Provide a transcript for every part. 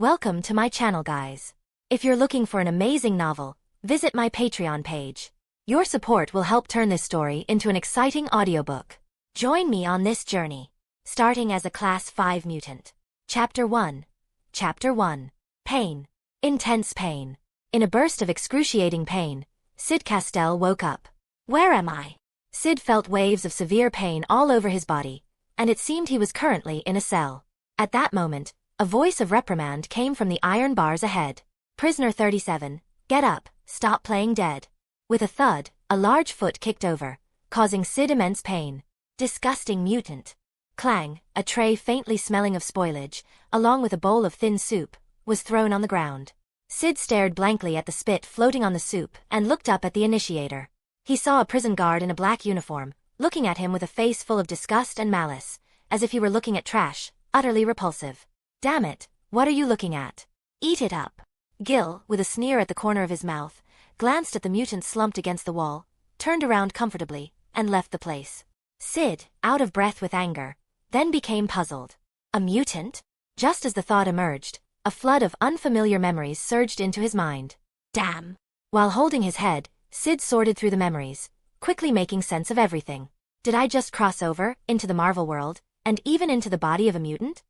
Welcome to my channel, guys. If you're looking for an amazing novel, visit my Patreon page. Your support will help turn this story into an exciting audiobook. Join me on this journey. Starting as a Class 5 mutant. Chapter 1. Chapter 1. Pain. Intense pain. In a burst of excruciating pain, Syd Castell woke up. Where am I? Syd felt waves of severe pain all over his body, and it seemed he was currently in a cell. At that moment, a voice of reprimand came from the iron bars ahead. Prisoner 37, get up, stop playing dead. With a thud, a large foot kicked over, causing Syd immense pain. Disgusting mutant. Clang, a tray faintly smelling of spoilage, along with a bowl of thin soup, was thrown on the ground. Syd stared blankly at the spit floating on the soup and looked up at the initiator. He saw a prison guard in a black uniform, looking at him with a face full of disgust and malice, as if he were looking at trash, utterly repulsive. Damn it, what are you looking at? Eat it up. Gil, with a sneer at the corner of his mouth, glanced at the mutant slumped against the wall, turned around comfortably, and left the place. Syd, out of breath with anger, then became puzzled. A mutant? Just as the thought emerged, a flood of unfamiliar memories surged into his mind. Damn. While holding his head, Syd sorted through the memories, quickly making sense of everything. Did I just cross over, into the Marvel world, and even into the body of a mutant?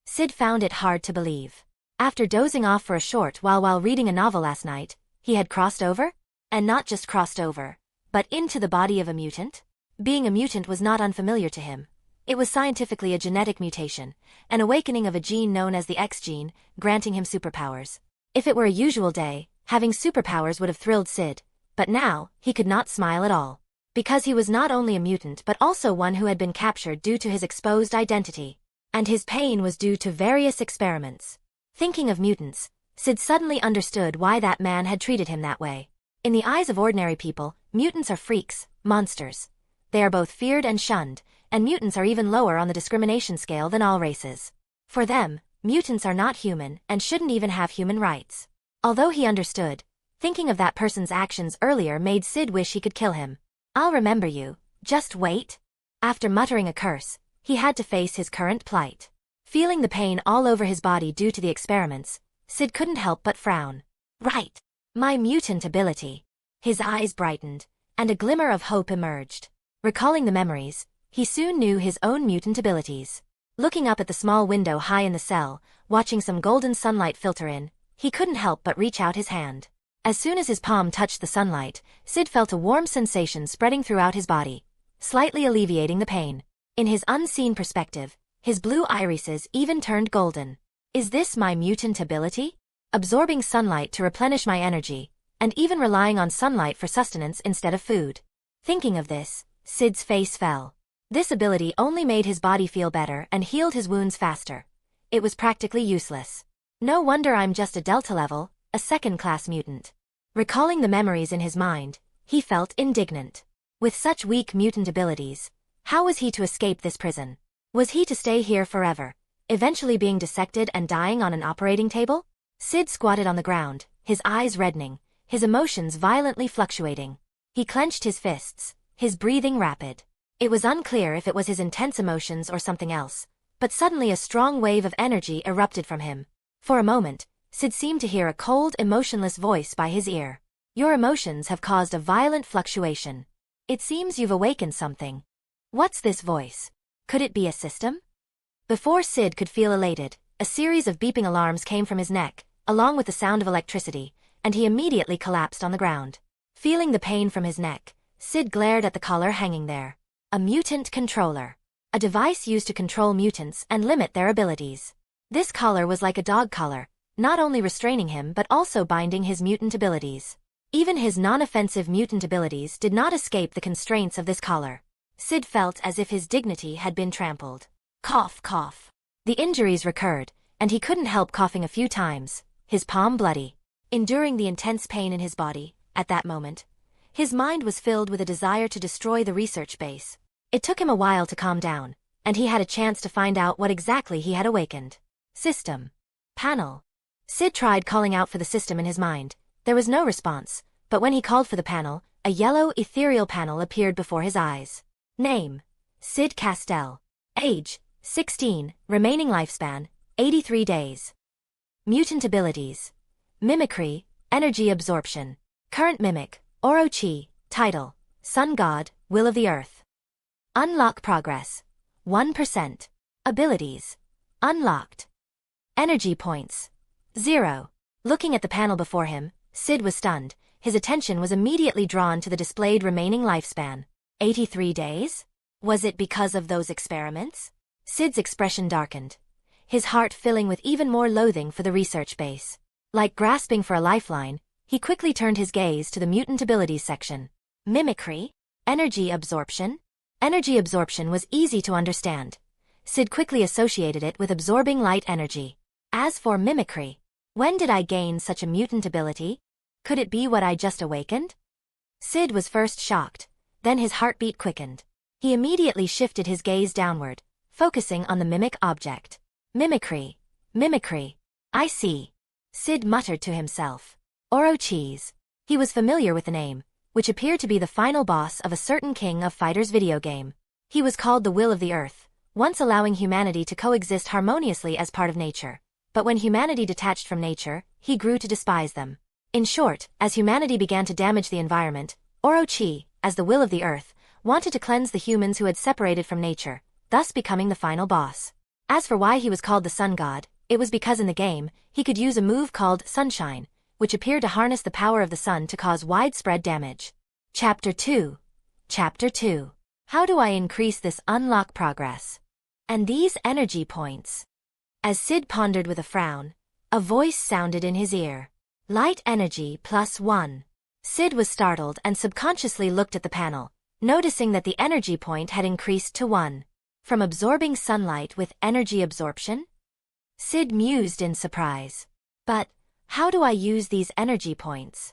Syd found it hard to believe. After dozing off for a short while reading a novel last night, he had crossed over? And not just crossed over, but into the body of a mutant? Being a mutant was not unfamiliar to him. It was scientifically a genetic mutation, an awakening of a gene known as the X gene, granting him superpowers. If it were a usual day, having superpowers would have thrilled Syd, but now, he could not smile at all. Because he was not only a mutant but also one who had been captured due to his exposed identity. And his pain was due to various experiments. Thinking of mutants, Syd suddenly understood why that man had treated him that way. In the eyes of ordinary people, mutants are freaks, monsters. They are both feared and shunned, and mutants are even lower on the discrimination scale than all races. For them, mutants are not human and shouldn't even have human rights. Although he understood, thinking of that person's actions earlier made Syd wish he could kill him. I'll remember you, just wait. After muttering a curse, he had to face his current plight. Feeling the pain all over his body due to the experiments, Syd couldn't help but frown. Right. My mutant ability. His eyes brightened, and a glimmer of hope emerged. Recalling the memories, he soon knew his own mutant abilities. Looking up at the small window high in the cell, watching some golden sunlight filter in, he couldn't help but reach out his hand. As soon as his palm touched the sunlight, Syd felt a warm sensation spreading throughout his body, slightly alleviating the pain. In his unseen perspective, his blue irises even turned golden. Is this my mutant ability? Absorbing sunlight to replenish my energy, and even relying on sunlight for sustenance instead of food. Thinking of this, Syd's face fell. This ability only made his body feel better and healed his wounds faster. It was practically useless. No wonder I'm just a Delta level, a second-class mutant. Recalling the memories in his mind, he felt indignant. With such weak mutant abilities, how was he to escape this prison? Was he to stay here forever, eventually being dissected and dying on an operating table? Syd squatted on the ground, his eyes reddening, his emotions violently fluctuating. He clenched his fists, his breathing rapid. It was unclear if it was his intense emotions or something else, but suddenly a strong wave of energy erupted from him. For a moment, Syd seemed to hear a cold, emotionless voice by his ear. Your emotions have caused a violent fluctuation. It seems you've awakened something. What's this voice? Could it be a system? Before Syd could feel elated, a series of beeping alarms came from his neck, along with the sound of electricity, and he immediately collapsed on the ground. Feeling the pain from his neck, Syd glared at the collar hanging there. A mutant controller. A device used to control mutants and limit their abilities. This collar was like a dog collar, not only restraining him but also binding his mutant abilities. Even his non-offensive mutant abilities did not escape the constraints of this collar. Syd felt as if his dignity had been trampled. Cough, cough. The injuries recurred, and he couldn't help coughing a few times, his palm bloody. Enduring the intense pain in his body, at that moment, his mind was filled with a desire to destroy the research base. It took him a while to calm down, and he had a chance to find out what exactly he had awakened. System. Panel. Syd tried calling out for the system in his mind. There was no response, but when he called for the panel, a yellow, ethereal panel appeared before his eyes. Name: Syd Castell. Age: 16, remaining lifespan: 83 days. Mutant abilities. Mimicry, energy absorption. Current mimic, Orochi. Title, Sun God, Will of the Earth. Unlock progress. 1%. Abilities. Unlocked. Energy points. 0. Looking at the panel before him, Syd was stunned. His attention was immediately drawn to the displayed remaining lifespan. 83 days? Was it because of those experiments? Syd's expression darkened, his heart filling with even more loathing for the research base. Like grasping for a lifeline, he quickly turned his gaze to the mutant abilities section. Mimicry? Energy absorption? Energy absorption was easy to understand. Syd quickly associated it with absorbing light energy. As for mimicry, when did I gain such a mutant ability? Could it be what I just awakened? Syd was first shocked, then his heartbeat quickened. He immediately shifted his gaze downward, focusing on the mimic object. Mimicry. Mimicry. I see. Syd muttered to himself. Orochi. He was familiar with the name, which appeared to be the final boss of a certain King of Fighters video game. He was called the Will of the Earth, once allowing humanity to coexist harmoniously as part of nature. But when humanity detached from nature, he grew to despise them. In short, as humanity began to damage the environment, Orochi, as the Will of the Earth, wanted to cleanse the humans who had separated from nature, thus becoming the final boss. As for why he was called the Sun God, it was because in the game, he could use a move called Sunshine, which appeared to harness the power of the sun to cause widespread damage. Chapter 2. Chapter 2. How do I increase this unlock progress? And these energy points? As Syd pondered with a frown, a voice sounded in his ear. Light energy +1. Syd was startled and subconsciously looked at the panel, noticing that the energy point had increased to 1. From absorbing sunlight with energy absorption? Syd mused in surprise. But, how do I use these energy points?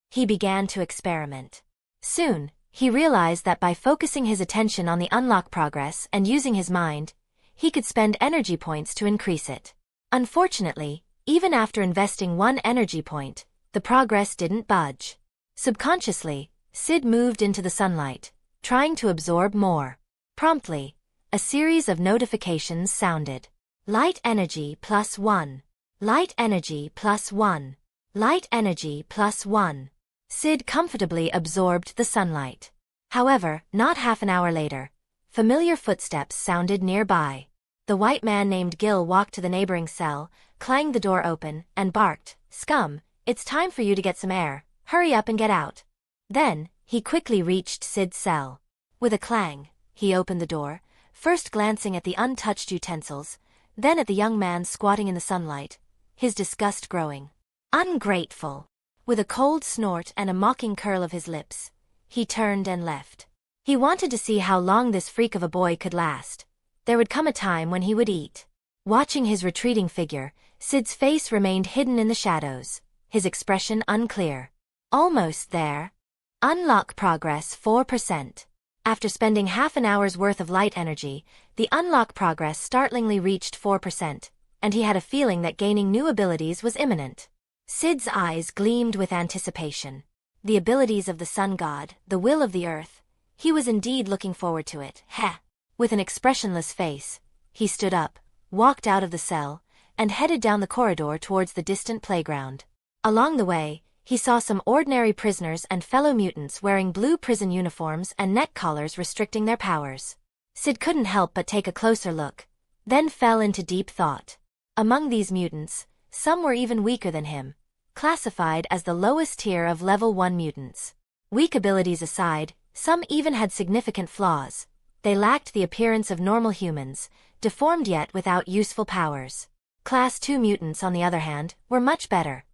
He began to experiment. Soon, he realized that by focusing his attention on the unlock progress and using his mind, he could spend energy points to increase it. Unfortunately, even after investing 1 energy point, the progress didn't budge. Subconsciously, Syd moved into the sunlight, trying to absorb more. Promptly, a series of notifications sounded. Light energy +1. Light energy +1. Light energy +1. Syd comfortably absorbed the sunlight. However, not half an hour later, familiar footsteps sounded nearby. The white man named Gil walked to the neighboring cell, clanged the door open, and barked, "Scum, it's time for you to get some air, hurry up and get out." Then, he quickly reached Syd's cell. With a clang, he opened the door, first glancing at the untouched utensils, then at the young man squatting in the sunlight, his disgust growing. Ungrateful! With a cold snort and a mocking curl of his lips, he turned and left. He wanted to see how long this freak of a boy could last. There would come a time when he would eat. Watching his retreating figure, Syd's face remained hidden in the shadows, his expression unclear. Almost there. Unlock progress 4%. After spending half an hour's worth of light energy, the unlock progress startlingly reached 4%, and he had a feeling that gaining new abilities was imminent. Syd's eyes gleamed with anticipation. The abilities of the Sun God, the Will of the Earth. He was indeed looking forward to it. Heh! With an expressionless face, he stood up, walked out of the cell, and headed down the corridor towards the distant playground. Along the way, he saw some ordinary prisoners and fellow mutants wearing blue prison uniforms and neck collars restricting their powers. Syd couldn't help but take a closer look, then fell into deep thought. Among these mutants, some were even weaker than him, classified as the lowest tier of level 1 mutants. Weak abilities aside, some even had significant flaws. They lacked the appearance of normal humans, deformed yet without useful powers. Class 2 mutants, on the other hand, were much better.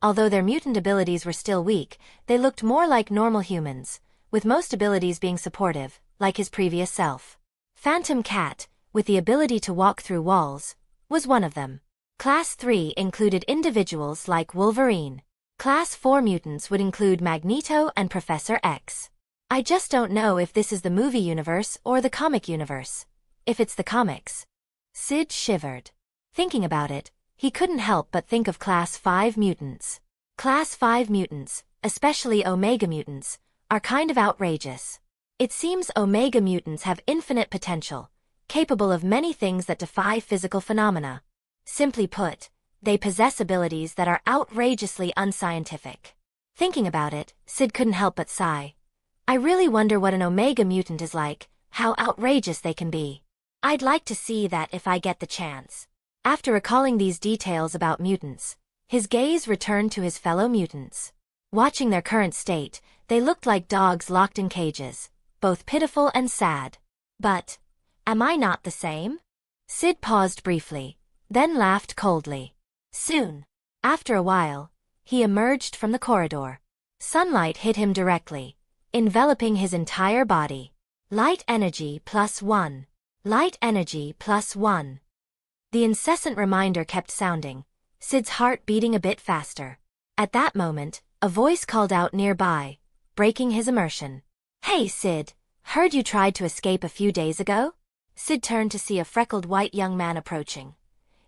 Although their mutant abilities were still weak, they looked more like normal humans, with most abilities being supportive, like his previous self. Phantom Cat, with the ability to walk through walls, was one of them. Class 3 included individuals like Wolverine. Class 4 mutants would include Magneto and Professor X. I just don't know if this is the movie universe or the comic universe. If it's the comics. Syd shivered. Thinking about it, he couldn't help but think of Class 5 mutants. Class 5 mutants, especially Omega mutants, are kind of outrageous. It seems Omega mutants have infinite potential, capable of many things that defy physical phenomena. Simply put, They possess abilities that are outrageously unscientific. Thinking about it, Syd couldn't help but sigh. I really wonder what an Omega mutant is like, how outrageous they can be. I'd like to see that if I get the chance. After recalling these details about mutants, his gaze returned to his fellow mutants. Watching their current state, they looked like dogs locked in cages, both pitiful and sad. But, am I not the same? Syd paused briefly, then laughed coldly. Soon. After a while, he emerged from the corridor. Sunlight hit him directly, enveloping his entire body. Light energy +1. Light energy +1. The incessant reminder kept sounding, Syd's heart beating a bit faster. At that moment, a voice called out nearby, breaking his immersion. Hey Syd, heard you tried to escape a few days ago? Syd turned to see a freckled white young man approaching,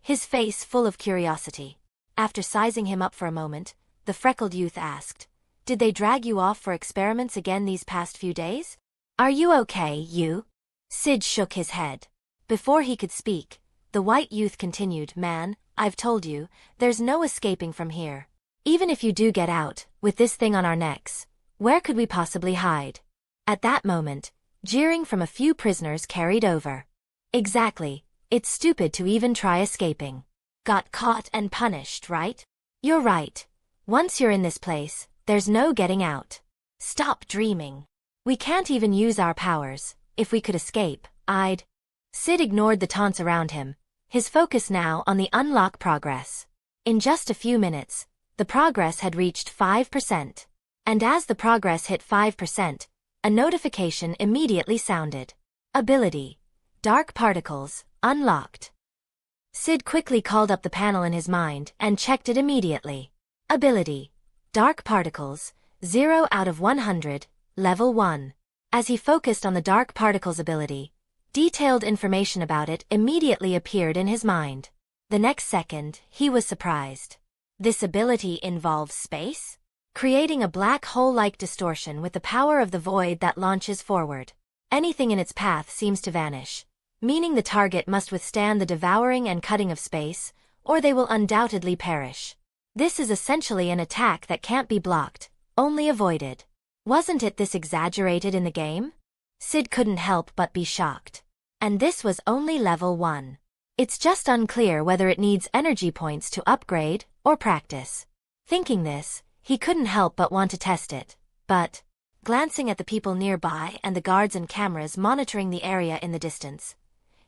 his face full of curiosity. After sizing him up for a moment, the freckled youth asked, Did they drag you off for experiments again these past few days? Are you okay, you? Syd shook his head. Before he could speak, the white youth continued, Man, I've told you, there's no escaping from here. Even if you do get out, with this thing on our necks, where could we possibly hide? At that moment, jeering from a few prisoners carried over. Exactly, it's stupid to even try escaping. Got caught and punished, right? You're right. Once you're in this place, there's no getting out. Stop dreaming. We can't even use our powers. If we could escape, I'd... Syd ignored the taunts around him, his focus now on the unlock progress. In just a few minutes, the progress had reached 5%. And as the progress hit 5%, a notification immediately sounded. Ability. Dark particles, unlocked. Syd quickly called up the panel in his mind and checked it immediately. Ability. Dark particles, 0 out of 100, level 1. As he focused on the dark particles ability, detailed information about it immediately appeared in his mind. The next second, he was surprised. This ability involves space? Creating a black hole-like distortion with the power of the void that launches forward. Anything in its path seems to vanish, meaning the target must withstand the devouring and cutting of space, or they will undoubtedly perish. This is essentially an attack that can't be blocked, only avoided. Wasn't it this exaggerated in the game? Syd couldn't help but be shocked. And this was only level 1. It's just unclear whether it needs energy points to upgrade or practice. Thinking this, he couldn't help but want to test it. But, glancing at the people nearby and the guards and cameras monitoring the area in the distance,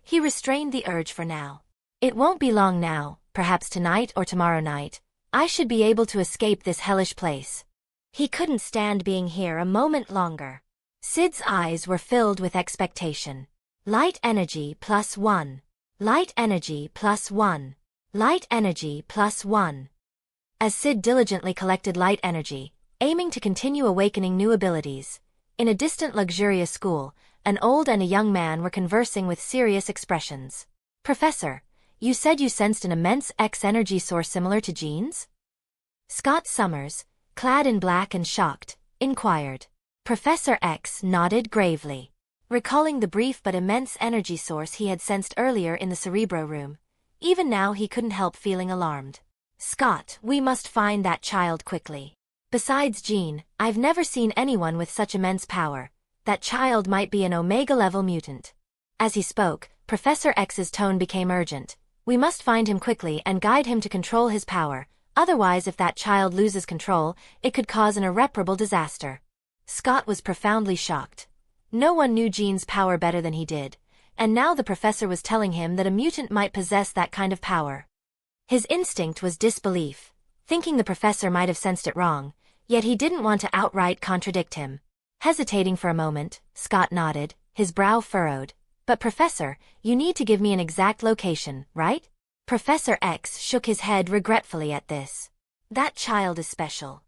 he restrained the urge for now. It won't be long now, perhaps tonight or tomorrow night, I should be able to escape this hellish place. He couldn't stand being here a moment longer. Syd's eyes were filled with expectation. Light energy +1. Light energy +1. Light energy +1. As Syd diligently collected light energy, aiming to continue awakening new abilities, in a distant luxurious school, an old and a young man were conversing with serious expressions. Professor, you said you sensed an immense X-energy source similar to Jean's? Scott Summers, clad in black and shocked, inquired. Professor X nodded gravely. Recalling the brief but immense energy source he had sensed earlier in the Cerebro room, even now he couldn't help feeling alarmed. Scott, we must find that child quickly. Besides Jean, I've never seen anyone with such immense power. That child might be an Omega-level mutant. As he spoke, Professor X's tone became urgent. We must find him quickly and guide him to control his power, otherwise if that child loses control, it could cause an irreparable disaster. Scott was profoundly shocked. No one knew Jean's power better than he did, and now the professor was telling him that a mutant might possess that kind of power. His instinct was disbelief, thinking the professor might have sensed it wrong, yet he didn't want to outright contradict him. Hesitating for a moment, Scott nodded, his brow furrowed. But Professor, you need to give me an exact location, right? Professor X shook his head regretfully at this. That child is special.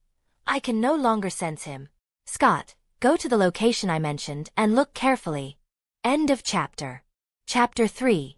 I can no longer sense him. Scott, go to the location I mentioned and look carefully. End of chapter. Chapter 3.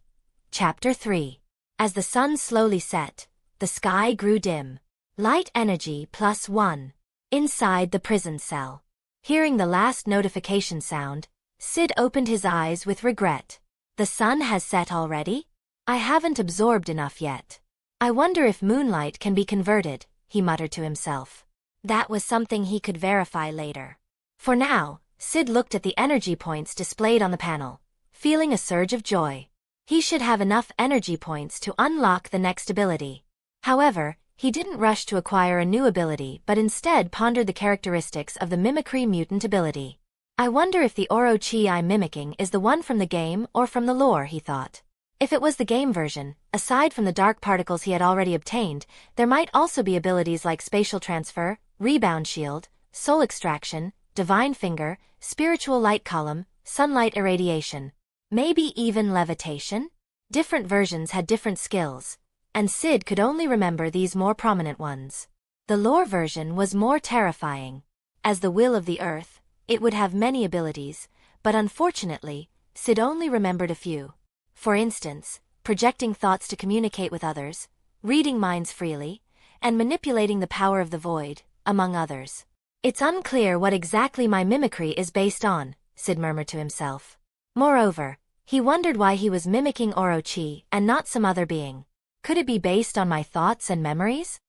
Chapter 3. As the sun slowly set, the sky grew dim. Light energy +1. Inside the prison cell. Hearing the last notification sound, Syd opened his eyes with regret. The sun has set already? I haven't absorbed enough yet. I wonder if moonlight can be converted, he muttered to himself. That was something he could verify later. For now, Syd looked at the energy points displayed on the panel, feeling a surge of joy. He should have enough energy points to unlock the next ability. However, he didn't rush to acquire a new ability but instead pondered the characteristics of the mimicry mutant ability. I wonder if the Orochi I'm mimicking is the one from the game or from the lore, he thought. If it was the game version, aside from the dark particles he had already obtained, there might also be abilities like spatial transfer, rebound shield, soul extraction, divine finger, spiritual light column, sunlight irradiation. Maybe even levitation? Different versions had different skills, and Syd could only remember these more prominent ones. The lore version was more terrifying. As the will of the earth, it would have many abilities, but unfortunately, Syd only remembered a few. For instance, projecting thoughts to communicate with others, reading minds freely, and manipulating the power of the void, among others. It's unclear what exactly my mimicry is based on, Syd murmured to himself. Moreover, he wondered why he was mimicking Orochi and not some other being. Could it be based on my thoughts and memories?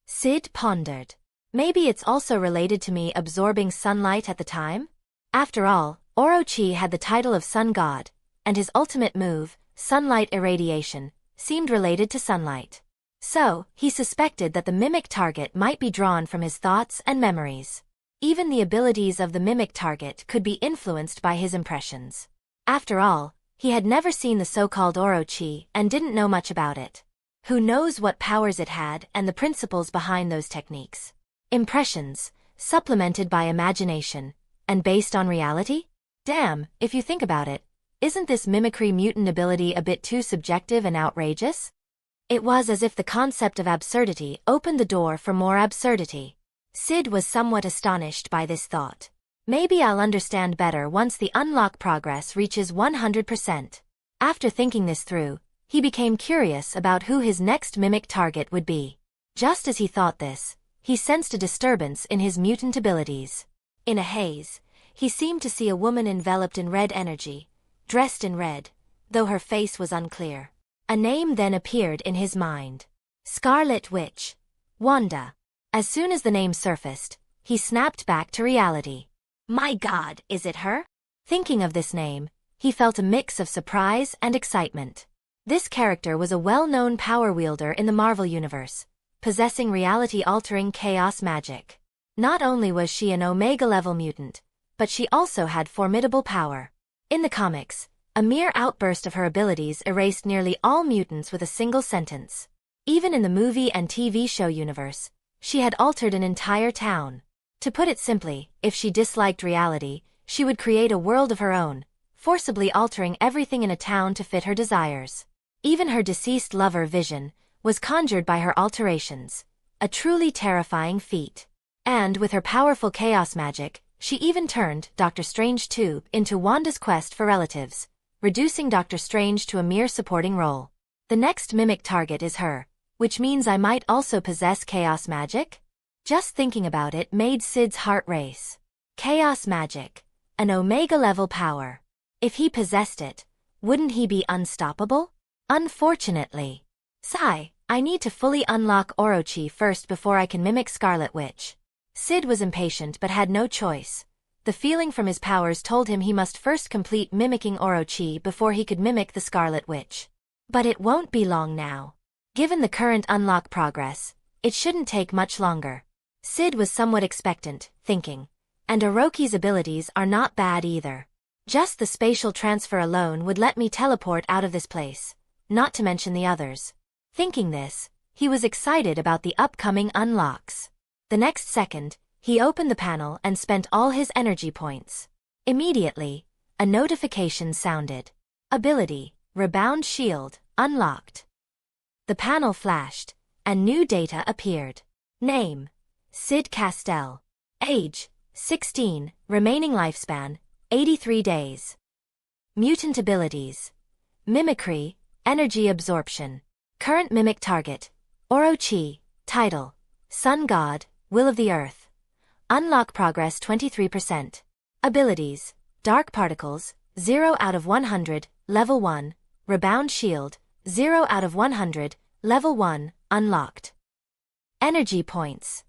Syd pondered. Maybe it's also related to me absorbing sunlight at the time? After all, Orochi had the title of Sun God, and his ultimate move, sunlight irradiation, seemed related to sunlight. So, he suspected that the mimic target might be drawn from his thoughts and memories. Even the abilities of the mimic target could be influenced by his impressions. After all, he had never seen the so-called Orochi and didn't know much about it. Who knows what powers it had and the principles behind those techniques? Impressions, supplemented by imagination, and based on reality? Damn, if you think about it, isn't this mimicry mutant ability a bit too subjective and outrageous? It was as if the concept of absurdity opened the door for more absurdity. Syd was somewhat astonished by this thought. Maybe I'll understand better once the unlock progress reaches 100%. After thinking this through, he became curious about who his next mimic target would be. Just as he thought this, he sensed a disturbance in his mutant abilities. In a haze, he seemed to see a woman enveloped in red energy, dressed in red, though her face was unclear. A name then appeared in his mind. Scarlet Witch. Wanda. As soon as the name surfaced, he snapped back to reality. My God, is it her? Thinking of this name, he felt a mix of surprise and excitement. This character was a well-known power wielder in the Marvel Universe, possessing reality-altering chaos magic. Not only was she an Omega-level mutant, but she also had formidable power. In the comics, a mere outburst of her abilities erased nearly all mutants with a single sentence. Even in the movie and TV show universe, she had altered an entire town. To put it simply, if she disliked reality, she would create a world of her own, forcibly altering everything in a town to fit her desires. Even her deceased lover Vision was conjured by her alterations, a truly terrifying feat. And with her powerful chaos magic, she even turned Doctor Strange 2 into Wanda's quest for relatives, reducing Doctor Strange to a mere supporting role. The next mimic target is her, which means I might also possess chaos magic? Just thinking about it made Syd's heart race. Chaos magic, an Omega-level power. If he possessed it, wouldn't he be unstoppable? Unfortunately. Sigh, I need to fully unlock Orochi first before I can mimic Scarlet Witch. Syd was impatient but had no choice. The feeling from his powers told him he must first complete mimicking Orochi before he could mimic the Scarlet Witch. But it won't be long now. Given the current unlock progress, it shouldn't take much longer. Syd was somewhat expectant, thinking. And Orochi's abilities are not bad either. Just the spatial transfer alone would let me teleport out of this place, not to mention the others. Thinking this, he was excited about the upcoming unlocks. The next second, he opened the panel and spent all his energy points. Immediately, a notification sounded. Ability, Rebound Shield, unlocked. The panel flashed, and new data appeared. Name, Syd Castell. Age, 16, remaining lifespan, 83 days. Mutant abilities. Mimicry, energy absorption. Current mimic target, Orochi. Title, Sun God, Will of the Earth. Unlock progress 23%. Abilities, Dark Particles, 0 out of 100, Level 1. Rebound Shield, 0 out of 100, Level 1. unlocked. Energy points.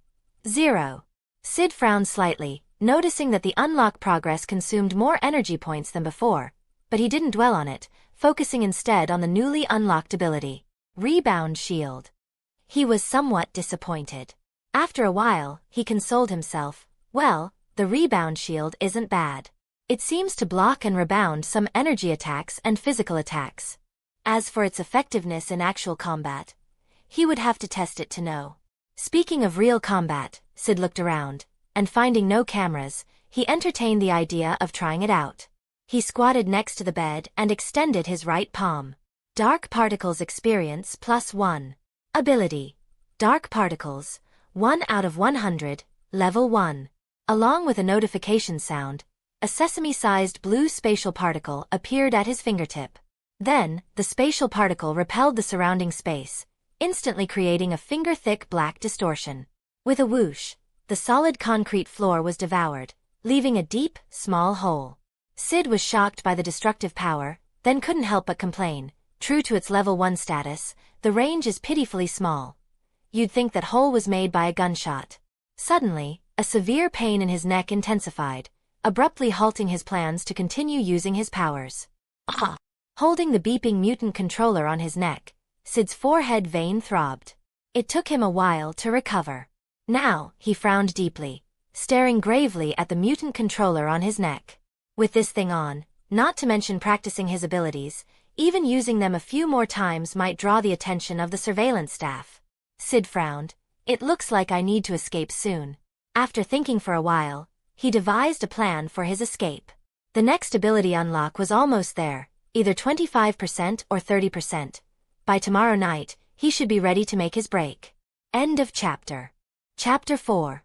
0. Syd frowned slightly, noticing that the unlock progress consumed more energy points than before, but he didn't dwell on it, focusing instead on the newly unlocked ability, Rebound Shield. He was somewhat disappointed. After a while, he consoled himself, well, the Rebound Shield isn't bad. It seems to block and rebound some energy attacks and physical attacks. As for its effectiveness in actual combat, he would have to test it to know. Speaking of real combat, Syd looked around, and finding no cameras, he entertained the idea of trying it out. He squatted next to the bed and extended his right palm. Dark Particles Experience +1. Ability. Dark Particles, 1 out of 100, Level 1. Along with a notification sound, a sesame-sized blue spatial particle appeared at his fingertip. Then, the spatial particle repelled the surrounding space, instantly creating a finger-thick black distortion. With a whoosh, the solid concrete floor was devoured, leaving a deep, small hole. Syd was shocked by the destructive power, then couldn't help but complain. True to its level 1 status, the range is pitifully small. You'd think that hole was made by a gunshot. Suddenly, a severe pain in his neck intensified, abruptly halting his plans to continue using his powers. Ah! Holding the beeping mutant controller on his neck, Syd's forehead vein throbbed. It took him a while to recover. Now, he frowned deeply, staring gravely at the mutant controller on his neck. With this thing on, not to mention practicing his abilities, even using them a few more times might draw the attention of the surveillance staff. Syd frowned. It looks like I need to escape soon. After thinking for a while, he devised a plan for his escape. The next ability unlock was almost there, either 25% or 30%. By tomorrow night, he should be ready to make his break. End of chapter. Chapter 4.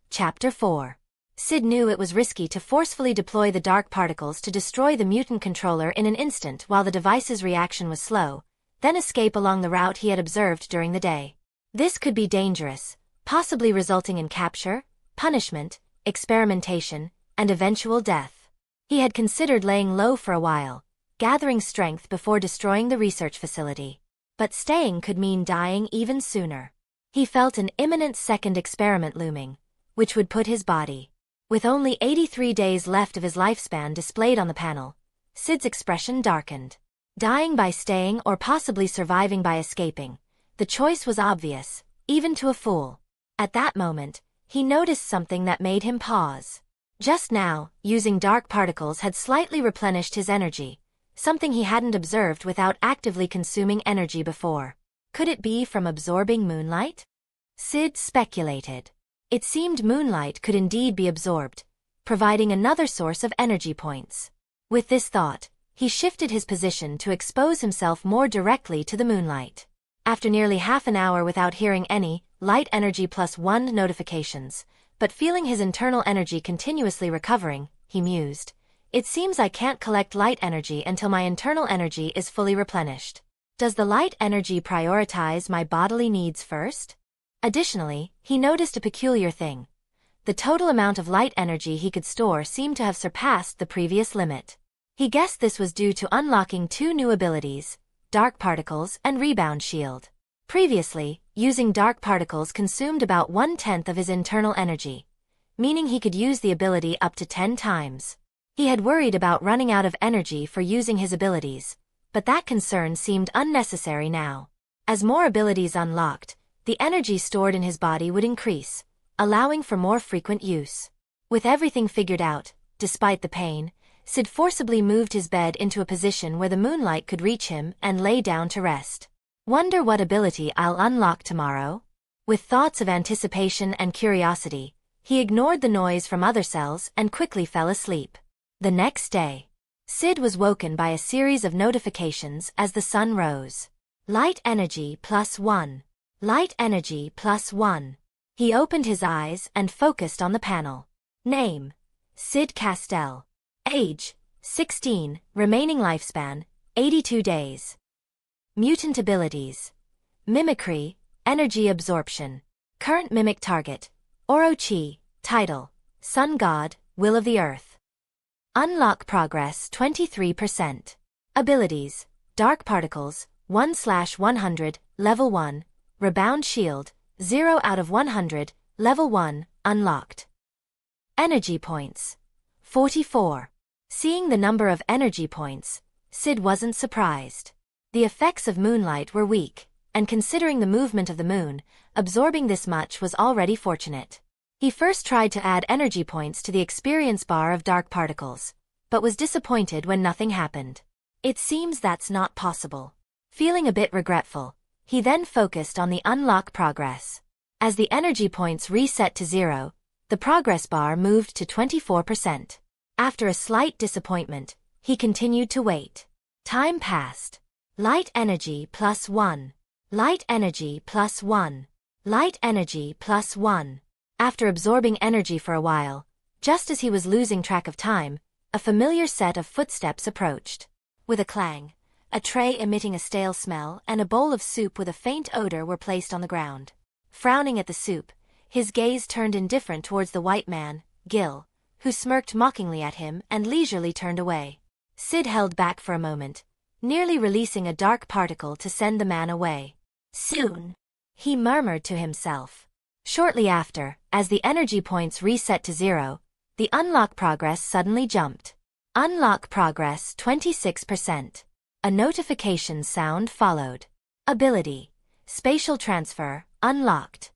Chapter 4. Syd knew it was risky to forcefully deploy the dark particles to destroy the mutant controller in an instant while the device's reaction was slow, then escape along the route he had observed during the day. This could be dangerous, possibly resulting in capture, punishment, experimentation, and eventual death. He had considered laying low for a while, gathering strength before destroying the research facility. But staying could mean dying even sooner. He felt an imminent second experiment looming, which would put his body. With only 83 days left of his lifespan displayed on the panel, Syd's expression darkened. Dying by staying or possibly surviving by escaping. The choice was obvious, even to a fool. At that moment, he noticed something that made him pause. Just now, using dark particles had slightly replenished his energy, something he hadn't observed without actively consuming energy before. Could it be from absorbing moonlight? Syd speculated. It seemed moonlight could indeed be absorbed, providing another source of energy points. With this thought, he shifted his position to expose himself more directly to the moonlight. After nearly half an hour without hearing any light energy +1 notifications, but feeling his internal energy continuously recovering, he mused, it seems I can't collect light energy until my internal energy is fully replenished. Does the light energy prioritize my bodily needs first? Additionally, he noticed a peculiar thing. The total amount of light energy he could store seemed to have surpassed the previous limit. He guessed this was due to unlocking 2 new abilities, Dark Particles and Rebound Shield. Previously, using Dark Particles consumed about 1/10 of his internal energy, meaning he could use the ability up to 10 times. He had worried about running out of energy for using his abilities, but that concern seemed unnecessary now. As more abilities unlocked, the energy stored in his body would increase, allowing for more frequent use. With everything figured out, despite the pain, Syd forcibly moved his bed into a position where the moonlight could reach him and lay down to rest. Wonder what ability I'll unlock tomorrow? With thoughts of anticipation and curiosity, he ignored the noise from other cells and quickly fell asleep. The next day, Syd was woken by a series of notifications as the sun rose. Light energy +1. Light energy +1. He opened his eyes and focused on the panel. Name: Syd Castell. Age: 16, remaining lifespan: 82 days. Mutant abilities: Mimicry, Energy Absorption. Current mimic target: Orochi. Title: Sun God, Will of the Earth. Unlock progress 23%. Abilities: Dark Particles, 1/100, Level 1. Rebound Shield, 0 out of 100, Level 1, unlocked. Energy Points, 44. Seeing the number of energy points, Syd wasn't surprised. The effects of moonlight were weak, and considering the movement of the moon, absorbing this much was already fortunate. He first tried to add energy points to the experience bar of dark particles, but was disappointed when nothing happened. It seems that's not possible. Feeling a bit regretful, he then focused on the unlock progress. As the energy points reset to 0, the progress bar moved to 24%. After a slight disappointment, he continued to wait. Time passed. Light energy +1. Light energy +1. Light energy +1. After absorbing energy for a while, just as he was losing track of time, a familiar set of footsteps approached. With a clang, a tray emitting a stale smell and a bowl of soup with a faint odor were placed on the ground. Frowning at the soup, his gaze turned indifferent towards the white man, Gil, who smirked mockingly at him and leisurely turned away. Syd held back for a moment, nearly releasing a dark particle to send the man away. Soon, he murmured to himself. Shortly after, as the energy points reset to 0, the unlock progress suddenly jumped. Unlock progress 26%. A notification sound followed. Ability, Spatial Transfer, unlocked.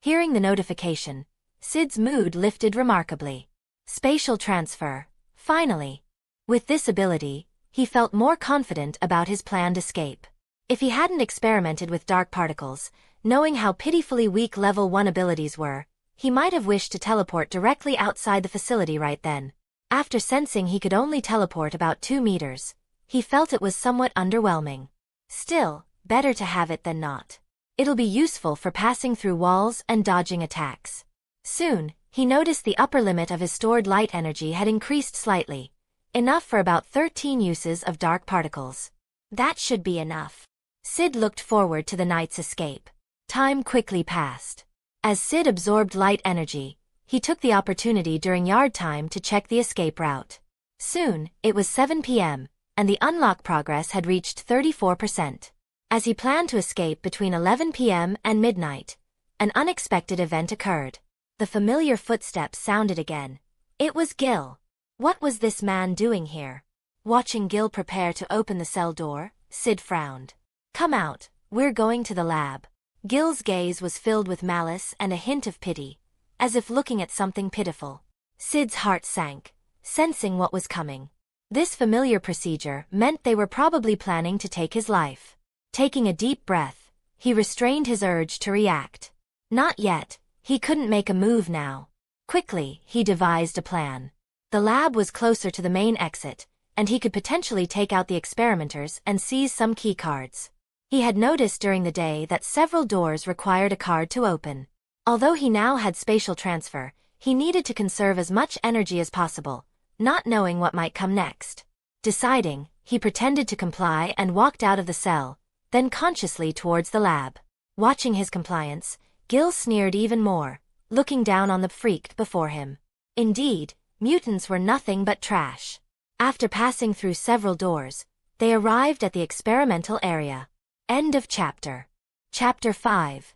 Hearing the notification, Syd's mood lifted remarkably. Spatial Transfer, finally. With this ability, he felt more confident about his planned escape. If he hadn't experimented with dark particles, knowing how pitifully weak level 1 abilities were, he might have wished to teleport directly outside the facility right then. After sensing he could only teleport about 2 meters, he felt it was somewhat underwhelming. Still, better to have it than not. It'll be useful for passing through walls and dodging attacks. Soon, he noticed the upper limit of his stored light energy had increased slightly, enough for about 13 uses of dark particles. That should be enough. Syd looked forward to the night's escape. Time quickly passed. As Syd absorbed light energy, he took the opportunity during yard time to check the escape route. Soon, it was 7 p.m., and the unlock progress had reached 34%. As he planned to escape between 11 p.m. and midnight, an unexpected event occurred. The familiar footsteps sounded again. It was Gil. What was this man doing here? Watching Gil prepare to open the cell door, Syd frowned. Come out, we're going to the lab. Gil's gaze was filled with malice and a hint of pity, as if looking at something pitiful. Syd's heart sank, sensing what was coming. This familiar procedure meant they were probably planning to take his life. Taking a deep breath, he restrained his urge to react. Not yet, he couldn't make a move now. Quickly, he devised a plan. The lab was closer to the main exit, and he could potentially take out the experimenters and seize some key cards. He had noticed during the day that several doors required a card to open. Although he now had spatial transfer, he needed to conserve as much energy as possible, not knowing what might come next. Deciding, he pretended to comply and walked out of the cell, then consciously towards the lab. Watching his compliance, Gil sneered even more, looking down on the freak before him. Indeed, mutants were nothing but trash. After passing through several doors, they arrived at the experimental area. End of chapter. Chapter 5.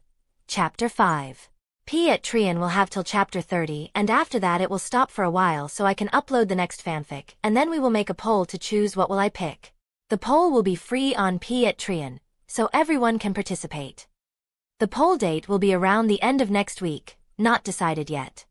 Chapter 5. Trian will have till chapter 30, and after that it will stop for a while so I can upload the next fanfic, and then we will make a poll to choose what will I pick. The poll will be free on Trian, so everyone can participate. The poll date will be around the end of next week, not decided yet.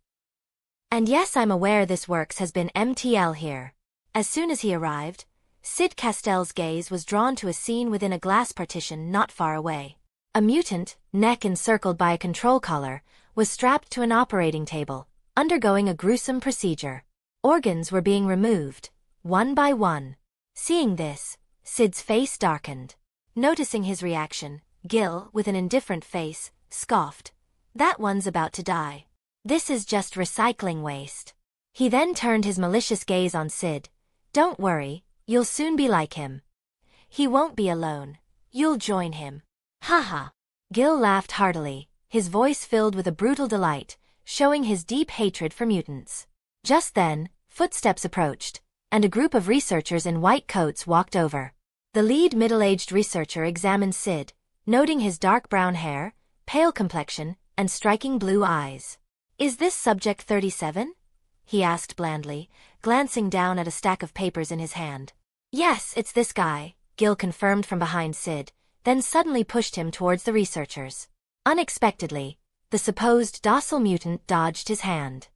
And yes, I'm aware this works has been MTL here. As soon as he arrived, Syd Castell's gaze was drawn to a scene within a glass partition not far away. A mutant, neck encircled by a control collar, was strapped to an operating table, undergoing a gruesome procedure. Organs were being removed, one by one. Seeing this, Syd's face darkened. Noticing his reaction, Gil, with an indifferent face, scoffed. That one's about to die. This is just recycling waste. He then turned his malicious gaze on Syd. Don't worry, you'll soon be like him. He won't be alone. You'll join him. Haha. Gil laughed heartily, his voice filled with a brutal delight, showing his deep hatred for mutants. Just then, footsteps approached, and a group of researchers in white coats walked over. The lead middle-aged researcher examined Syd, noting his dark brown hair, pale complexion, and striking blue eyes. "Is this Subject 37? He asked blandly, glancing down at a stack of papers in his hand. "Yes, it's this guy," Gil confirmed from behind Syd, then suddenly pushed him towards the researchers. Unexpectedly, the supposed docile mutant dodged his hand.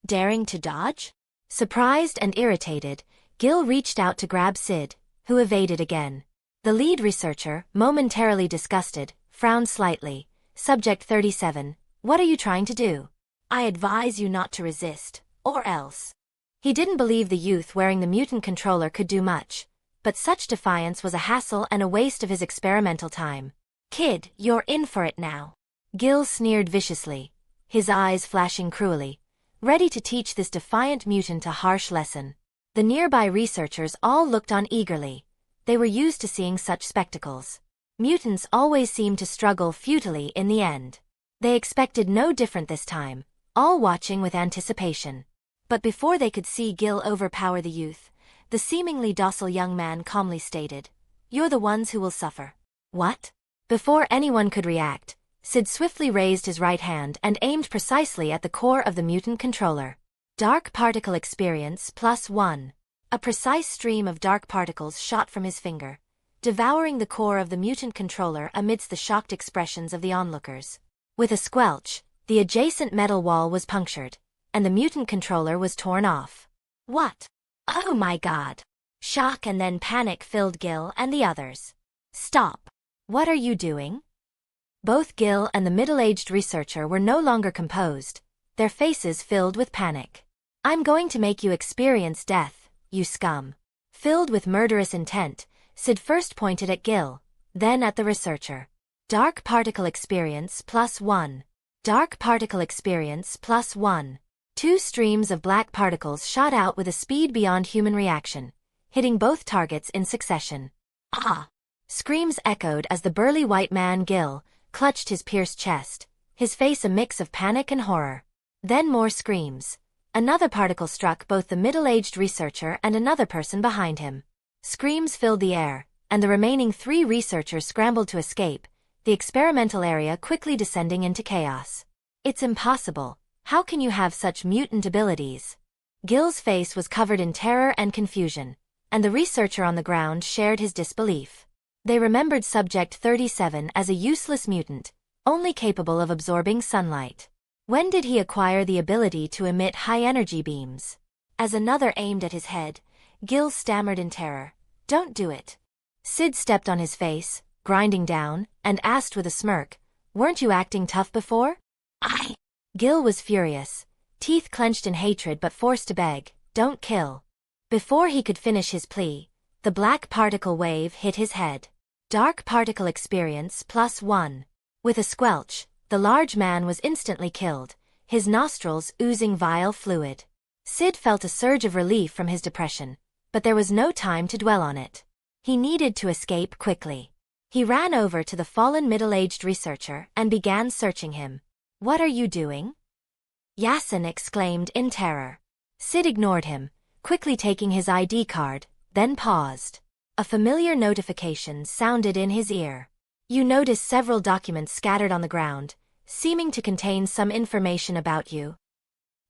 Daring to dodge? Surprised and irritated, Gil reached out to grab Syd, who evaded again. The lead researcher, momentarily disgusted, frowned slightly. "Subject 37, what are you trying to do? I advise you not to resist, or else." He didn't believe the youth wearing the mutant controller could do much, but such defiance was a hassle and a waste of his experimental time. "Kid, you're in for it now." Gil sneered viciously, his eyes flashing cruelly, ready to teach this defiant mutant a harsh lesson. The nearby researchers all looked on eagerly. They were used to seeing such spectacles. Mutants always seemed to struggle futilely in the end. They expected no different this time, all watching with anticipation. But before they could see Gil overpower the youth, the seemingly docile young man calmly stated, "You're the ones who will suffer." "What?" Before anyone could react, Syd swiftly raised his right hand and aimed precisely at the core of the mutant controller. Dark particle experience +1. A precise stream of dark particles shot from his finger, devouring the core of the mutant controller amidst the shocked expressions of the onlookers. With a squelch, the adjacent metal wall was punctured, and the mutant controller was torn off. "What? Oh my God!" Shock and then panic filled Gil and the others. "Stop! What are you doing?" Both Gil and the middle-aged researcher were no longer composed, their faces filled with panic. "I'm going to make you experience death, you scum." Filled with murderous intent, Syd first pointed at Gil, then at the researcher. Dark particle experience +1. Dark particle experience +1. 2 streams of black particles shot out with a speed beyond human reaction, hitting both targets in succession. "Ah!" Screams echoed as the burly white man Gil clutched his pierced chest, his face a mix of panic and horror. Then more screams. Another particle struck both the middle-aged researcher and another person behind him. Screams filled the air, and the remaining 3 researchers scrambled to escape, the experimental area quickly descending into chaos. "It's impossible. How can you have such mutant abilities?" Gil's face was covered in terror and confusion, and the researcher on the ground shared his disbelief. They remembered Subject 37 as a useless mutant, only capable of absorbing sunlight. When did he acquire the ability to emit high-energy beams? As another aimed at his head, Gil stammered in terror, "Don't do it." Syd stepped on his face, grinding down, and asked with a smirk, "Weren't you acting tough before?" Gil was furious, teeth clenched in hatred but forced to beg, "Don't kill." Before he could finish his plea, the black particle wave hit his head. Dark particle experience +1. With a squelch, the large man was instantly killed, his nostrils oozing vile fluid. Syd felt a surge of relief from his depression, but there was no time to dwell on it. He needed to escape quickly. He ran over to the fallen middle-aged researcher and began searching him. "What are you doing?" Yasin exclaimed in terror. Syd ignored him, quickly taking his ID card, then paused. A familiar notification sounded in his ear. "You notice several documents scattered on the ground, seeming to contain some information about you."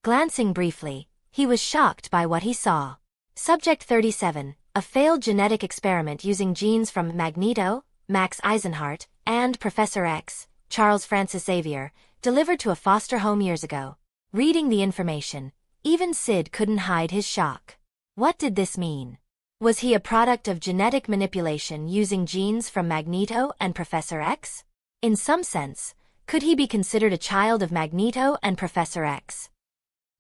Glancing briefly, he was shocked by what he saw. Subject 37, a failed genetic experiment using genes from Magneto, Max Eisenhardt, and Professor X, Charles Francis Xavier, delivered to a foster home years ago. Reading the information, even Syd couldn't hide his shock. What did this mean? Was he a product of genetic manipulation using genes from Magneto and Professor X? In some sense, could he be considered a child of Magneto and Professor X?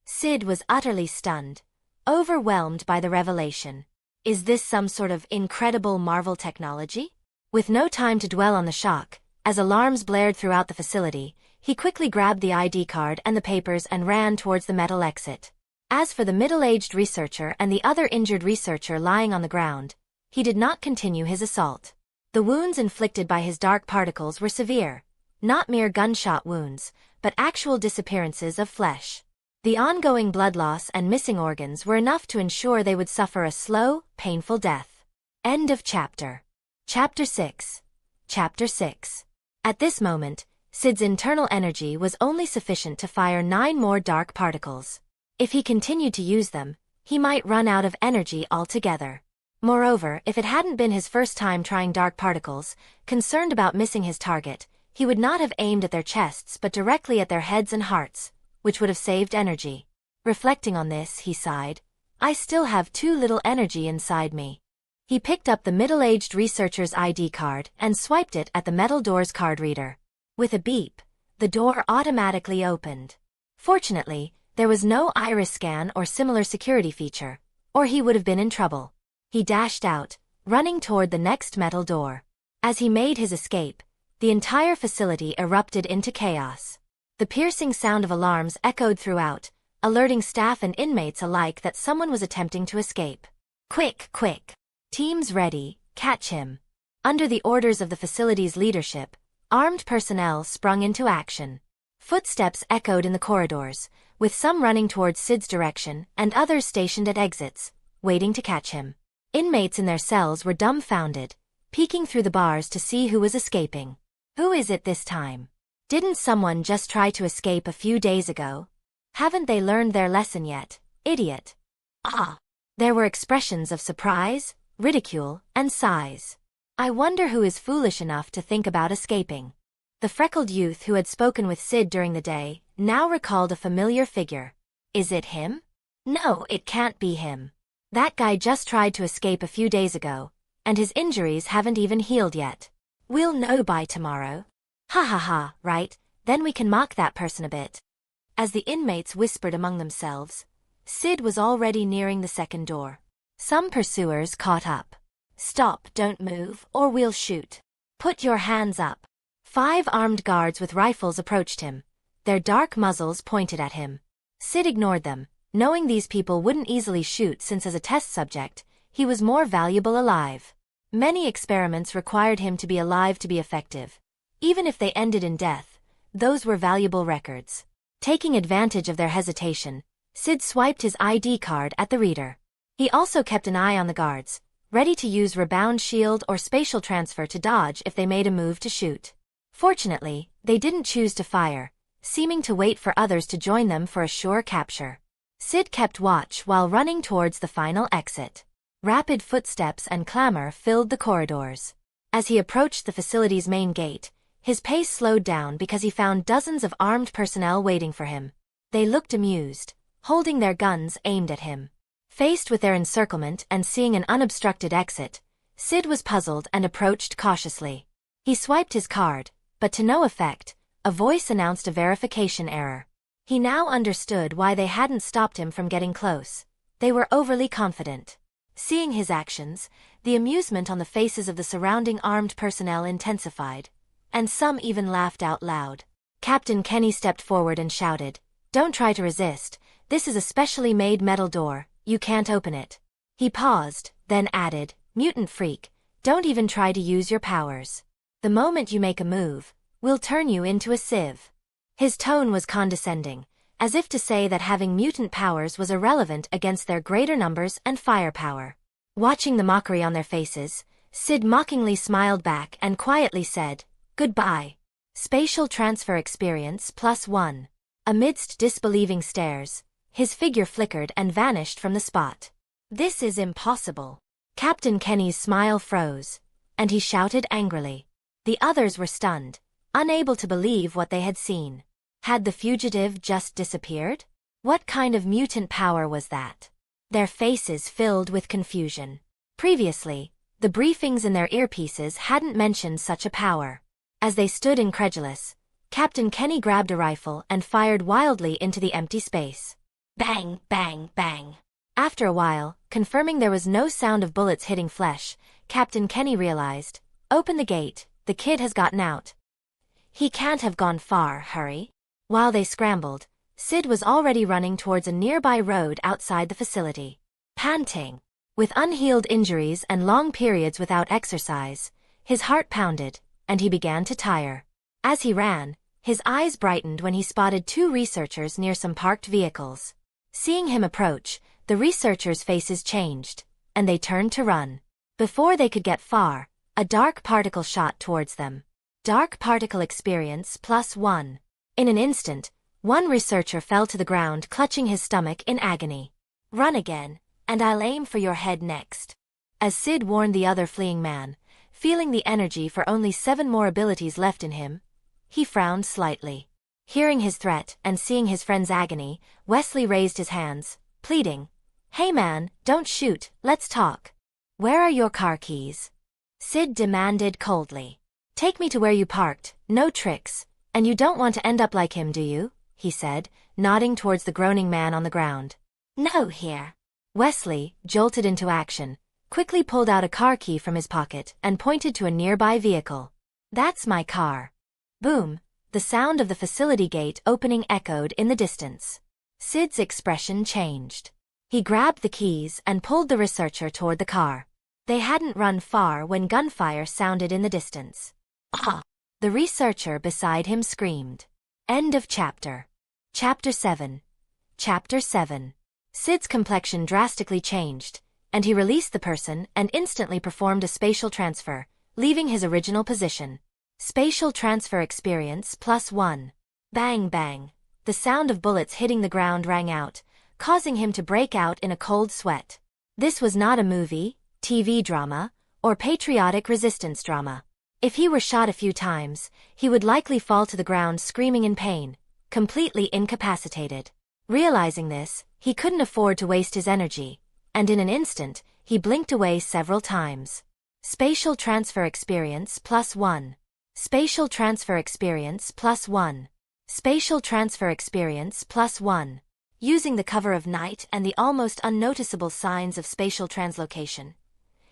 Syd was utterly stunned, overwhelmed by the revelation. Is this some sort of incredible Marvel technology? With no time to dwell on the shock, as alarms blared throughout the facility, he quickly grabbed the ID card and the papers and ran towards the metal exit. As for the middle-aged researcher and the other injured researcher lying on the ground, he did not continue his assault. The wounds inflicted by his dark particles were severe, not mere gunshot wounds, but actual disappearances of flesh. The ongoing blood loss and missing organs were enough to ensure they would suffer a slow, painful death. End of chapter. Chapter 6. Chapter 6. At this moment, Syd's internal energy was only sufficient to fire 9 more dark particles. If he continued to use them, he might run out of energy altogether. Moreover, if it hadn't been his first time trying dark particles, concerned about missing his target, he would not have aimed at their chests but directly at their heads and hearts, which would have saved energy. Reflecting on this, he sighed. I still have too little energy inside me. He picked up the middle-aged researcher's ID card and swiped it at the metal door's card reader. With a beep, the door automatically opened. Fortunately, there was no iris scan or similar security feature, or he would have been in trouble. He dashed out, running toward the next metal door. As he made his escape, the entire facility erupted into chaos. The piercing sound of alarms echoed throughout, alerting staff and inmates alike that someone was attempting to escape. Quick, quick! Teams ready, catch him. Under the orders of the facility's leadership, armed personnel sprung into action. Footsteps echoed in the corridors, with some running towards Syd's direction and others stationed at exits, waiting to catch him. Inmates in their cells were dumbfounded, peeking through the bars to see who was escaping. Who is it this time? Didn't someone just try to escape a few days ago? Haven't they learned their lesson yet, idiot? Ah! There were expressions of surprise, ridicule, and sighs. I wonder who is foolish enough to think about escaping. The freckled youth who had spoken with Syd during the day now recalled a familiar figure. Is it him? No, it can't be him. That guy just tried to escape a few days ago, and his injuries haven't even healed yet. We'll know by tomorrow. Ha ha ha, right, then we can mock that person a bit. As the inmates whispered among themselves, Syd was already nearing the second door. Some pursuers caught up. Stop, don't move, or we'll shoot. Put your hands up. 5 armed guards with rifles approached him, their dark muzzles pointed at him. Syd ignored them, knowing these people wouldn't easily shoot since as a test subject, he was more valuable alive. Many experiments required him to be alive to be effective. Even if they ended in death, those were valuable records. Taking advantage of their hesitation, Syd swiped his ID card at the reader. He also kept an eye on the guards, ready to use rebound shield or spatial transfer to dodge if they made a move to shoot. Fortunately, they didn't choose to fire, seeming to wait for others to join them for a sure capture. Syd kept watch while running towards the final exit. Rapid footsteps and clamor filled the corridors. As he approached the facility's main gate, his pace slowed down because he found dozens of armed personnel waiting for him. They looked amused, holding their guns aimed at him. Faced with their encirclement and seeing an unobstructed exit, Syd was puzzled and approached cautiously. He swiped his card, but to no effect. A voice announced a verification error. He now understood why they hadn't stopped him from getting close. They were overly confident. Seeing his actions, the amusement on the faces of the surrounding armed personnel intensified, and some even laughed out loud. Captain Kenny stepped forward and shouted, "Don't try to resist, this is a specially made metal door, you can't open it." He paused, then added, "Mutant freak, don't even try to use your powers. The moment you make a move, we'll turn you into a sieve." His tone was condescending, as if to say that having mutant powers was irrelevant against their greater numbers and firepower. Watching the mockery on their faces, Syd mockingly smiled back and quietly said, "Goodbye. Spatial transfer experience +1. Amidst disbelieving stares, his figure flickered and vanished from the spot. "This is impossible." Captain Kenny's smile froze, and he shouted angrily. The others were stunned, unable to believe what they had seen. Had the fugitive just disappeared? What kind of mutant power was that? Their faces filled with confusion. Previously, the briefings in their earpieces hadn't mentioned such a power. As they stood incredulous, Captain Kenny grabbed a rifle and fired wildly into the empty space. Bang, bang, bang. After a while, confirming there was no sound of bullets hitting flesh, Captain Kenny realized, "Open the gate, the kid has gotten out." "He can't have gone far, hurry." While they scrambled, Syd was already running towards a nearby road outside the facility. Panting. With unhealed injuries and long periods without exercise, his heart pounded, and he began to tire. As he ran, his eyes brightened when he spotted 2 researchers near some parked vehicles. Seeing him approach, the researchers' faces changed, and they turned to run. Before they could get far, A dark particle shot towards them. Dark particle experience +1. In an instant, one researcher fell to the ground clutching his stomach in agony. Run again, and I'll aim for your head next. As Syd warned the other fleeing man, feeling the energy for only 7 more abilities left in him, he frowned slightly. Hearing his threat and seeing his friend's agony, Wesley raised his hands, pleading, "Hey man, don't shoot, let's talk. Where are your car keys?" Syd demanded coldly. "Take me to where you parked, no tricks, and you don't want to end up like him, do you?" he said, nodding towards the groaning man on the ground. "No, here." Wesley, jolted into action, quickly pulled out a car key from his pocket and pointed to a nearby vehicle. "That's my car." Boom, the sound of the facility gate opening echoed in the distance. Syd's expression changed. He grabbed the keys and pulled the researcher toward the car. They hadn't run far when gunfire sounded in the distance. "Ah!" The researcher beside him screamed. End of chapter. Chapter 7. Chapter 7. Syd's complexion drastically changed, and he released the person and instantly performed a spatial transfer, leaving his original position. Spatial transfer experience +1. Bang bang. The sound of bullets hitting the ground rang out, causing him to break out in a cold sweat. This was not a movie, TV drama, or patriotic resistance drama. If he were shot a few times, he would likely fall to the ground screaming in pain, completely incapacitated. Realizing this, he couldn't afford to waste his energy, and in an instant, he blinked away several times. Spatial transfer experience +1. Spatial transfer experience +1. Spatial transfer experience +1. Using the cover of night and the almost unnoticeable signs of spatial translocation,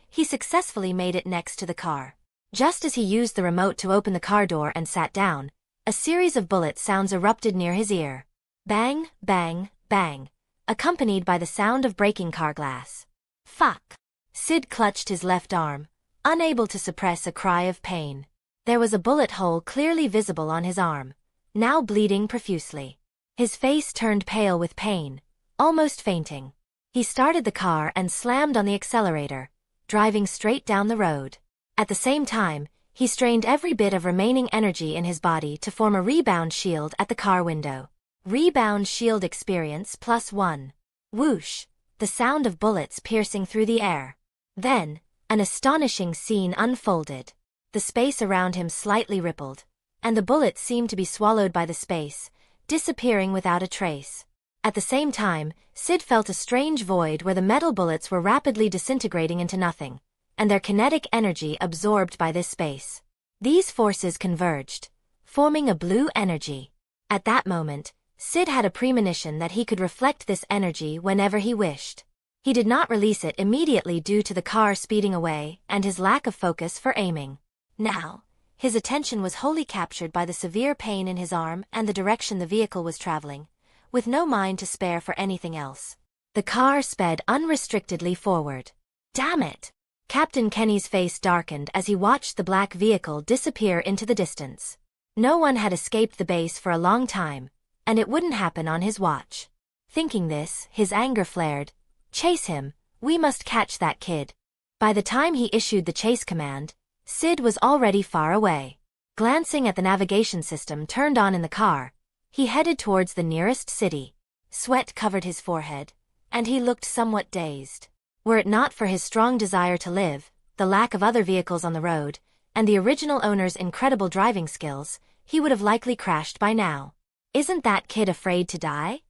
he successfully made it next to the car. Just as he used the remote to open the car door and sat down, a series of bullet sounds erupted near his ear. Bang, bang, bang, accompanied by the sound of breaking car glass. Fuck! Syd clutched his left arm, unable to suppress a cry of pain. There was a bullet hole clearly visible on his arm, now bleeding profusely. His face turned pale with pain, almost fainting. He started the car and slammed on the accelerator, driving straight down the road. At the same time, he strained every bit of remaining energy in his body to form a rebound shield at the car window. Rebound shield experience +1. Whoosh, the sound of bullets piercing through the air. Then, an astonishing scene unfolded. The space around him slightly rippled, and the bullets seemed to be swallowed by the space, disappearing without a trace. At the same time, Syd felt a strange void where the metal bullets were rapidly disintegrating into nothing, and their kinetic energy absorbed by this space. These forces converged, forming a blue energy. At that moment, Syd had a premonition that he could reflect this energy whenever he wished. He did not release it immediately due to the car speeding away and his lack of focus for aiming. Now, his attention was wholly captured by the severe pain in his arm and the direction the vehicle was traveling, with no mind to spare for anything else. The car sped unrestrictedly forward. Damn it! Captain Kenny's face darkened as he watched the black vehicle disappear into the distance. No one had escaped the base for a long time, and it wouldn't happen on his watch. Thinking this, his anger flared. "Chase him, we must catch that kid." By the time he issued the chase command, Syd was already far away. Glancing at the navigation system turned on in the car, he headed towards the nearest city. Sweat covered his forehead, and he looked somewhat dazed. Were it not for his strong desire to live, the lack of other vehicles on the road, and the original owner's incredible driving skills, he would have likely crashed by now. Isn't that kid afraid to die?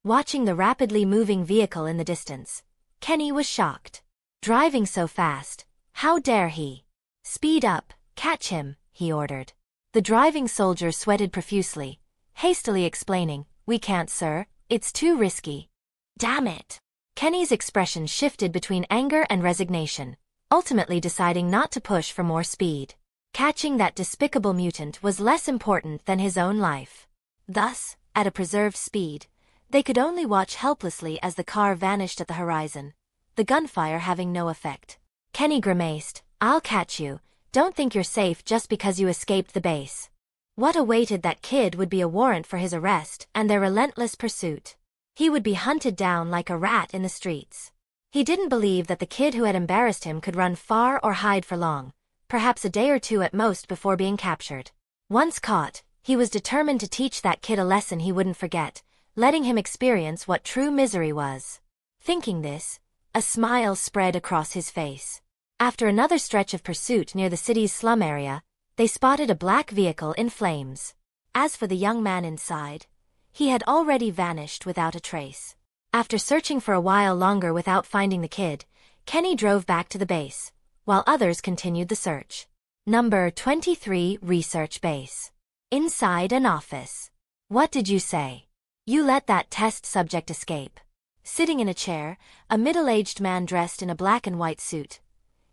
Watching the rapidly moving vehicle in the distance, Kenny was shocked. Driving so fast, how dare he? "Speed up, catch him," he ordered. The driving soldier sweated profusely, hastily explaining, "We can't, sir, it's too risky." Damn it! Kenny's expression shifted between anger and resignation, ultimately deciding not to push for more speed. Catching that despicable mutant was less important than his own life. Thus, at a preserved speed, they could only watch helplessly as the car vanished at the horizon, the gunfire having no effect. Kenny grimaced, "I'll catch you, don't think you're safe just because you escaped the base." What awaited that kid would be a warrant for his arrest and their relentless pursuit. He would be hunted down like a rat in the streets. He didn't believe that the kid who had embarrassed him could run far or hide for long, perhaps a day or two at most before being captured. Once caught, he was determined to teach that kid a lesson he wouldn't forget, letting him experience what true misery was. Thinking this, a smile spread across his face. After another stretch of pursuit near the city's slum area, they spotted a black vehicle in flames. As for the young man inside, he had already vanished without a trace. After searching for a while longer without finding the kid, Kenny drove back to the base, while others continued the search. Number 23 Research Base. Inside an office. What did you say? You let that test subject escape. Sitting in a chair, a middle-aged man dressed in a black and white suit,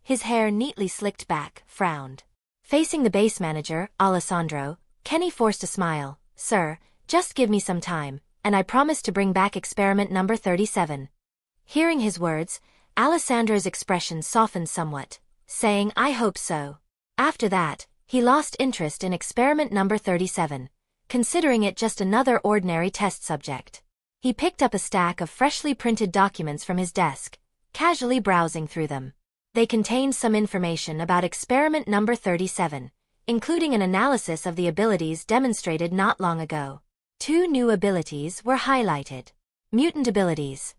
his hair neatly slicked back, frowned. Facing the base manager, Alessandro, Kenny forced a smile. Sir, just give me some time, and I promise to bring back experiment number 37. Hearing his words, Alessandro's expression softened somewhat, saying, I hope so. After that, he lost interest in experiment number 37, considering it just another ordinary test subject. He picked up a stack of freshly printed documents from his desk, casually browsing through them. They contained some information about experiment number 37, including an analysis of the abilities demonstrated not long ago. 2 new abilities were highlighted. Mutant abilities.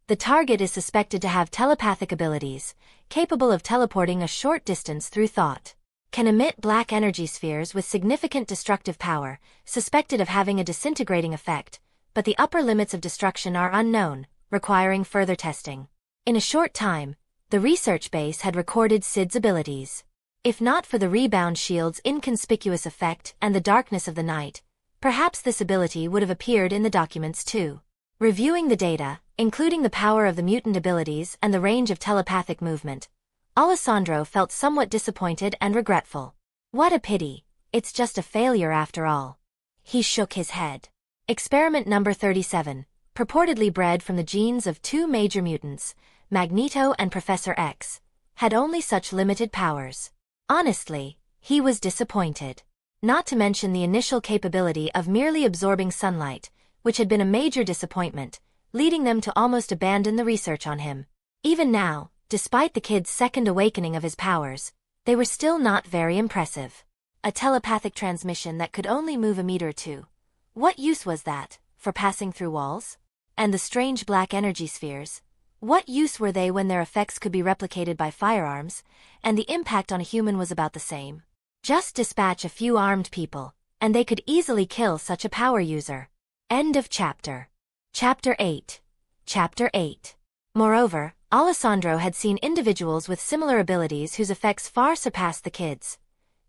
The target is suspected to have telepathic abilities, capable of teleporting a short distance through thought. Can emit black energy spheres with significant destructive power, suspected of having a disintegrating effect, but the upper limits of destruction are unknown, requiring further testing. In a short time, the research base had recorded Syd's abilities. If not for the rebound shield's inconspicuous effect and the darkness of the night, perhaps this ability would have appeared in the documents too. Reviewing the data, including the power of the mutant abilities and the range of telepathic movement, Alessandro felt somewhat disappointed and regretful. What a pity, it's just a failure after all. He shook his head. Experiment number 37, purportedly bred from the genes of 2 major mutants, Magneto and Professor X, had only such limited powers. Honestly, he was disappointed. Not to mention the initial capability of merely absorbing sunlight, which had been a major disappointment, leading them to almost abandon the research on him. Even now, despite the kid's second awakening of his powers, they were still not very impressive. A telepathic transmission that could only move a meter or two. What use was that, for passing through walls? And the strange black energy spheres, what use were they when their effects could be replicated by firearms, and the impact on a human was about the same? Just dispatch a few armed people, and they could easily kill such a power user. End of chapter. Chapter 8. Chapter 8. Moreover, Alessandro had seen individuals with similar abilities whose effects far surpassed the kid's,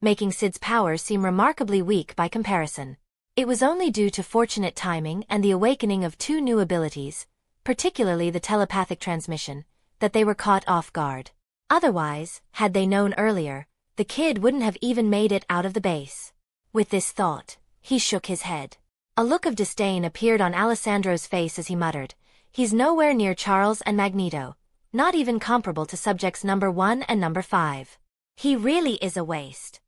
making Syd's powers seem remarkably weak by comparison. It was only due to fortunate timing and the awakening of 2 new abilities, particularly the telepathic transmission, that they were caught off guard. Otherwise, had they known earlier, the kid wouldn't have even made it out of the base. With this thought, he shook his head. A look of disdain appeared on Alessandro's face as he muttered, he's nowhere near Charles and Magneto, not even comparable to subjects number 1 and number 5. He really is a waste.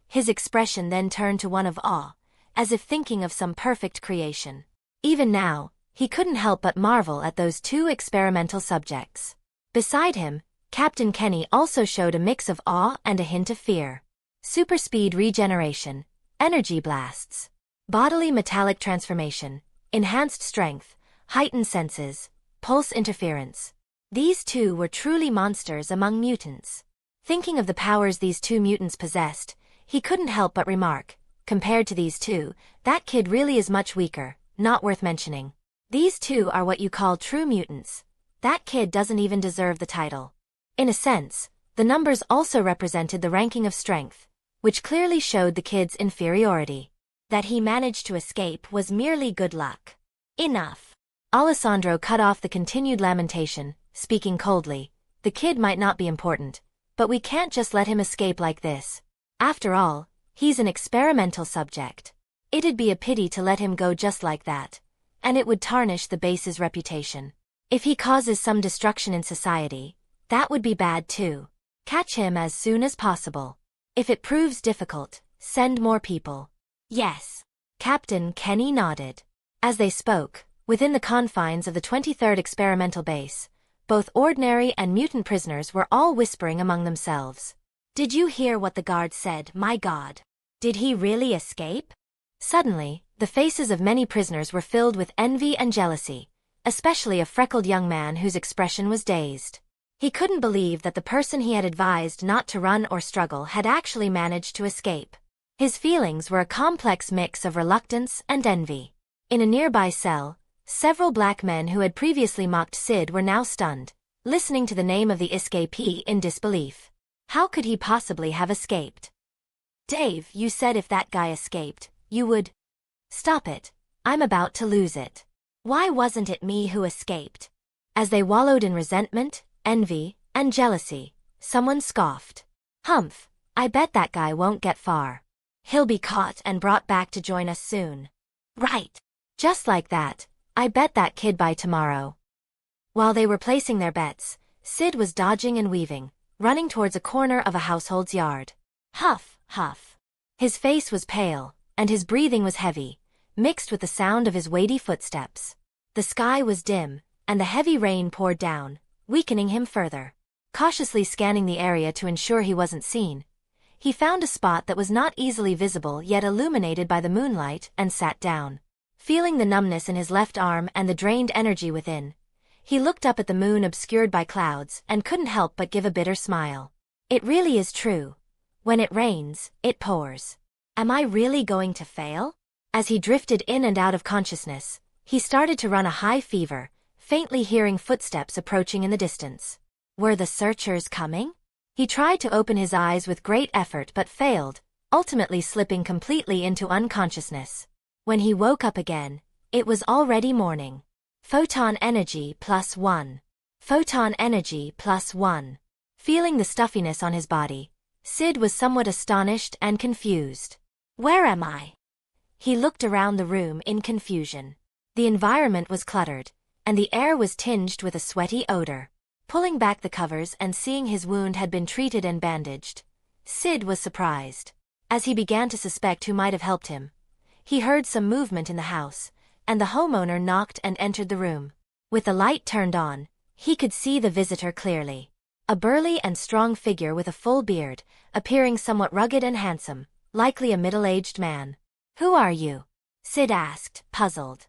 His expression then turned to one of awe, as if thinking of some perfect creation. Even now, he couldn't help but marvel at those 2 experimental subjects. Beside him, Captain Kenny also showed a mix of awe and a hint of fear. Super speed regeneration, energy blasts, bodily metallic transformation, enhanced strength, heightened senses, pulse interference. These 2 were truly monsters among mutants. Thinking of the powers these 2 mutants possessed, he couldn't help but remark, compared to these 2, that kid really is much weaker, not worth mentioning. These 2 are what you call true mutants. That kid doesn't even deserve the title. In a sense, the numbers also represented the ranking of strength, which clearly showed the kid's inferiority. That he managed to escape was merely good luck. Enough. Alessandro cut off the continued lamentation, speaking coldly. The kid might not be important, but we can't just let him escape like this. After all, he's an experimental subject. It'd be a pity to let him go just like that, and it would tarnish the base's reputation. If he causes some destruction in society, that would be bad too. Catch him as soon as possible. If it proves difficult, send more people. Yes. Captain Kenny nodded. As they spoke, within the confines of the 23rd experimental base, both ordinary and mutant prisoners were all whispering among themselves. Did you hear what the guard said? My God. Did he really escape? Suddenly, the faces of many prisoners were filled with envy and jealousy, especially a freckled young man whose expression was dazed. He couldn't believe that the person he had advised not to run or struggle had actually managed to escape. His feelings were a complex mix of reluctance and envy. In a nearby cell, several black men who had previously mocked Syd were now stunned, listening to the name of the escapee in disbelief. How could he possibly have escaped? Dave, you said if that guy escaped, you would... Stop it. I'm about to lose it. Why wasn't it me who escaped? As they wallowed in resentment, envy, and jealousy, someone scoffed. Humph, I bet that guy won't get far. He'll be caught and brought back to join us soon. Right. Just like that, I bet that kid by tomorrow. While they were placing their bets, Syd was dodging and weaving, running towards a corner of a household's yard. Huff, huff. His face was pale, and his breathing was heavy, mixed with the sound of his weighty footsteps. The sky was dim, and the heavy rain poured down, weakening him further. Cautiously scanning the area to ensure he wasn't seen, he found a spot that was not easily visible yet illuminated by the moonlight and sat down. Feeling the numbness in his left arm and the drained energy within, he looked up at the moon obscured by clouds and couldn't help but give a bitter smile. It really is true. When it rains, it pours. Am I really going to fail? As he drifted in and out of consciousness, he started to run a high fever, faintly hearing footsteps approaching in the distance. Were the searchers coming? He tried to open his eyes with great effort but failed, ultimately slipping completely into unconsciousness. When he woke up again, it was already morning. Photon energy +1. Photon energy +1. Feeling the stuffiness on his body, Syd was somewhat astonished and confused. Where am I? He looked around the room in confusion. The environment was cluttered, and the air was tinged with a sweaty odor. Pulling back the covers and seeing his wound had been treated and bandaged, Syd was surprised. As he began to suspect who might have helped him, he heard some movement in the house, and the homeowner knocked and entered the room. With the light turned on, he could see the visitor clearly. A burly and strong figure with a full beard, appearing somewhat rugged and handsome, likely a middle-aged man. Who are you? Syd asked, puzzled.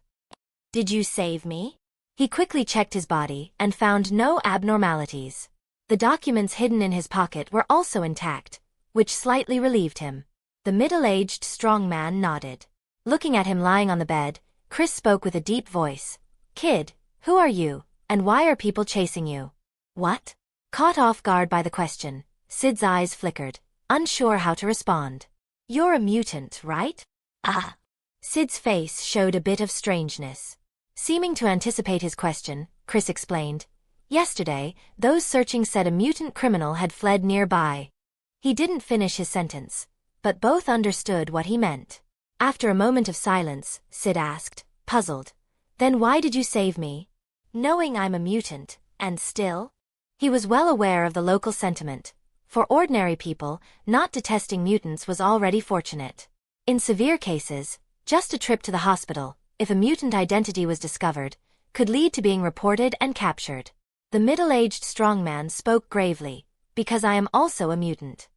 Did you save me? He quickly checked his body and found no abnormalities. The documents hidden in his pocket were also intact, which slightly relieved him. The middle-aged strong man nodded. Looking at him lying on the bed, Chris spoke with a deep voice. Kid, who are you, and why are people chasing you? What? Caught off guard by the question, Syd's eyes flickered, unsure how to respond. You're a mutant, right? Ah. Syd's face showed a bit of strangeness. Seeming to anticipate his question, Chris explained. Yesterday, those searching said a mutant criminal had fled nearby. He didn't finish his sentence, but both understood what he meant. After a moment of silence, Syd asked, puzzled. Then why did you save me? Knowing I'm a mutant, and still? He was well aware of the local sentiment. For ordinary people, not detesting mutants was already fortunate. In severe cases, just a trip to the hospital, if a mutant identity was discovered, could lead to being reported and captured. The middle-aged strong man spoke gravely, because I am also a mutant.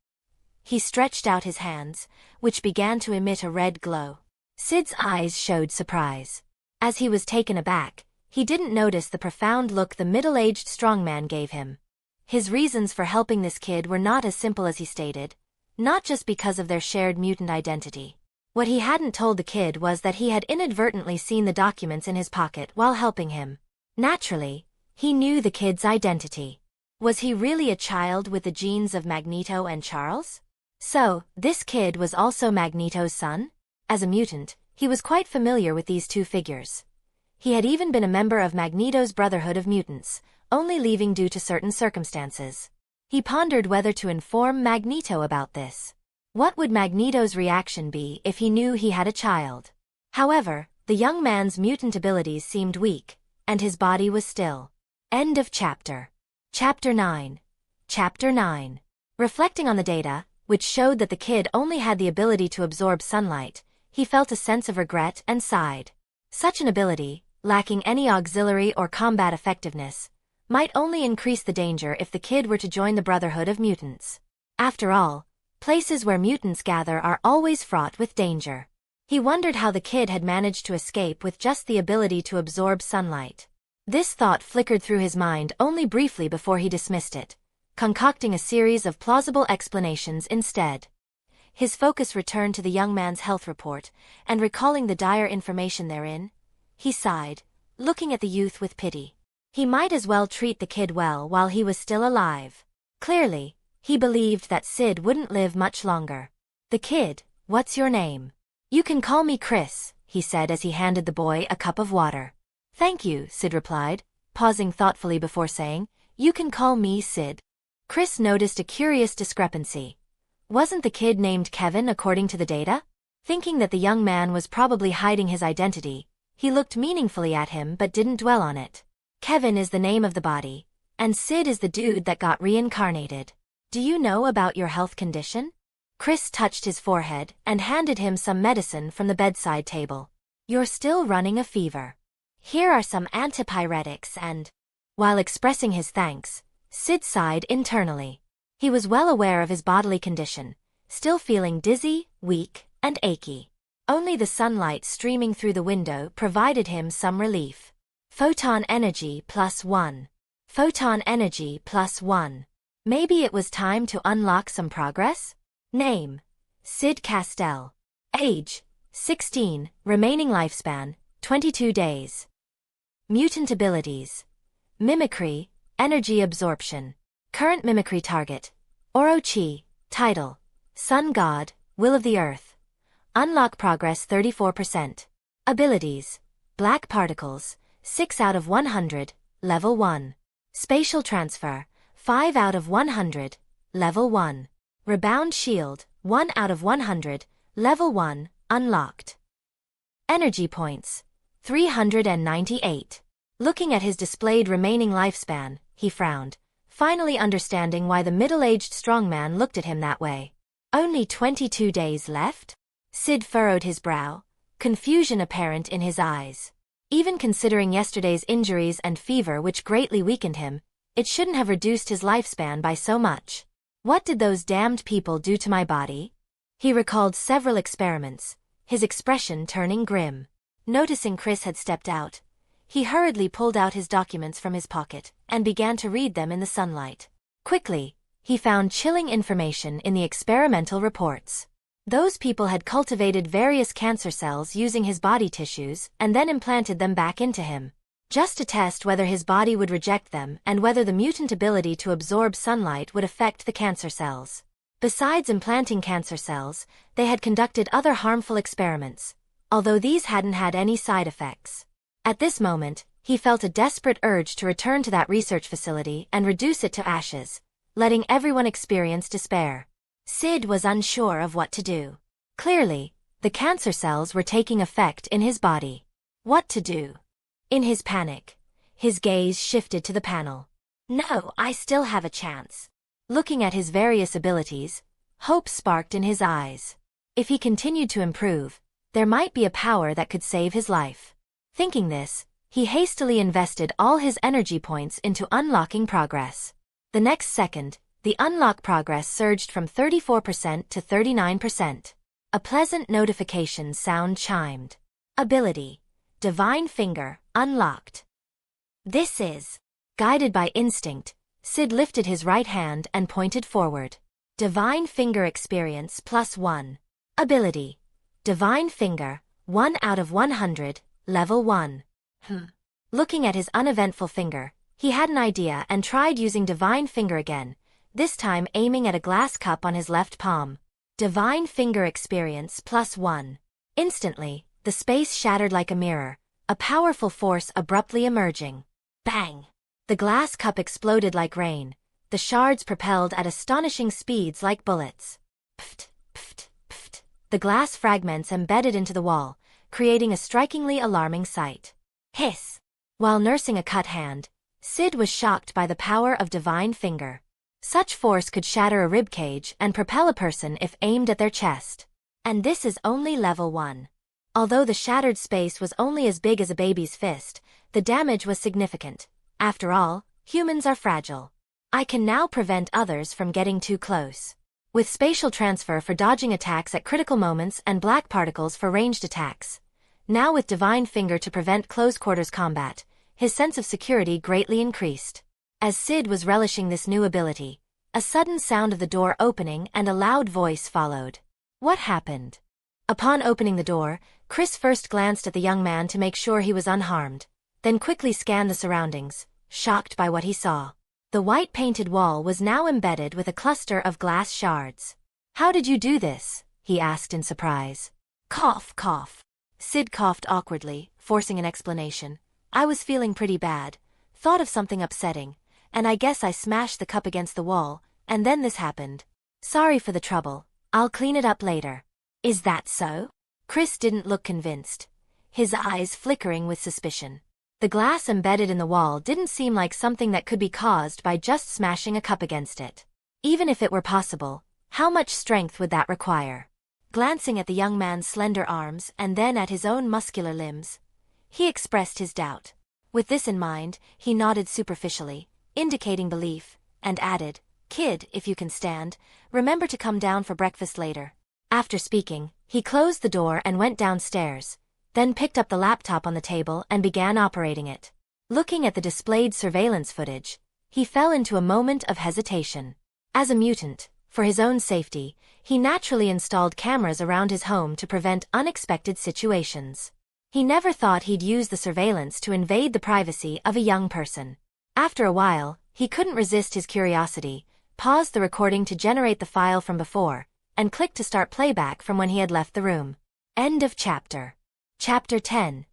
He stretched out his hands, which began to emit a red glow. Syd's eyes showed surprise. As he was taken aback, he didn't notice the profound look the middle-aged strong man gave him. His reasons for helping this kid were not as simple as he stated, not just because of their shared mutant identity. What he hadn't told the kid was that he had inadvertently seen the documents in his pocket while helping him. Naturally, he knew the kid's identity. Was he really a child with the genes of Magneto and Charles? So, this kid was also Magneto's son? As a mutant, he was quite familiar with these two figures. He had even been a member of Magneto's Brotherhood of Mutants, only leaving due to certain circumstances. He pondered whether to inform Magneto about this. What would Magneto's reaction be if he knew he had a child? However, the young man's mutant abilities seemed weak, and his body was still. End of chapter. Chapter 9. Chapter 9. Reflecting on the data, which showed that the kid only had the ability to absorb sunlight, he felt a sense of regret and sighed. Such an ability, lacking any auxiliary or combat effectiveness, might only increase the danger if the kid were to join the Brotherhood of Mutants. After all, places where mutants gather are always fraught with danger. He wondered how the kid had managed to escape with just the ability to absorb sunlight. This thought flickered through his mind only briefly before he dismissed it, concocting a series of plausible explanations instead. His focus returned to the young man's health report, and recalling the dire information therein, he sighed, looking at the youth with pity. He might as well treat the kid well while he was still alive. Clearly, he believed that Syd wouldn't live much longer. "The kid, what's your name?" "You can call me Chris," he said as he handed the boy a cup of water. "Thank you," Syd replied, pausing thoughtfully before saying, "You can call me Syd." Chris noticed a curious discrepancy. Wasn't the kid named Kevin according to the data? Thinking that the young man was probably hiding his identity, he looked meaningfully at him but didn't dwell on it. Kevin is the name of the body, and Syd is the dude that got reincarnated. "Do you know about your health condition?" Chris touched his forehead and handed him some medicine from the bedside table. "You're still running a fever. Here are some antipyretics and—" While expressing his thanks, Syd sighed internally. He was well aware of his bodily condition, still feeling dizzy, weak, and achy. Only the sunlight streaming through the window provided him some relief. Photon energy +1. Photon energy +1. Maybe it was time to unlock some progress? Name: Syd Castell. Age: 16. Remaining lifespan: 22 days. Mutant abilities: Mimicry, Energy Absorption. Current mimicry target: Orochi. Title: Sun God, Will of the Earth. Unlock progress 34%. Abilities: Black Particles, 6 out of 100, Level 1. Spatial Transfer, 5 out of 100, Level 1. Rebound Shield, 1 out of 100, Level 1, unlocked. Energy Points: 398. Looking at his displayed remaining lifespan, he frowned, finally understanding why the middle-aged strongman looked at him that way. Only 22 days left? Syd furrowed his brow, confusion apparent in his eyes. Even considering yesterday's injuries and fever which greatly weakened him, it shouldn't have reduced his lifespan by so much. What did those damned people do to my body? He recalled several experiments, his expression turning grim. Noticing Chris had stepped out, he hurriedly pulled out his documents from his pocket and began to read them in the sunlight. Quickly, he found chilling information in the experimental reports. Those people had cultivated various cancer cells using his body tissues and then implanted them back into him, just to test whether his body would reject them and whether the mutant ability to absorb sunlight would affect the cancer cells. Besides implanting cancer cells, they had conducted other harmful experiments, although these hadn't had any side effects. At this moment, he felt a desperate urge to return to that research facility and reduce it to ashes, letting everyone experience despair. Syd was unsure of what to do. Clearly, the cancer cells were taking effect in his body. What to do? In his panic, his gaze shifted to the panel. No, I still have a chance. Looking at his various abilities, hope sparked in his eyes. If he continued to improve, there might be a power that could save his life. Thinking this, he hastily invested all his energy points into unlocking progress. The next second, the unlock progress surged from 34% to 39%. A pleasant notification sound chimed. Ability: Divine Finger, unlocked. This is. Guided by instinct, Syd lifted his right hand and pointed forward. Divine Finger experience +1. Ability: Divine Finger, 1 out of 100, Level 1. Looking at his uneventful finger, he had an idea and tried using Divine Finger again, this time aiming at a glass cup on his left palm. Divine Finger experience +1. Instantly, the space shattered like a mirror, a powerful force abruptly emerging. Bang! The glass cup exploded like rain, the shards propelled at astonishing speeds like bullets. Pft, pft, pft. The glass fragments embedded into the wall, creating a strikingly alarming sight. Hiss! While nursing a cut hand, Syd was shocked by the power of Divine Finger. Such force could shatter a ribcage and propel a person if aimed at their chest. And this is only level 1. Although the shattered space was only as big as a baby's fist, the damage was significant. After all, humans are fragile. I can now prevent others from getting too close. with spatial transfer for dodging attacks at critical moments and black particles for ranged attacks. Now with Divine Finger to prevent close-quarters combat, his sense of security greatly increased. As Syd was relishing this new ability, a sudden sound of the door opening and a loud voice followed. What happened? Upon opening the door, Chris first glanced at the young man to make sure he was unharmed, then quickly scanned the surroundings, shocked by what he saw. The white-painted wall was now embedded with a cluster of glass shards. How did you do this? He asked in surprise. Cough, cough. Syd coughed awkwardly, forcing an explanation. I was feeling pretty bad, thought of something upsetting, and I guess I smashed the cup against the wall, and then this happened. Sorry for the trouble, I'll clean it up later. Is that so? Chris didn't look convinced, his eyes flickering with suspicion. The glass embedded in the wall didn't seem like something that could be caused by just smashing a cup against it. Even if it were possible, how much strength would that require? Glancing at the young man's slender arms and then at his own muscular limbs, he expressed his doubt. With this in mind, he nodded superficially, indicating belief, and added, Kid, if you can stand, remember to come down for breakfast later. After speaking, he closed the door and went downstairs, then picked up the laptop on the table and began operating it. Looking at the displayed surveillance footage, he fell into a moment of hesitation. As a mutant, for his own safety, he naturally installed cameras around his home to prevent unexpected situations. He never thought he'd use the surveillance to invade the privacy of a young person. After a while, he couldn't resist his curiosity, paused the recording to generate the file from before, and clicked to start playback from when he had left the room. End of chapter. Chapter 10.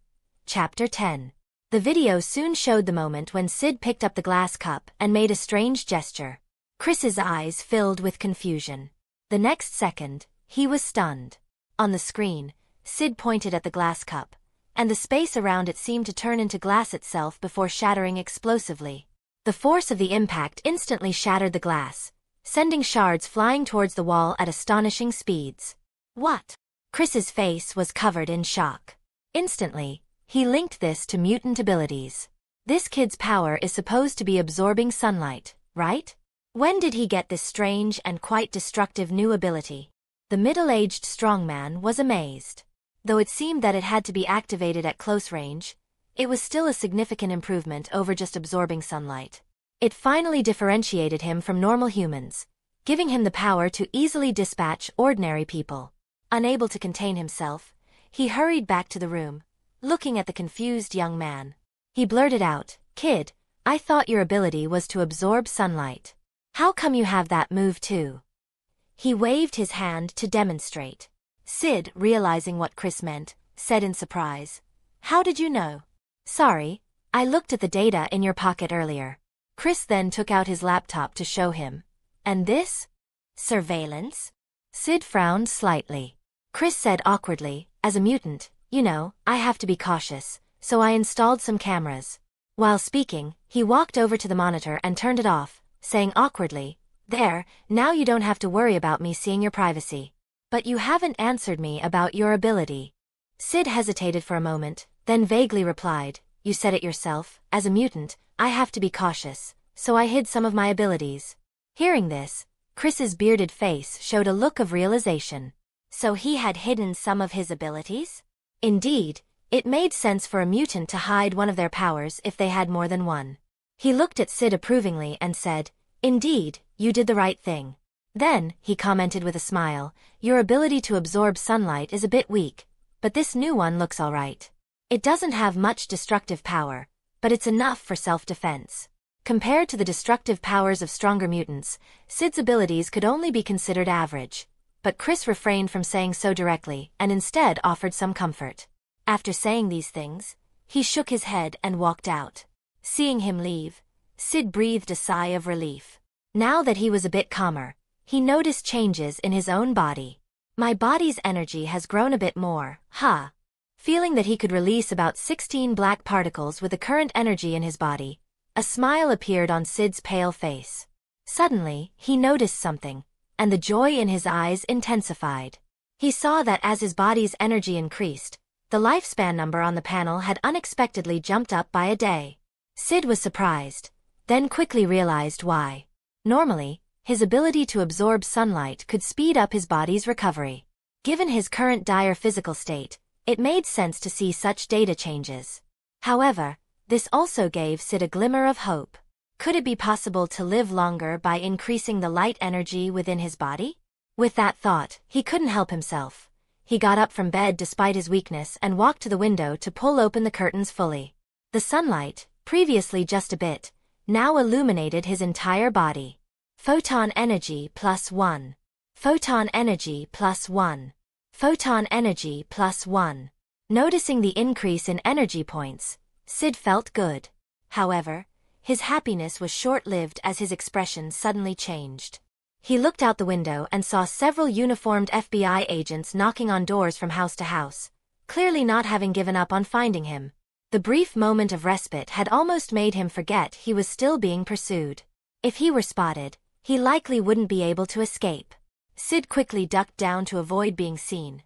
Chapter 10. The video soon showed the moment when Syd picked up the glass cup and made a strange gesture. Chris's eyes filled with confusion. The next second, he was stunned. On the screen, Syd pointed at the glass cup, and the space around it seemed to turn into glass itself before shattering explosively. The force of the impact instantly shattered the glass, sending shards flying towards the wall at astonishing speeds. What? Chris's face was covered in shock. Instantly, he linked this to mutant abilities. This kid's power is supposed to be absorbing sunlight, right? When did he get this strange and quite destructive new ability? The middle-aged strongman was amazed. Though it seemed that it had to be activated at close range, it was still a significant improvement over just absorbing sunlight. It finally differentiated him from normal humans, giving him the power to easily dispatch ordinary people. Unable to contain himself, he hurried back to the room, looking at the confused young man. He blurted out, Kid, I thought your ability was to absorb sunlight. How come you have that move too? He waved his hand to demonstrate. Syd, realizing what Chris meant, said in surprise, How did you know? Sorry, I looked at the data in your pocket earlier. Chris then took out his laptop to show him. And this? Surveillance? Syd frowned slightly. Chris said awkwardly, as a mutant, you know, I have to be cautious, so I installed some cameras. While speaking, he walked over to the monitor and turned it off, saying awkwardly, There, now you don't have to worry about me seeing your privacy. But you haven't answered me about your ability. Syd hesitated for a moment, then vaguely replied, You said it yourself, as a mutant, I have to be cautious, so I hid some of my abilities. Hearing this, Chris's bearded face showed a look of realization. So he had hidden some of his abilities? Indeed, it made sense for a mutant to hide one of their powers if they had more than one. He looked at Syd approvingly and said, Indeed, you did the right thing. Then, he commented with a smile, Your ability to absorb sunlight is a bit weak, but this new one looks alright. It doesn't have much destructive power, but it's enough for self-defense. Compared to the destructive powers of stronger mutants, Syd's abilities could only be considered average. But Chris refrained from saying so directly and instead offered some comfort. After saying these things, he shook his head and walked out. Seeing him leave, Syd breathed a sigh of relief. Now that he was a bit calmer, he noticed changes in his own body. My body's energy has grown a bit more, huh? Feeling that he could release about 16 black particles with the current energy in his body, a smile appeared on Syd's pale face. Suddenly, he noticed something, and the joy in his eyes intensified. He saw that as his body's energy increased, the lifespan number on the panel had unexpectedly jumped up by a day. Syd was surprised, then quickly realized why. Normally, His ability to absorb sunlight could speed up his body's recovery. Given his current dire physical state, it made sense to see such data changes. However, this also gave Syd a glimmer of hope. Could it be possible to live longer by increasing the light energy within his body? With that thought, he couldn't help himself. He got up from bed despite his weakness and walked to the window to pull open the curtains fully. The sunlight, previously just a bit, now illuminated his entire body. Photon energy +1. Photon energy +1. Photon energy +1. Noticing the increase in energy points, Syd felt good. However, his happiness was short-lived as his expression suddenly changed. He looked out the window and saw several uniformed FBI agents knocking on doors from house to house, clearly not having given up on finding him. The brief moment of respite had almost made him forget he was still being pursued. If he were spotted, he likely wouldn't be able to escape. Syd quickly ducked down to avoid being seen,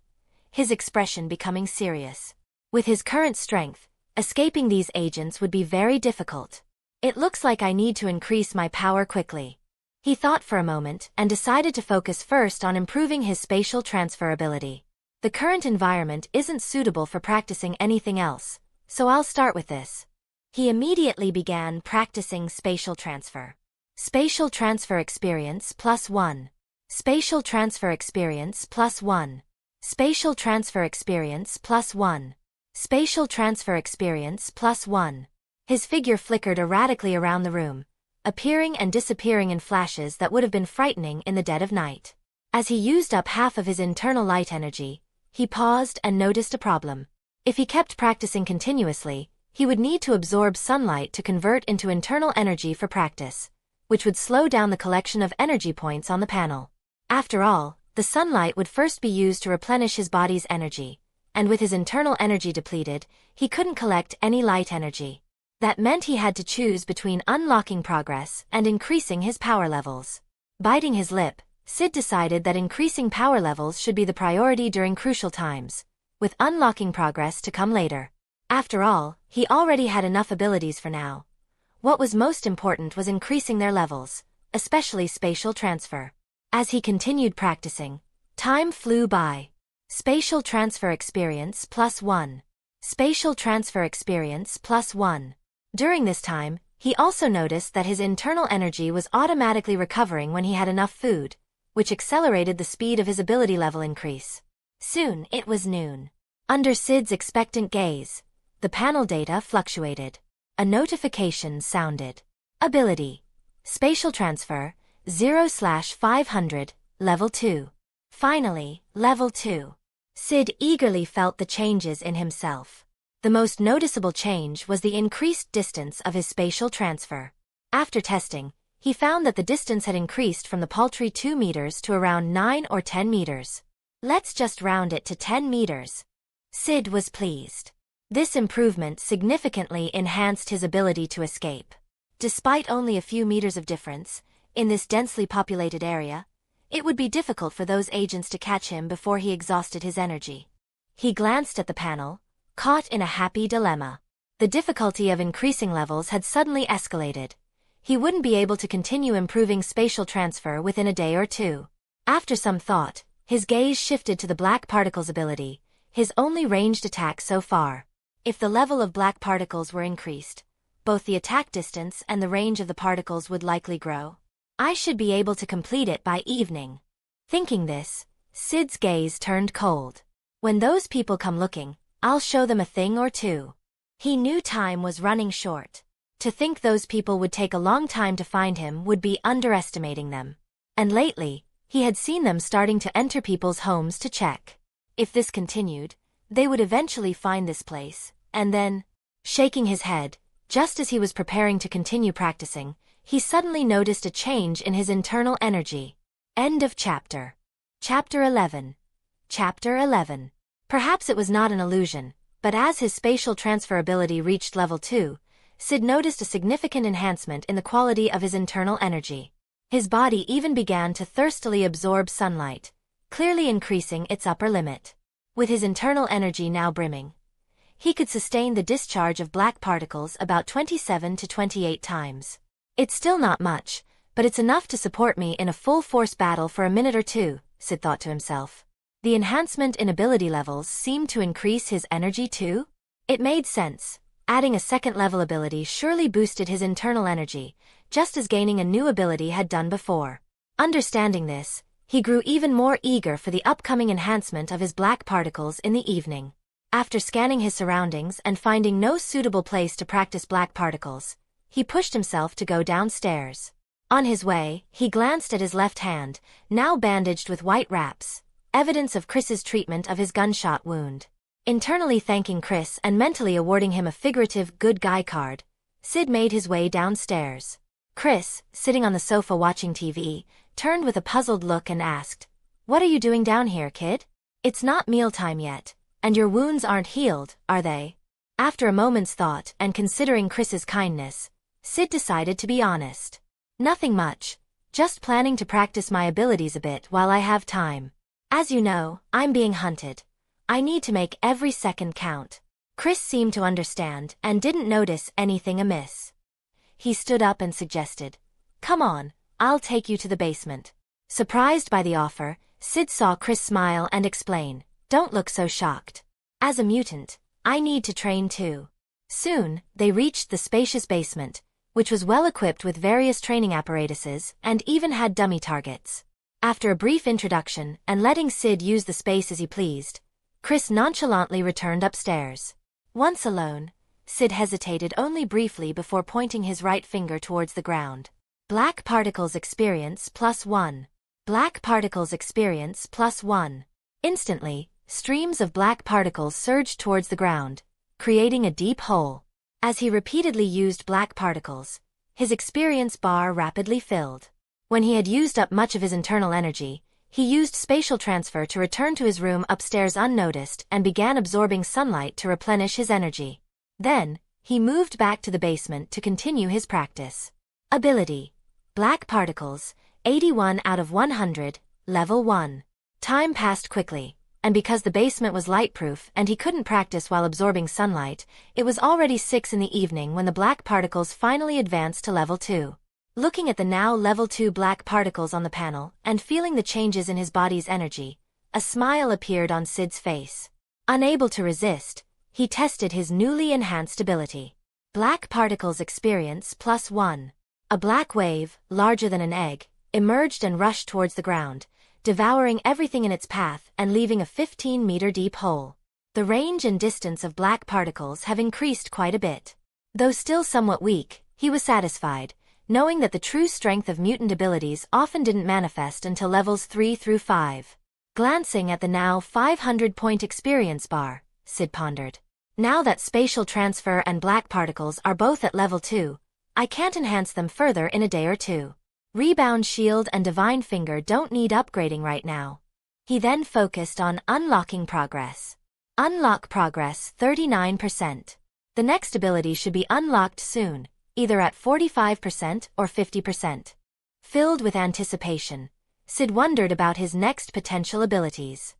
his expression becoming serious. With his current strength, escaping these agents would be very difficult. It looks like I need to increase my power quickly. He thought for a moment and decided to focus first on improving his spatial transfer ability. The current environment isn't suitable for practicing anything else, so I'll start with this. He immediately began practicing spatial transfer. Spatial transfer experience +1. Spatial transfer experience +1. Spatial transfer experience +1. Spatial transfer experience +1. His figure flickered erratically around the room, appearing and disappearing in flashes that would have been frightening in the dead of night. As he used up half of his internal light energy, he paused and noticed a problem. If he kept practicing continuously, he would need to absorb sunlight to convert into internal energy for practice, which would slow down the collection of energy points on the panel. After all, the sunlight would first be used to replenish his body's energy, and with his internal energy depleted, he couldn't collect any light energy. That meant he had to choose between unlocking progress and increasing his power levels. Biting his lip, Syd decided that increasing power levels should be the priority during crucial times, with unlocking progress to come later. After all, he already had enough abilities for now. What was most important was increasing their levels, especially spatial transfer. As he continued practicing, time flew by. Spatial transfer experience +1. Spatial transfer experience +1. During this time, he also noticed that his internal energy was automatically recovering when he had enough food, which accelerated the speed of his ability level increase. Soon it was noon. Under Syd's expectant gaze, the panel data fluctuated. A notification sounded. Ability. Spatial transfer, 0/500, level 2. Finally, level 2. Syd eagerly felt the changes in himself. The most noticeable change was the increased distance of his spatial transfer. After testing, he found that the distance had increased from the paltry 2 meters to around 9 or 10 meters. Let's just round it to 10 meters. Syd was pleased. This improvement significantly enhanced his ability to escape. Despite only a few meters of difference, in this densely populated area, it would be difficult for those agents to catch him before he exhausted his energy. He glanced at the panel, caught in a happy dilemma. The difficulty of increasing levels had suddenly escalated. He wouldn't be able to continue improving spatial transfer within a day or two. After some thought, his gaze shifted to the black particles ability, his only ranged attack so far. If the level of black particles were increased, both the attack distance and the range of the particles would likely grow. I should be able to complete it by evening. Thinking this, Syd's gaze turned cold. When those people come looking, I'll show them a thing or two. He knew time was running short. To think those people would take a long time to find him would be underestimating them. And lately, he had seen them starting to enter people's homes to check. If this continued, they would eventually find this place, and then, shaking his head, just as he was preparing to continue practicing, he suddenly noticed a change in his internal energy. End of chapter. Chapter 11. Chapter 11. Perhaps it was not an illusion, but as his spatial transfer ability reached level 2, Syd noticed a significant enhancement in the quality of his internal energy. His body even began to thirstily absorb sunlight, clearly increasing its upper limit. With his internal energy now brimming, he could sustain the discharge of black particles about 27 to 28 times. It's still not much, but it's enough to support me in a full-force battle for a minute or two, Syd thought to himself. The enhancement in ability levels seemed to increase his energy too? It made sense. Adding a second-level ability surely boosted his internal energy, just as gaining a new ability had done before. Understanding this, he grew even more eager for the upcoming enhancement of his black particles in the evening. After scanning his surroundings and finding no suitable place to practice black particles, he pushed himself to go downstairs. On his way, he glanced at his left hand, now bandaged with white wraps, evidence of Chris's treatment of his gunshot wound. Internally thanking Chris and mentally awarding him a figurative good guy card, Syd made his way downstairs. Chris, sitting on the sofa watching TV, turned with a puzzled look and asked, "What are you doing down here, kid? It's not mealtime yet, and your wounds aren't healed, are they?" After a moment's thought and considering Chris's kindness, Syd decided to be honest. "Nothing much, just planning to practice my abilities a bit while I have time. As you know, I'm being hunted. I need to make every second count." Chris seemed to understand and didn't notice anything amiss. He stood up and suggested, "Come on, I'll take you to the basement." Surprised by the offer, Syd saw Chris smile and explain, "Don't look so shocked. As a mutant, I need to train too." Soon, they reached the spacious basement, which was well equipped with various training apparatuses and even had dummy targets. After a brief introduction and letting Syd use the space as he pleased, Chris nonchalantly returned upstairs. Once alone, Syd hesitated only briefly before pointing his right finger towards the ground. Black particles experience +1. Black particles experience +1. Instantly, streams of black particles surged towards the ground, creating a deep hole. As he repeatedly used black particles, his experience bar rapidly filled. When he had used up much of his internal energy, he used spatial transfer to return to his room upstairs unnoticed and began absorbing sunlight to replenish his energy. Then, he moved back to the basement to continue his practice. Ability: Black Particles, 81 out of 100, Level 1. Time passed quickly, and because the basement was lightproof and he couldn't practice while absorbing sunlight, it was already 6 in the evening when the black particles finally advanced to Level 2. Looking at the now Level 2 black particles on the panel and feeling the changes in his body's energy, a smile appeared on Syd's face. Unable to resist, he tested his newly enhanced ability. Black Particles experience +1. A black wave, larger than an egg, emerged and rushed towards the ground, devouring everything in its path and leaving a 15-meter deep hole. The range and distance of black particles have increased quite a bit. Though still somewhat weak, he was satisfied, knowing that the true strength of mutant abilities often didn't manifest until levels 3 through 5. Glancing at the now 500-point experience bar, Syd pondered. Now that spatial transfer and black particles are both at level 2, I can't enhance them further in a day or two. Rebound Shield and Divine Finger don't need upgrading right now. He then focused on unlocking progress. Unlock progress 39%. The next ability should be unlocked soon, either at 45% or 50%. Filled with anticipation, Syd wondered about his next potential abilities.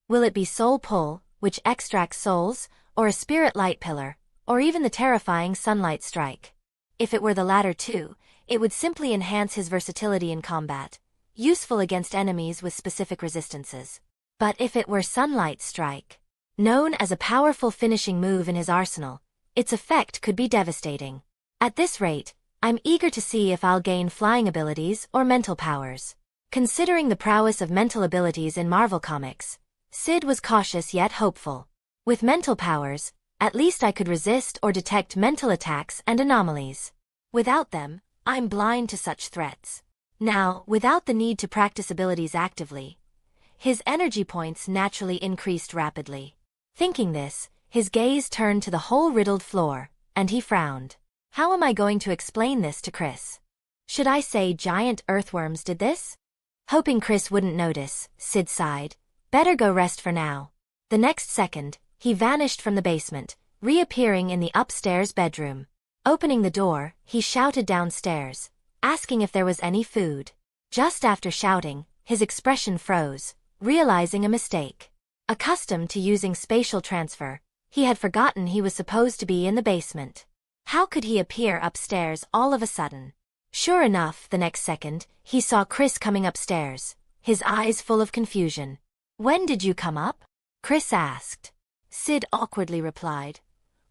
Will it be Soul Pull, which extracts souls, or a Spirit Light Pillar, or even the terrifying Sunlight Strike? If it were the latter two, it would simply enhance his versatility in combat, useful against enemies with specific resistances. But if it were Sunlight Strike, known as a powerful finishing move in his arsenal, its effect could be devastating. At this rate, I'm eager to see if I'll gain flying abilities or mental powers. Considering the prowess of mental abilities in Marvel Comics, Syd was cautious yet hopeful. With mental powers, at least I could resist or detect mental attacks and anomalies. Without them, I'm blind to such threats. Now, without the need to practice abilities actively, his energy points naturally increased rapidly. Thinking this, his gaze turned to the hole-riddled floor, and he frowned. How am I going to explain this to Chris? Should I say giant earthworms did this? Hoping Chris wouldn't notice, Syd sighed. Better go rest for now. The next second, he vanished from the basement, reappearing in the upstairs bedroom. Opening the door, he shouted downstairs, asking if there was any food. Just after shouting, his expression froze, realizing a mistake. Accustomed to using spatial transfer, he had forgotten he was supposed to be in the basement. How could he appear upstairs all of a sudden? Sure enough, the next second, he saw Chris coming upstairs, his eyes full of confusion. "When did you come up?" Chris asked. Syd awkwardly replied,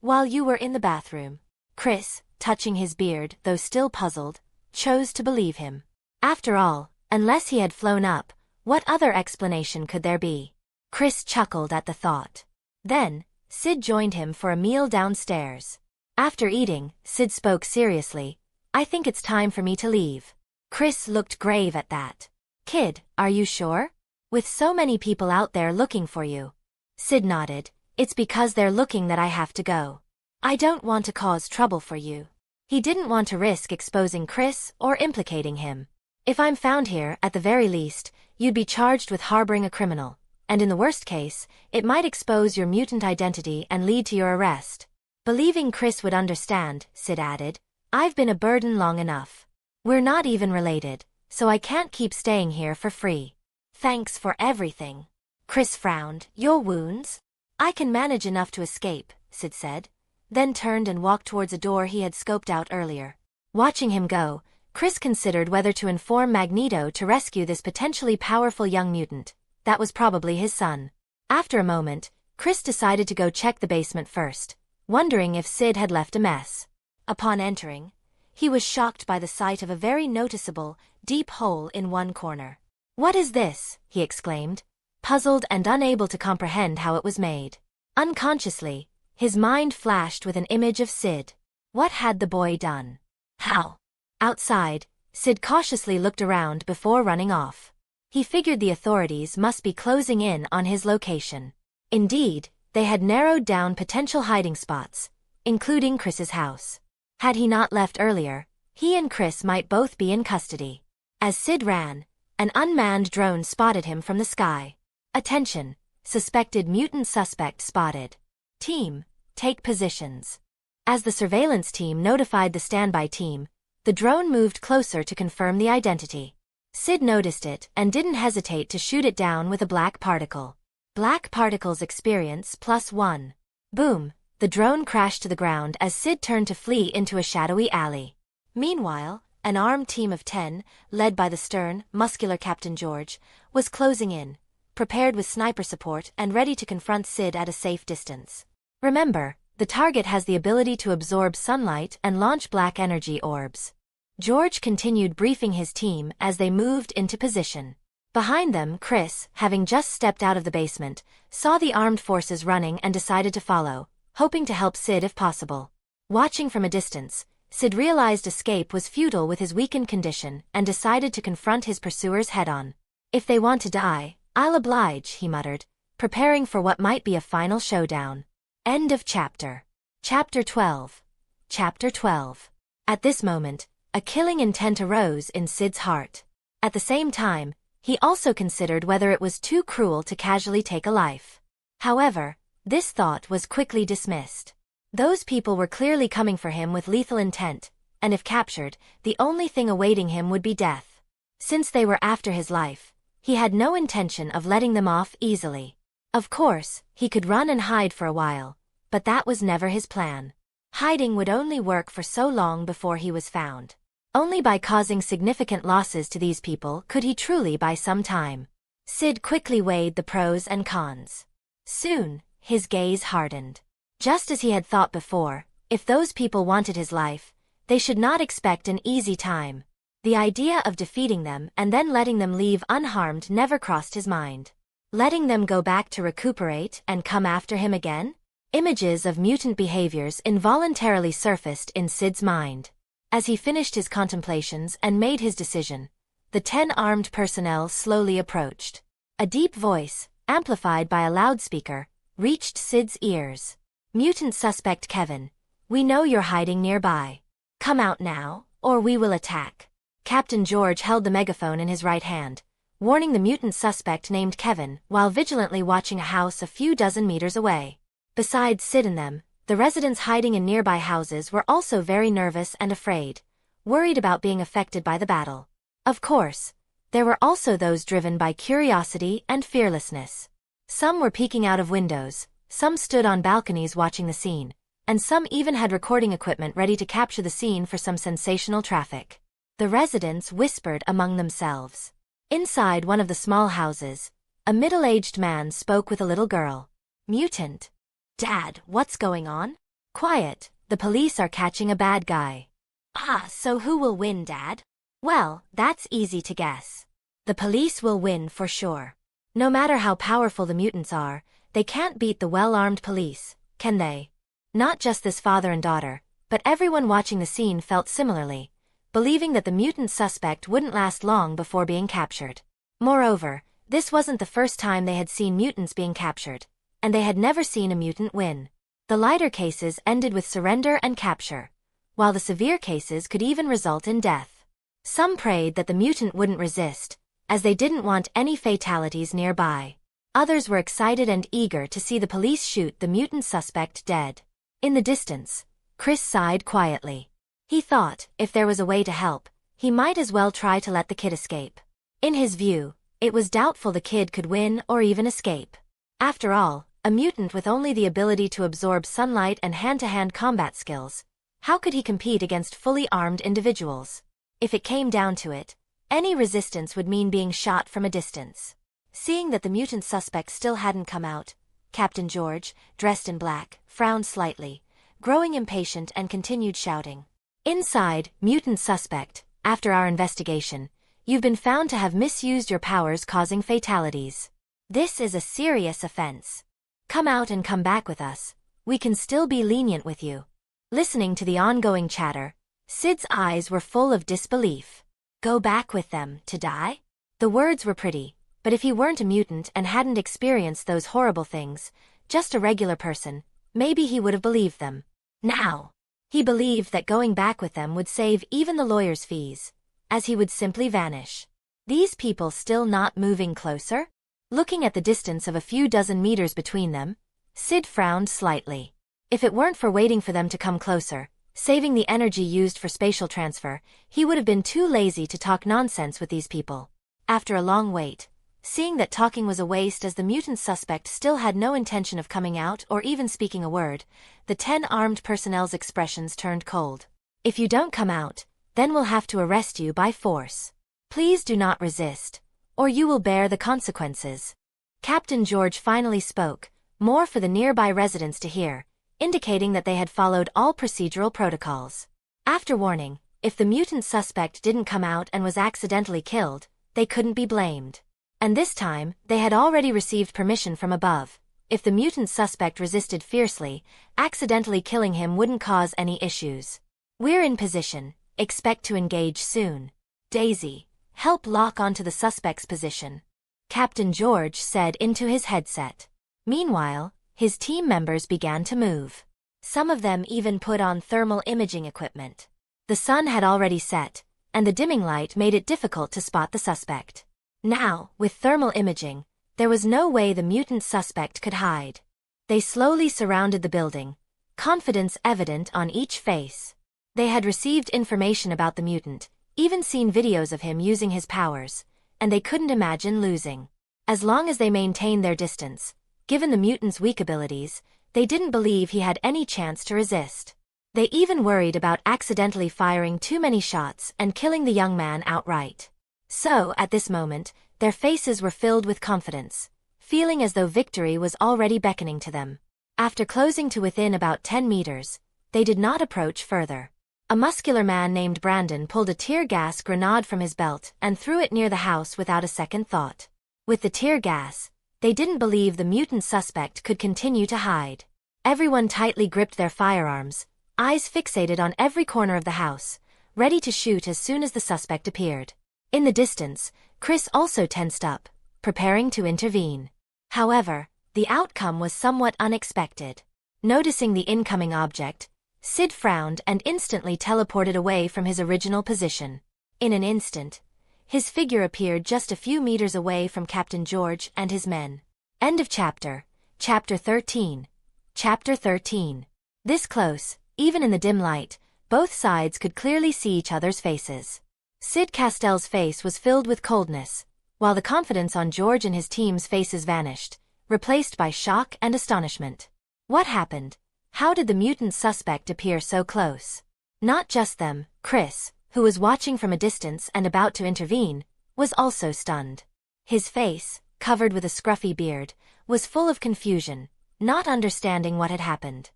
"While you were in the bathroom." Chris, touching his beard though still puzzled, chose to believe him. After all, unless he had flown up, what other explanation could there be? Chris chuckled at the thought. Then, Syd joined him for a meal downstairs. After eating, Syd spoke seriously. "I think it's time for me to leave." Chris looked grave at that. "Kid, are you sure? With so many people out there looking for you." Syd nodded. "It's because they're looking that I have to go. I don't want to cause trouble for you." He didn't want to risk exposing Chris or implicating him. "If I'm found here, at the very least, you'd be charged with harboring a criminal, and in the worst case, it might expose your mutant identity and lead to your arrest." Believing Chris would understand, Syd added, "I've been a burden long enough. We're not even related, so I can't keep staying here for free." "Thanks for everything." Chris frowned. "Your wounds?" "I can manage enough to escape," Syd said, then turned and walked towards a door he had scoped out earlier. Watching him go, Chris considered whether to inform Magneto to rescue this potentially powerful young mutant. That was probably his son. After a moment, Chris decided to go check the basement first, wondering if Syd had left a mess. Upon entering, he was shocked by the sight of a very noticeable, deep hole in one corner. "What is this?" he exclaimed, puzzled and unable to comprehend how it was made. Unconsciously, his mind flashed with an image of Syd. What had the boy done? How? Outside, Syd cautiously looked around before running off. He figured the authorities must be closing in on his location. Indeed, they had narrowed down potential hiding spots, including Chris's house. Had he not left earlier, he and Chris might both be in custody. As Syd ran, an unmanned drone spotted him from the sky. "Attention! Suspected mutant suspect spotted. Team, take positions." As the surveillance team notified the standby team, the drone moved closer to confirm the identity. Syd noticed it and didn't hesitate to shoot it down with a black particle. Black particles experience +1. Boom, the drone crashed to the ground as Syd turned to flee into a shadowy alley. Meanwhile, an armed team of 10, led by the stern, muscular Captain George, was closing in, prepared with sniper support and ready to confront Syd at a safe distance. Remember, the target has the ability to absorb sunlight and launch black energy orbs. George continued briefing his team as they moved into position. Behind them, Chris, having just stepped out of the basement, saw the armed forces running and decided to follow, hoping to help Syd if possible. Watching from a distance, Syd realized escape was futile with his weakened condition and decided to confront his pursuers head-on. "If they want to die, I'll oblige," he muttered, preparing for what might be a final showdown. End of chapter. Chapter 12. Chapter 12. At this moment, a killing intent arose in Syd's heart. At the same time, he also considered whether it was too cruel to casually take a life. However, this thought was quickly dismissed. Those people were clearly coming for him with lethal intent, and if captured, the only thing awaiting him would be death. Since they were after his life, he had no intention of letting them off easily. Of course, he could run and hide for a while, but that was never his plan. Hiding would only work for so long before he was found. Only by causing significant losses to these people could he truly buy some time. Syd quickly weighed the pros and cons. Soon, his gaze hardened. Just as he had thought before, if those people wanted his life, they should not expect an easy time. The idea of defeating them and then letting them leave unharmed never crossed his mind. Letting them go back to recuperate and come after him again? Images of mutant behaviors involuntarily surfaced in Syd's mind. As he finished his contemplations and made his decision, the 10 armed personnel slowly approached. A deep voice, amplified by a loudspeaker, reached Syd's ears. "Mutant suspect Kevin, we know you're hiding nearby. Come out now, or we will attack." Captain George held the megaphone in his right hand, warning the mutant suspect named Kevin while vigilantly watching a house a few dozen meters away. Besides Syd and them, the residents hiding in nearby houses were also very nervous and afraid, worried about being affected by the battle. Of course, there were also those driven by curiosity and fearlessness. Some were peeking out of windows, some stood on balconies watching the scene, and some even had recording equipment ready to capture the scene for some sensational traffic. The residents whispered among themselves. Inside one of the small houses, a middle-aged man spoke with a little girl. Mutant. Dad, what's going on? Quiet, the police are catching a bad guy. Ah, so who will win, Dad? Well, that's easy to guess. The police will win for sure. No matter how powerful the mutants are, they can't beat the well-armed police, can they? Not just this father and daughter, but everyone watching the scene felt similarly, believing that the mutant suspect wouldn't last long before being captured. Moreover, this wasn't the first time they had seen mutants being captured, and they had never seen a mutant win. The lighter cases ended with surrender and capture, while the severe cases could even result in death. Some prayed that the mutant wouldn't resist, as they didn't want any fatalities nearby. Others were excited and eager to see the police shoot the mutant suspect dead. In the distance, Chris sighed quietly. He thought, if there was a way to help, he might as well try to let the kid escape. In his view, it was doubtful the kid could win or even escape. After all, a mutant with only the ability to absorb sunlight and hand-to-hand combat skills, how could he compete against fully armed individuals? If it came down to it, any resistance would mean being shot from a distance. Seeing that the mutant suspect still hadn't come out, Captain George, dressed in black, frowned slightly, growing impatient and continued shouting. Inside, mutant suspect, after our investigation, you've been found to have misused your powers causing fatalities. This is a serious offense. Come out and come back with us. We can still be lenient with you. Listening to the ongoing chatter, Syd's eyes were full of disbelief. Go back with them, to die? The words were pretty, but if he weren't a mutant and hadn't experienced those horrible things, just a regular person, maybe he would have believed them. Now, he believed that going back with them would save even the lawyer's fees, as he would simply vanish. These people still not moving closer? Looking at the distance of a few dozen meters between them, Syd frowned slightly. If it weren't for waiting for them to come closer, saving the energy used for spatial transfer, he would have been too lazy to talk nonsense with these people. After a long wait, seeing that talking was a waste as the mutant suspect still had no intention of coming out or even speaking a word, the 10 armed personnel's expressions turned cold. If you don't come out, then we'll have to arrest you by force. Please do not resist, or you will bear the consequences. Captain George finally spoke, more for the nearby residents to hear, indicating that they had followed all procedural protocols. After warning, if the mutant suspect didn't come out and was accidentally killed, they couldn't be blamed. And this time, they had already received permission from above. If the mutant suspect resisted fiercely, accidentally killing him wouldn't cause any issues. We're in position, expect to engage soon. Daisy, help lock onto the suspect's position. Captain George said into his headset. Meanwhile, his team members began to move. Some of them even put on thermal imaging equipment. The sun had already set, and the dimming light made it difficult to spot the suspect. Now, with thermal imaging, there was no way the mutant suspect could hide. They slowly surrounded the building, confidence evident on each face. They had received information about the mutant, even seen videos of him using his powers, and they couldn't imagine losing. As long as they maintained their distance, given the mutant's weak abilities, they didn't believe he had any chance to resist. They even worried about accidentally firing too many shots and killing the young man outright. So, at this moment, their faces were filled with confidence, feeling as though victory was already beckoning to them. After closing to within about 10 meters, they did not approach further. A muscular man named Brandon pulled a tear gas grenade from his belt and threw it near the house without a second thought. With the tear gas, they didn't believe the mutant suspect could continue to hide. Everyone tightly gripped their firearms, eyes fixated on every corner of the house, ready to shoot as soon as the suspect appeared. In the distance, Chris also tensed up, preparing to intervene. However, the outcome was somewhat unexpected. Noticing the incoming object, Syd frowned and instantly teleported away from his original position. In an instant, his figure appeared just a few meters away from Captain George and his men. End of chapter. Chapter 13. Chapter 13. This close, even in the dim light, both sides could clearly see each other's faces. Syd Castell's face was filled with coldness, while the confidence on George and his team's faces vanished, replaced by shock and astonishment. What happened? How did the mutant suspect appear so close? Not just them, Chris, who was watching from a distance and about to intervene, was also stunned. His face, covered with a scruffy beard, was full of confusion, not understanding what had happened.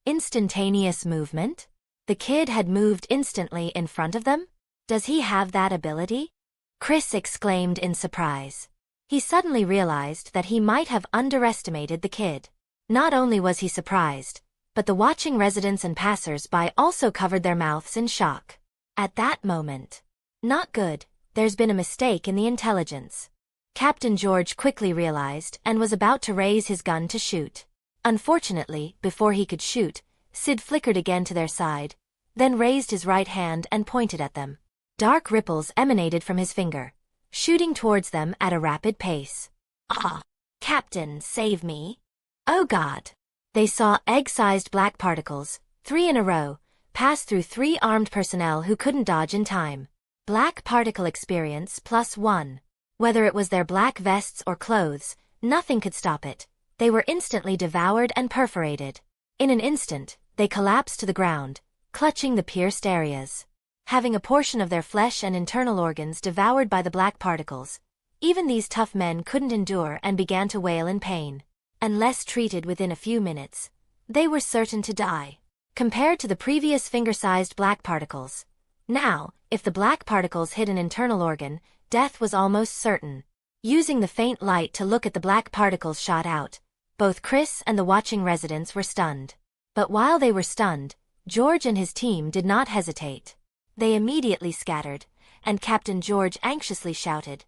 Instantaneous movement? The kid had moved instantly in front of them? Does he have that ability? Chris exclaimed in surprise. He suddenly realized that he might have underestimated the kid. Not only was he surprised, but the watching residents and passers-by also covered their mouths in shock. At that moment. Not good, there's been a mistake in the intelligence. Captain George quickly realized and was about to raise his gun to shoot. Unfortunately, before he could shoot, Syd flickered again to their side, then raised his right hand and pointed at them. Dark ripples emanated from his finger, shooting towards them at a rapid pace. Ah! Captain, save me! Oh God! They saw egg-sized black particles, 3 in a row, pass through 3 armed personnel who couldn't dodge in time. Black particle experience +1. Whether it was their black vests or clothes, nothing could stop it. They were instantly devoured and perforated. In an instant, they collapsed to the ground, clutching the pierced areas. Having a portion of their flesh and internal organs devoured by the black particles, even these tough men couldn't endure and began to wail in pain. Unless treated within a few minutes, they were certain to die. Compared to the previous finger-sized black particles, now, if the black particles hit an internal organ, death was almost certain. Using the faint light to look at the black particles shot out, both Chris and the watching residents were stunned. But while they were stunned, George and his team did not hesitate. They immediately scattered, and Captain George anxiously shouted,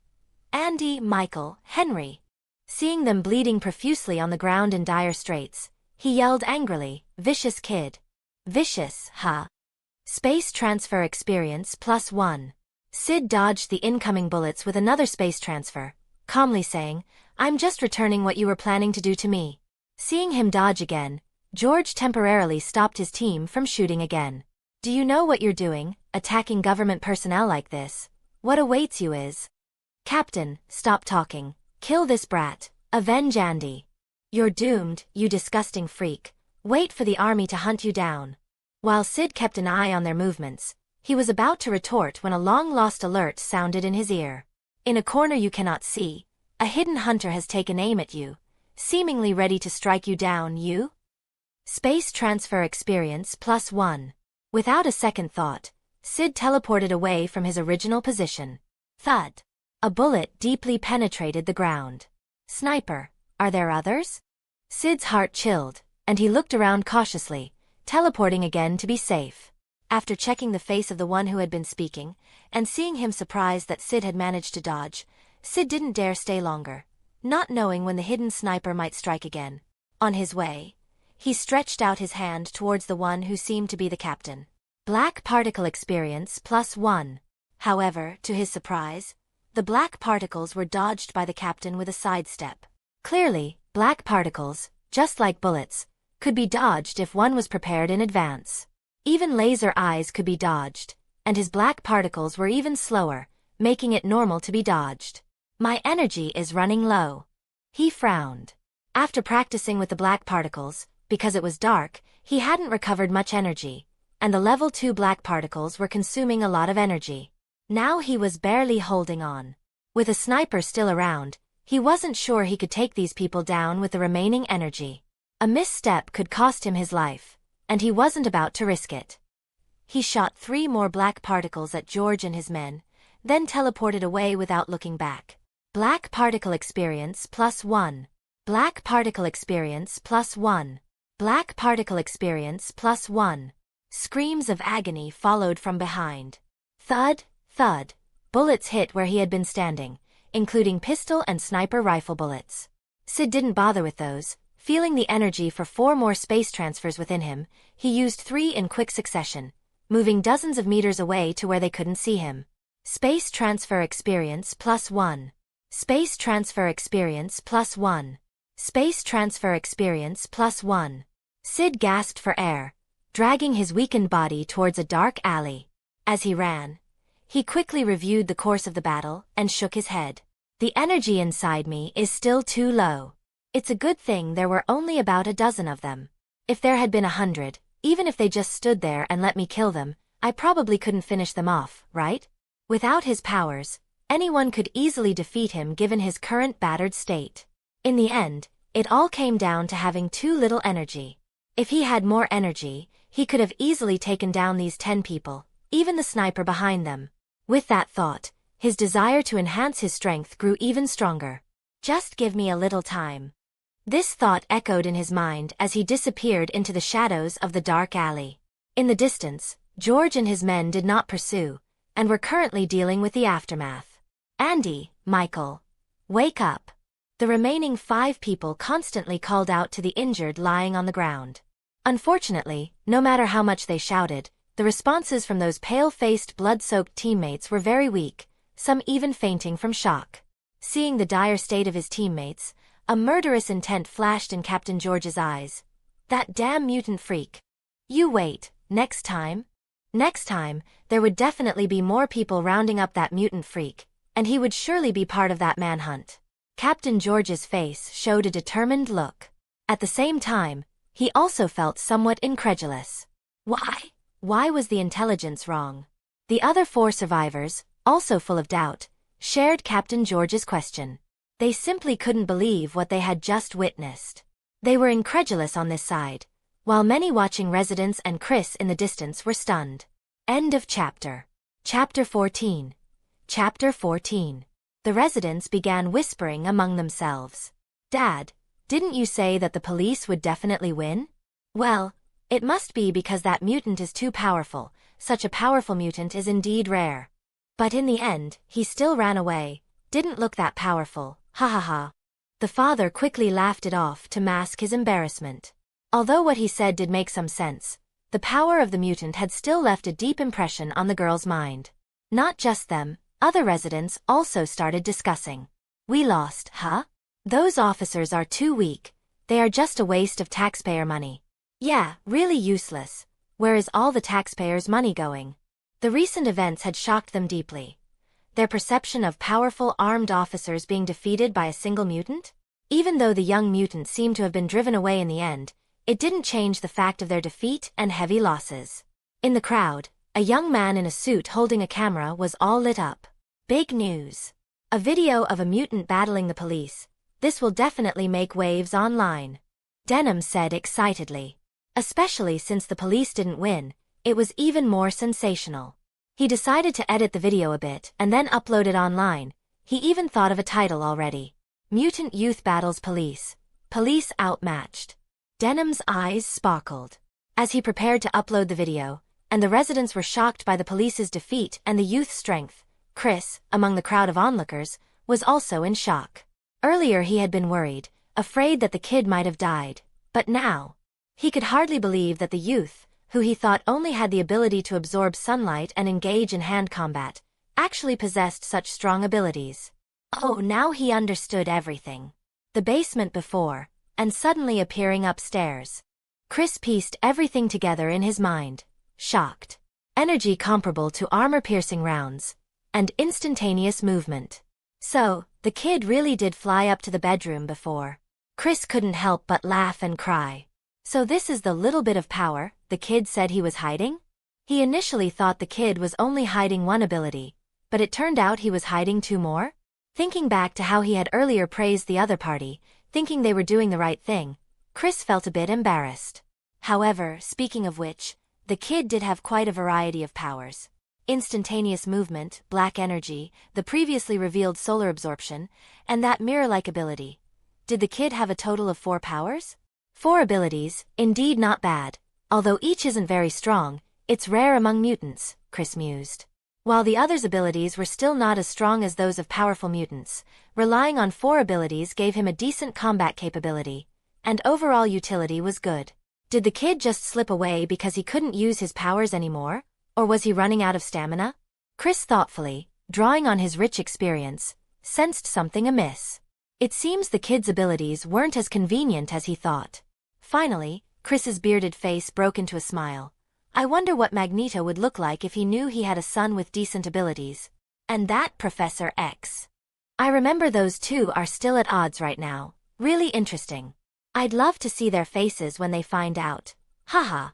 "Andy, Michael, Henry." Seeing them bleeding profusely on the ground in dire straits, he yelled angrily, "Vicious kid. Vicious, huh? Space transfer experience +1. Syd dodged the incoming bullets with another space transfer, calmly saying, "I'm just returning what you were planning to do to me." Seeing him dodge again, George temporarily stopped his team from shooting again. "Do you know what you're doing, attacking government personnel like this? What awaits you is..." "Captain, stop talking. Kill this brat. Avenge Andy. You're doomed, you disgusting freak. Wait for the army to hunt you down." While Syd kept an eye on their movements, he was about to retort when a long-lost alert sounded in his ear. "In a corner you cannot see, a hidden hunter has taken aim at you, seemingly ready to strike you down, you." Space transfer experience +1. Without a second thought, Syd teleported away from his original position. Thud. A bullet deeply penetrated the ground. "Sniper, are there others?" Syd's heart chilled, and he looked around cautiously, teleporting again to be safe. After checking the face of the one who had been speaking, and seeing him surprised that Syd had managed to dodge, Syd didn't dare stay longer, not knowing when the hidden sniper might strike again. On his way, he stretched out his hand towards the one who seemed to be the captain. Black particle experience +1. However, to his surprise, the black particles were dodged by the captain with a sidestep. Clearly, black particles, just like bullets, could be dodged if one was prepared in advance. Even laser eyes could be dodged, and his black particles were even slower, making it normal to be dodged. "My energy is running low." He frowned. After practicing with the black particles, because it was dark, he hadn't recovered much energy, and the level 2 black particles were consuming a lot of energy. Now he was barely holding on. With a sniper still around, he wasn't sure he could take these people down with the remaining energy. A misstep could cost him his life, and he wasn't about to risk it. He shot 3 more black particles at George and his men, then teleported away without looking back. Black particle experience +1. Black particle experience +1. Black particle experience +1. Screams of agony followed from behind. Thud, thud. Bullets hit where he had been standing, including pistol and sniper rifle bullets. Syd didn't bother with those. Feeling the energy for 4 more space transfers within him, he used 3 in quick succession, moving dozens of meters away to where they couldn't see him. Space transfer experience +1. Space transfer experience +1. Space transfer experience +1. Syd gasped for air, dragging his weakened body towards a dark alley. As he ran, he quickly reviewed the course of the battle and shook his head. "The energy inside me is still too low. It's a good thing there were only about a dozen of them. If there had been 100, even if they just stood there and let me kill them, I probably couldn't finish them off, right? Without his powers, anyone could easily defeat him given his current battered state. In the end, it all came down to having too little energy. If he had more energy, he could have easily taken down these 10 people, even the sniper behind them. With that thought, his desire to enhance his strength grew even stronger. Just give me a little time. This thought echoed in his mind as he disappeared into the shadows of the dark alley. In the distance, George and his men did not pursue, and were currently dealing with the aftermath. Andy, Michael, wake up. The remaining 5 people constantly called out to the injured lying on the ground. Unfortunately, no matter how much they shouted, the responses from those pale-faced, blood-soaked teammates were very weak, some even fainting from shock. Seeing the dire state of his teammates, a murderous intent flashed in Captain George's eyes. That damn mutant freak. You wait, next time? Next time, there would definitely be more people rounding up that mutant freak, and he would surely be part of that manhunt. Captain George's face showed a determined look. At the same time, he also felt somewhat incredulous. Why was the intelligence wrong? The other 4 survivors, also full of doubt, shared Captain George's question. They simply couldn't believe what they had just witnessed. They were incredulous on this side, while many watching residents and Chris in the distance were stunned. End of chapter. Chapter 14. Chapter 14. The residents began whispering among themselves. Dad, didn't you say that the police would definitely win? Well, it must be because that mutant is too powerful. Such a powerful mutant is indeed rare. But in the end, he still ran away. Didn't look that powerful, ha ha ha. The father quickly laughed it off to mask his embarrassment. Although what he said did make some sense, the power of the mutant had still left a deep impression on the girl's mind. Not just them, other residents also started discussing. We lost, huh? Those officers are too weak. They are just a waste of taxpayer money. Yeah, really useless. Where is all the taxpayers' money going? The recent events had shocked them deeply. Their perception of powerful armed officers being defeated by a single mutant? Even though the young mutant seemed to have been driven away in the end, it didn't change the fact of their defeat and heavy losses. In the crowd, a young man in a suit holding a camera was all lit up. Big news. A video of a mutant battling the police. This will definitely make waves online. Denham said excitedly. Especially since the police didn't win, it was even more sensational. He decided to edit the video a bit and then upload it online. He even thought of a title already. Mutant Youth Battles Police. Police Outmatched. Denham's eyes sparkled. As he prepared to upload the video, and the residents were shocked by the police's defeat and the youth's strength, Chris, among the crowd of onlookers, was also in shock. Earlier he had been worried, afraid that the kid might have died, but now, he could hardly believe that the youth, who he thought only had the ability to absorb sunlight and engage in hand combat, actually possessed such strong abilities. Oh, now he understood everything. The basement before, and suddenly appearing upstairs. Chris pieced everything together in his mind, shocked. Energy comparable to armor-piercing rounds, and instantaneous movement. So, the kid really did fly up to the bedroom before. Chris couldn't help but laugh and cry. So this is the little bit of power the kid said he was hiding? He initially thought the kid was only hiding one ability, but it turned out he was hiding 2 more? Thinking back to how he had earlier praised the other party, thinking they were doing the right thing, Chris felt a bit embarrassed. However, speaking of which, the kid did have quite a variety of powers. Instantaneous movement, black energy, the previously revealed solar absorption, and that mirror-like ability. Did the kid have a total of 4 powers? 4 abilities, indeed not bad. Although each isn't very strong, it's rare among mutants, Chris mused. While the others' abilities were still not as strong as those of powerful mutants, relying on 4 abilities gave him a decent combat capability, and overall utility was good. Did the kid just slip away because he couldn't use his powers anymore? Or was he running out of stamina? Chris thoughtfully, drawing on his rich experience, sensed something amiss. It seems the kid's abilities weren't as convenient as he thought. Finally, Chris's bearded face broke into a smile. I wonder what Magneto would look like if he knew he had a son with decent abilities. And that Professor X. I remember those 2 are still at odds right now. Really interesting. I'd love to see their faces when they find out. Haha.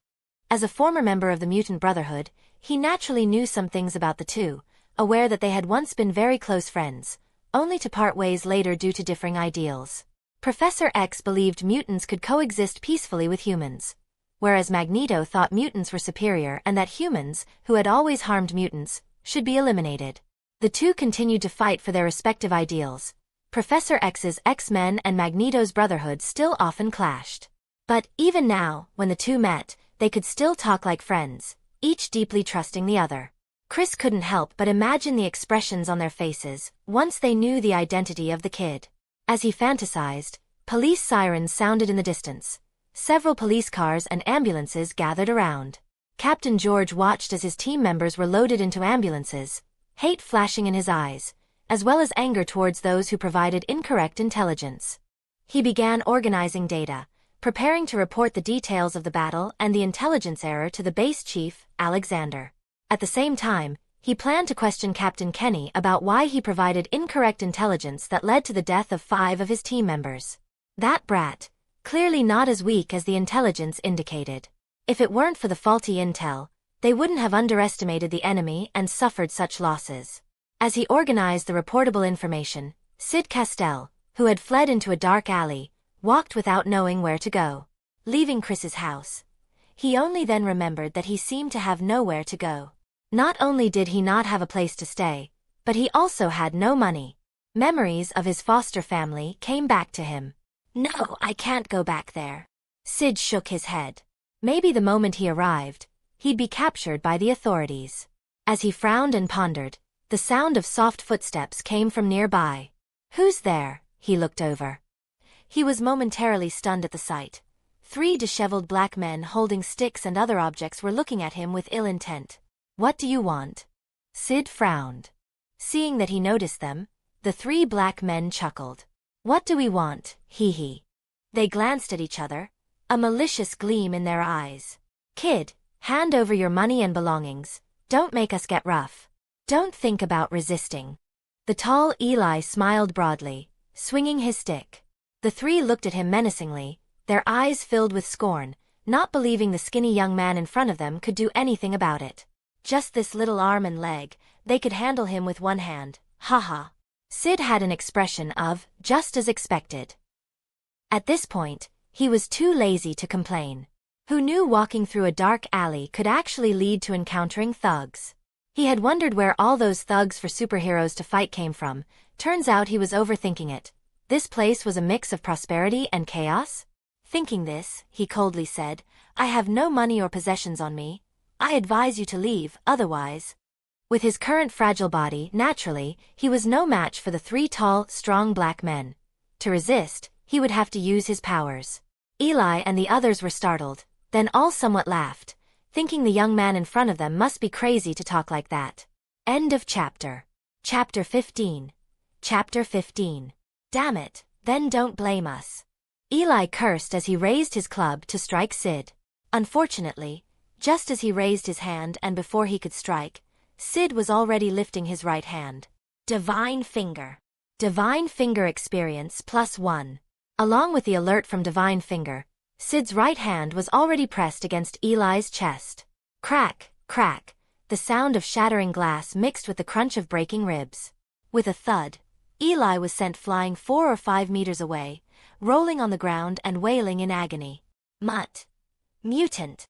As a former member of the Mutant Brotherhood, he naturally knew some things about the two, aware that they had once been very close friends, only to part ways later due to differing ideals. Professor X believed mutants could coexist peacefully with humans, whereas Magneto thought mutants were superior and that humans, who had always harmed mutants, should be eliminated. The two continued to fight for their respective ideals. Professor X's X-Men and Magneto's Brotherhood still often clashed. But even now, when the two met, they could still talk like friends, each deeply trusting the other. Chris couldn't help but imagine the expressions on their faces once they knew the identity of the kid. As he fantasized, police sirens sounded in the distance. Several police cars and ambulances gathered around. Captain George watched as his team members were loaded into ambulances, hate flashing in his eyes, as well as anger towards those who provided incorrect intelligence. He began organizing data, preparing to report the details of the battle and the intelligence error to the base chief, Alexander. At the same time, he planned to question Captain Kenny about why he provided incorrect intelligence that led to the death of 5 of his team members. That brat, clearly not as weak as the intelligence indicated. If it weren't for the faulty intel, they wouldn't have underestimated the enemy and suffered such losses. As he organized the reportable information, Syd Castell, who had fled into a dark alley, walked without knowing where to go. Leaving Chris's house, he only then remembered that he seemed to have nowhere to go. Not only did he not have a place to stay, but he also had no money. Memories of his foster family came back to him. No, I can't go back there. Syd shook his head. Maybe the moment he arrived, he'd be captured by the authorities. As he frowned and pondered, the sound of soft footsteps came from nearby. Who's there? He looked over. He was momentarily stunned at the sight. 3 disheveled black men holding sticks and other objects were looking at him with ill intent. What do you want? Syd frowned. Seeing that he noticed them, the 3 black men chuckled. What do we want, hee. They glanced at each other, a malicious gleam in their eyes. Kid, hand over your money and belongings, don't make us get rough. Don't think about resisting. The tall Eli smiled broadly, swinging his stick. The 3 looked at him menacingly, their eyes filled with scorn, not believing the skinny young man in front of them could do anything about it. Just this little arm and leg, they could handle him with one hand, haha. Syd had an expression of, just as expected. At this point, he was too lazy to complain. Who knew walking through a dark alley could actually lead to encountering thugs? He had wondered where all those thugs for superheroes to fight came from. Turns out he was overthinking it. This place was a mix of prosperity and chaos? Thinking this, he coldly said, I have no money or possessions on me. I advise you to leave, otherwise. With his current fragile body, naturally, he was no match for the 3 tall, strong black men. To resist, he would have to use his powers. Eli and the others were startled, then all somewhat laughed, thinking the young man in front of them must be crazy to talk like that. End of chapter. Chapter 15. Chapter 15. Damn it, then don't blame us. Eli cursed as he raised his club to strike Syd. Unfortunately, just as he raised his hand and before he could strike, Syd was already lifting his right hand. Divine Finger. Divine Finger experience +1. Along with the alert from Divine Finger, Syd's right hand was already pressed against Eli's chest. Crack, crack, the sound of shattering glass mixed with the crunch of breaking ribs. With a thud, Eli was sent flying 4 or 5 meters away, rolling on the ground and wailing in agony. Mutant.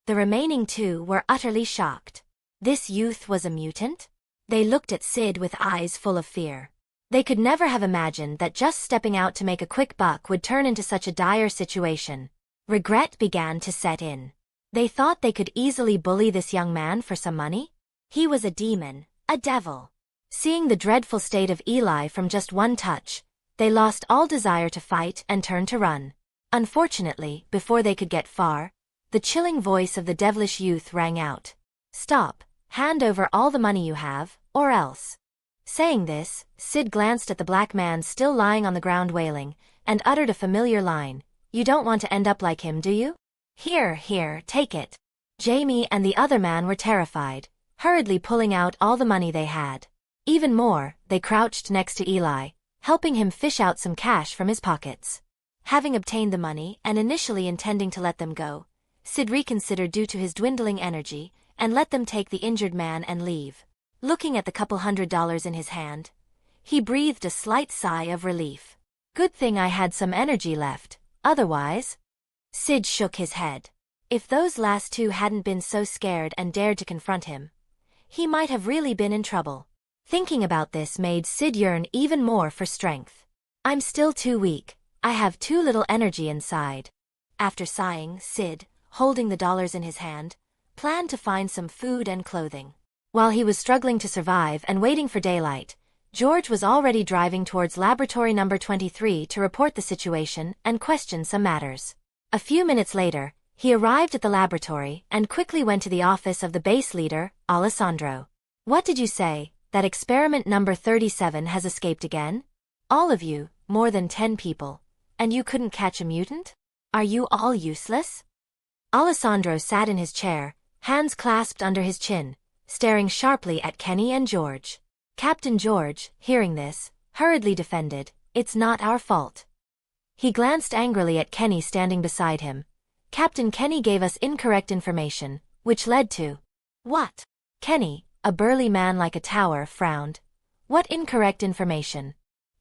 The remaining 2 were utterly shocked. This youth was a mutant? They looked at Syd with eyes full of fear. They could never have imagined that just stepping out to make a quick buck would turn into such a dire situation. Regret began to set in. They thought they could easily bully this young man for some money? He was a demon, a devil. Seeing the dreadful state of Eli from just one touch, they lost all desire to fight and turned to run. Unfortunately, before they could get far, the chilling voice of the devilish youth rang out. Stop, hand over all the money you have, or else. Saying this, Syd glanced at the black man still lying on the ground wailing, and uttered a familiar line. You don't want to end up like him, do you? Here, take it. Jamie and the other man were terrified, hurriedly pulling out all the money they had. Even more, they crouched next to Eli, helping him fish out some cash from his pockets. Having obtained the money and initially intending to let them go, Syd reconsidered due to his dwindling energy, and let them take the injured man and leave. Looking at the couple $100 in his hand, he breathed a slight sigh of relief. Good thing I had some energy left, otherwise... Syd shook his head. If those last two hadn't been so scared and dared to confront him, he might have really been in trouble. Thinking about this made Syd yearn even more for strength. I'm still too weak. I have too little energy inside. After sighing, Syd, holding the dollars in his hand, planned to find some food and clothing. While he was struggling to survive and waiting for daylight, George was already driving towards laboratory number 23 to report the situation and question some matters. A few minutes later, he arrived at the laboratory and quickly went to the office of the base leader, Alessandro. What did you say, that experiment number 37 has escaped again? All of you, more than 10 people, and you couldn't catch a mutant? Are you all useless? Alessandro sat in his chair, hands clasped under his chin, staring sharply at Kenny and George. Captain George, hearing this, hurriedly defended, "It's not our fault." He glanced angrily at Kenny standing beside him. Captain Kenny gave us incorrect information, which led to... What? Kenny, a burly man like a tower, frowned. What incorrect information?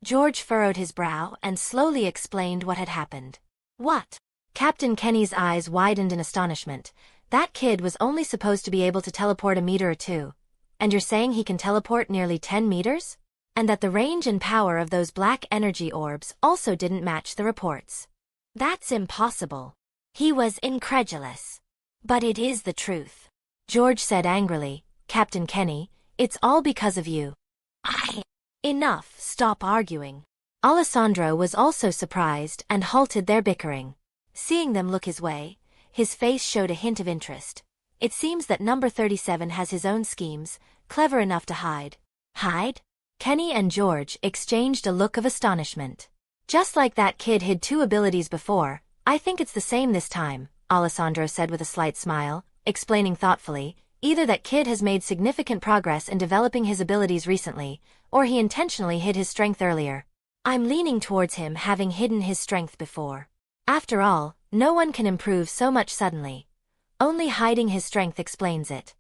George furrowed his brow and slowly explained what had happened. What? Captain Kenny's eyes widened in astonishment. That kid was only supposed to be able to teleport a meter or two. And you're saying he can teleport nearly 10 meters? And that the range and power of those black energy orbs also didn't match the reports. That's impossible. He was incredulous. But it is the truth. George said angrily, "Captain Kenny, it's all because of you." Enough, stop arguing. Alessandro was also surprised and halted their bickering. Seeing them look his way, his face showed a hint of interest. It seems that number 37 has his own schemes, clever enough to hide. Hide? Kenny and George exchanged a look of astonishment. Just like that kid hid 2 abilities before, I think it's the same this time, Alessandro said with a slight smile, explaining thoughtfully, either that kid has made significant progress in developing his abilities recently, or he intentionally hid his strength earlier. I'm leaning towards him having hidden his strength before. After all, no one can improve so much suddenly. Only hiding his strength explains it.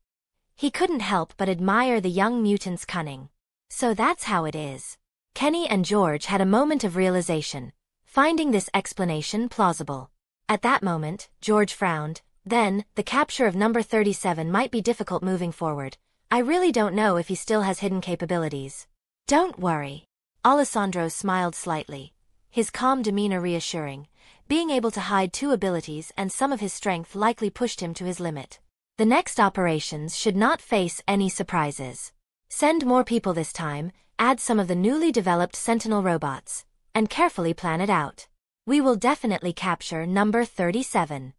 He couldn't help but admire the young mutant's cunning. So that's how it is. Kenny and George had a moment of realization, finding this explanation plausible. At that moment, George frowned. Then, the capture of number 37 might be difficult moving forward. I really don't know if he still has hidden capabilities. Don't worry. Alessandro smiled slightly, his calm demeanor reassuring. Being able to hide 2 abilities and some of his strength likely pushed him to his limit. The next operations should not face any surprises. Send more people this time, add some of the newly developed Sentinel robots, and carefully plan it out. We will definitely capture number 37.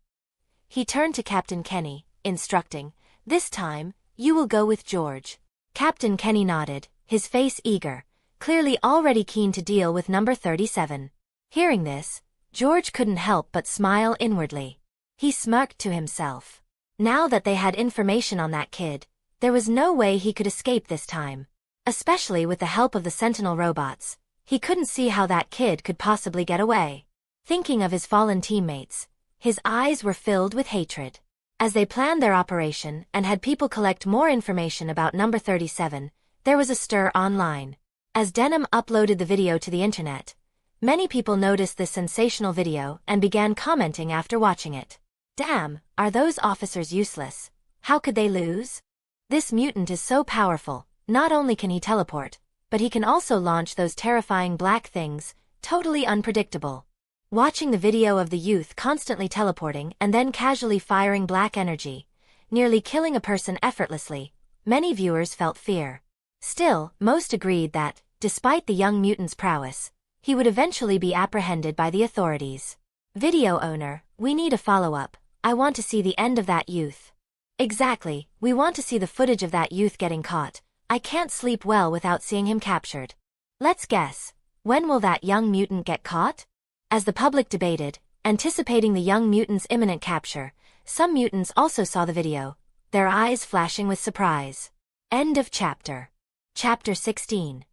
He turned to Captain Kenny, instructing, "This time, you will go with George." Captain Kenny nodded, his face eager, clearly already keen to deal with number 37. Hearing this, George couldn't help but smile inwardly. He smirked to himself. Now that they had information on that kid, there was no way he could escape this time. Especially with the help of the Sentinel robots, he couldn't see how that kid could possibly get away. Thinking of his fallen teammates, his eyes were filled with hatred. As they planned their operation and had people collect more information about number 37, there was a stir online. As Denim uploaded the video to the internet, many people noticed this sensational video and began commenting after watching it. Damn, are those officers useless? How could they lose? This mutant is so powerful, not only can he teleport, but he can also launch those terrifying black things, totally unpredictable. Watching the video of the youth constantly teleporting and then casually firing black energy, nearly killing a person effortlessly, many viewers felt fear. Still, most agreed that, despite the young mutant's prowess, he would eventually be apprehended by the authorities. Video owner, we need a follow-up. I want to see the end of that youth. Exactly, we want to see the footage of that youth getting caught. I can't sleep well without seeing him captured. Let's guess, when will that young mutant get caught? As the public debated, anticipating the young mutant's imminent capture, some mutants also saw the video, their eyes flashing with surprise. End of chapter. Chapter 16.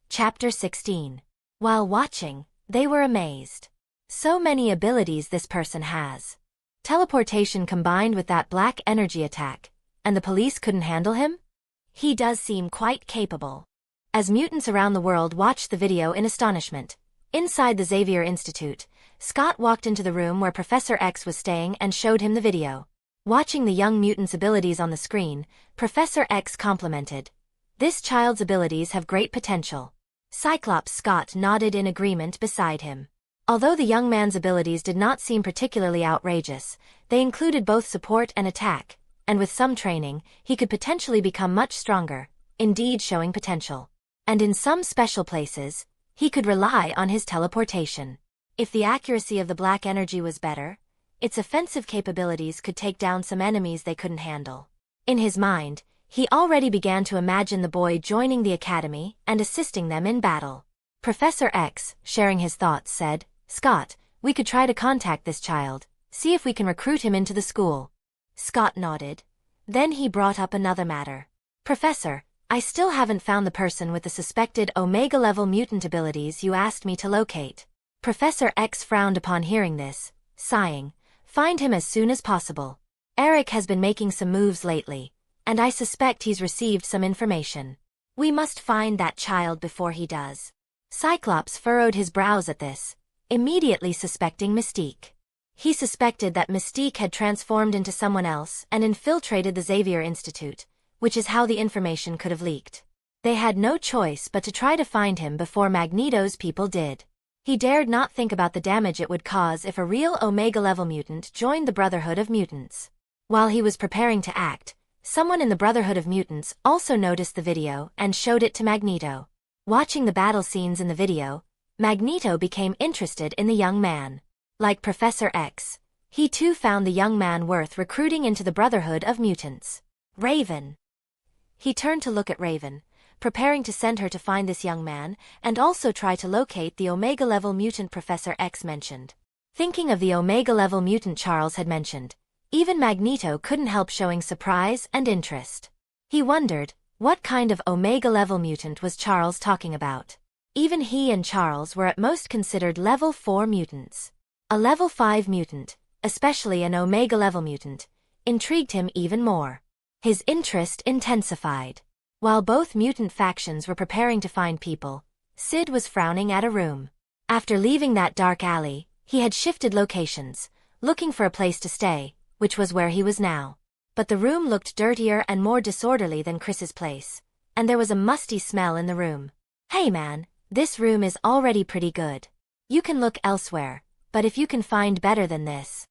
Chapter 16. While watching, they were amazed. So many abilities this person has. Teleportation combined with that black energy attack, and the police couldn't handle him? He does seem quite capable. As mutants around the world watched the video in astonishment, inside the Xavier Institute, Scott walked into the room where Professor X was staying and showed him the video. Watching the young mutant's abilities on the screen, Professor X complimented, "This child's abilities have great potential." Cyclops Scott nodded in agreement beside him. Although the young man's abilities did not seem particularly outrageous, they included both support and attack, and with some training, he could potentially become much stronger, indeed showing potential. And in some special places, he could rely on his teleportation. If the accuracy of the black energy was better, its offensive capabilities could take down some enemies they couldn't handle. In his mind, he already began to imagine the boy joining the academy and assisting them in battle. Professor X, sharing his thoughts, said, "Scott, we could try to contact this child, see if we can recruit him into the school." Scott nodded. Then he brought up another matter. "Professor, I still haven't found the person with the suspected Omega-level mutant abilities you asked me to locate." Professor X frowned upon hearing this, sighing, "Find him as soon as possible. Eric has been making some moves lately, and I suspect he's received some information. We must find that child before he does." Cyclops furrowed his brows at this, immediately suspecting Mystique. He suspected that Mystique had transformed into someone else and infiltrated the Xavier Institute, which is how the information could have leaked. They had no choice but to try to find him before Magneto's people did. He dared not think about the damage it would cause if a real Omega-level mutant joined the Brotherhood of Mutants. While he was preparing to act, someone in the Brotherhood of Mutants also noticed the video and showed it to Magneto. Watching the battle scenes in the video, Magneto became interested in the young man. Like Professor X, he too found the young man worth recruiting into the Brotherhood of Mutants. Raven. He turned to look at Raven, preparing to send her to find this young man and also try to locate the Omega-level mutant Professor X mentioned. Thinking of the Omega-level mutant Charles had mentioned, even Magneto couldn't help showing surprise and interest. He wondered, what kind of Omega-level mutant was Charles talking about? Even he and Charles were at most considered level 4 mutants. A level 5 mutant, especially an Omega-level mutant, intrigued him even more. His interest intensified. While both mutant factions were preparing to find people, Syd was frowning at a room. After leaving that dark alley, he had shifted locations, looking for a place to stay, which was where he was now. But the room looked dirtier and more disorderly than Chris's place, and there was a musty smell in the room. "Hey man, this room is already pretty good. You can look elsewhere, but if you can find better than this."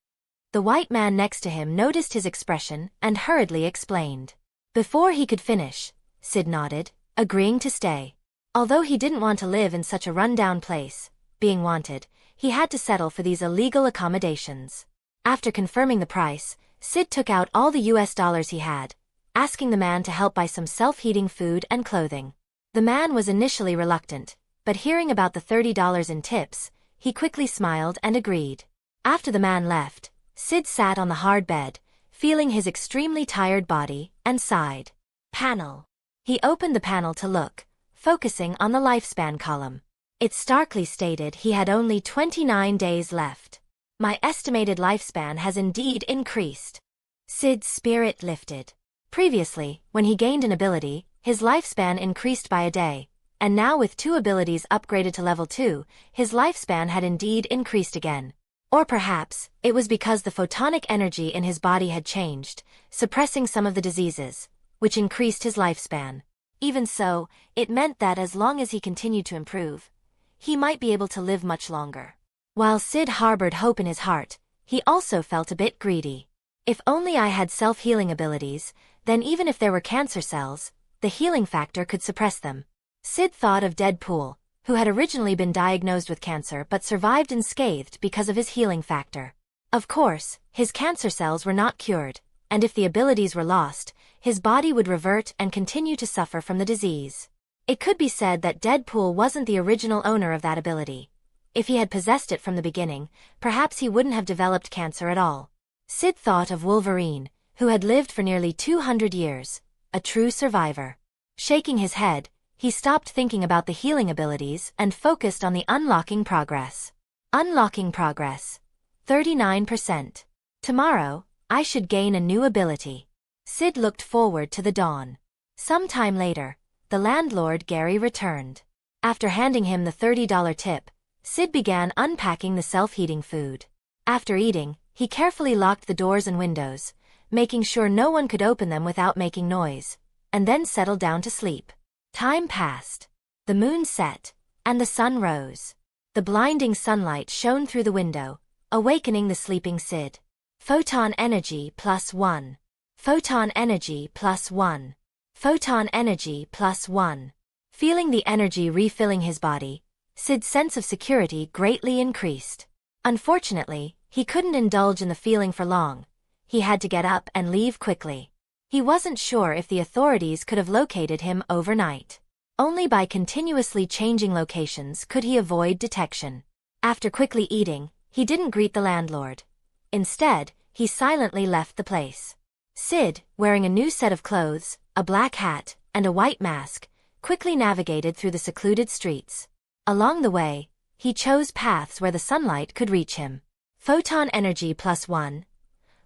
The white man next to him noticed his expression and hurriedly explained. Before he could finish, Syd nodded, agreeing to stay. Although he didn't want to live in such a rundown place, being wanted, he had to settle for these illegal accommodations. After confirming the price, Syd took out all the US dollars he had, asking the man to help buy some self-heating food and clothing. The man was initially reluctant, but hearing about the $30 in tips, he quickly smiled and agreed. After the man left, Syd sat on the hard bed, feeling his extremely tired body, and sighed. Panel. He opened the panel to look, focusing on the lifespan column. It starkly stated he had only 29 days left. My estimated lifespan has indeed increased. Syd's spirit lifted. Previously, when he gained an ability, his lifespan increased by a day, and now with 2 abilities upgraded to level 2, his lifespan had indeed increased again. Or perhaps, it was because the photonic energy in his body had changed, suppressing some of the diseases, which increased his lifespan. Even so, it meant that as long as he continued to improve, he might be able to live much longer. While Syd harbored hope in his heart, he also felt a bit greedy. If only I had self-healing abilities, then even if there were cancer cells, the healing factor could suppress them. Syd thought of Deadpool, who had originally been diagnosed with cancer but survived unscathed because of his healing factor. Of course, his cancer cells were not cured, and if the abilities were lost, his body would revert and continue to suffer from the disease. It could be said that Deadpool wasn't the original owner of that ability. If he had possessed it from the beginning, perhaps he wouldn't have developed cancer at all. Syd thought of Wolverine, who had lived for nearly 200 years, a true survivor. Shaking his head, he stopped thinking about the healing abilities and focused on the unlocking progress. Unlocking progress. 39%. Tomorrow, I should gain a new ability. Syd looked forward to the dawn. Some time later, the landlord Gary returned. After handing him the $30 tip, Syd began unpacking the self-heating food. After eating, he carefully locked the doors and windows, making sure no one could open them without making noise, and then settled down to sleep. Time passed. The moon set, and the sun rose. The blinding sunlight shone through the window, awakening the sleeping Syd. Photon energy +1. Photon energy +1. Photon energy +1. Feeling the energy refilling his body, Syd's sense of security greatly increased. Unfortunately, he couldn't indulge in the feeling for long. He had to get up and leave quickly. He wasn't sure if the authorities could have located him overnight. Only by continuously changing locations could he avoid detection. After quickly eating, he didn't greet the landlord. Instead, he silently left the place. Syd, wearing a new set of clothes, a black hat, and a white mask, quickly navigated through the secluded streets. Along the way, he chose paths where the sunlight could reach him. Photon energy +1.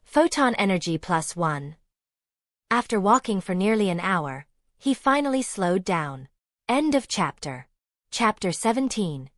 Photon energy +1. After walking for nearly an hour, he finally slowed down. End of chapter. Chapter 17.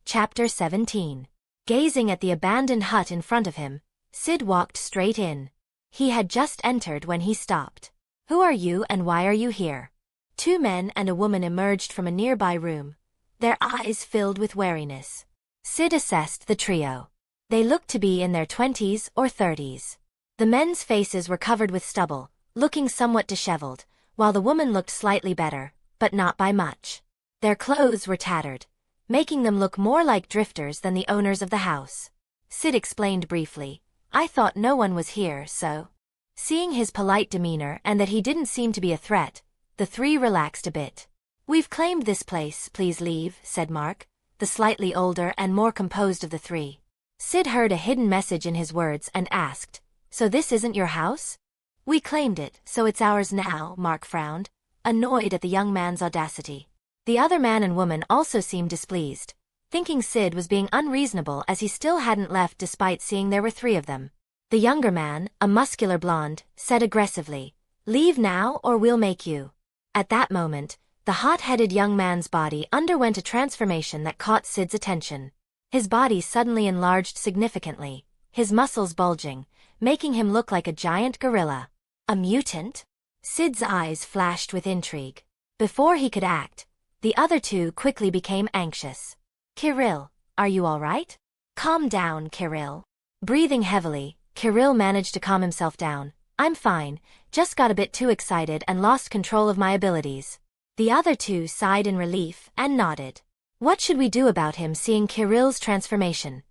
Chapter 17. Gazing at the abandoned hut in front of him, Syd walked straight in. He had just entered when he stopped. Who are you and why are you here? Two men and a woman emerged from a nearby room, their eyes filled with wariness. Syd assessed the trio. They looked to be in their 20s or 30s. The men's faces were covered with stubble, looking somewhat disheveled, while the woman looked slightly better, but not by much. Their clothes were tattered, making them look more like drifters than the owners of the house. Syd explained briefly, I thought no one was here, so. Seeing his polite demeanor and that he didn't seem to be a threat, the three relaxed a bit. We've claimed this place, please leave, said Mark, the slightly older and more composed of the three. Syd heard a hidden message in his words and asked, so this isn't your house? We claimed it, so it's ours now, Mark frowned, annoyed at the young man's audacity. The other man and woman also seemed displeased, thinking Syd was being unreasonable as he still hadn't left despite seeing there were three of them. The younger man, a muscular blonde, said aggressively, leave now or we'll make you. At that moment, the hot-headed young man's body underwent a transformation that caught Syd's attention. His body suddenly enlarged significantly, his muscles bulging, making him look like a giant gorilla. A mutant? Syd's eyes flashed with intrigue. Before he could act, the other two quickly became anxious. Kirill, are you all right? Calm down, Kirill. Breathing heavily, Kirill managed to calm himself down. I'm fine, just got a bit too excited and lost control of my abilities. The other two sighed in relief and nodded. What should we do about him seeing Kirill's transformation?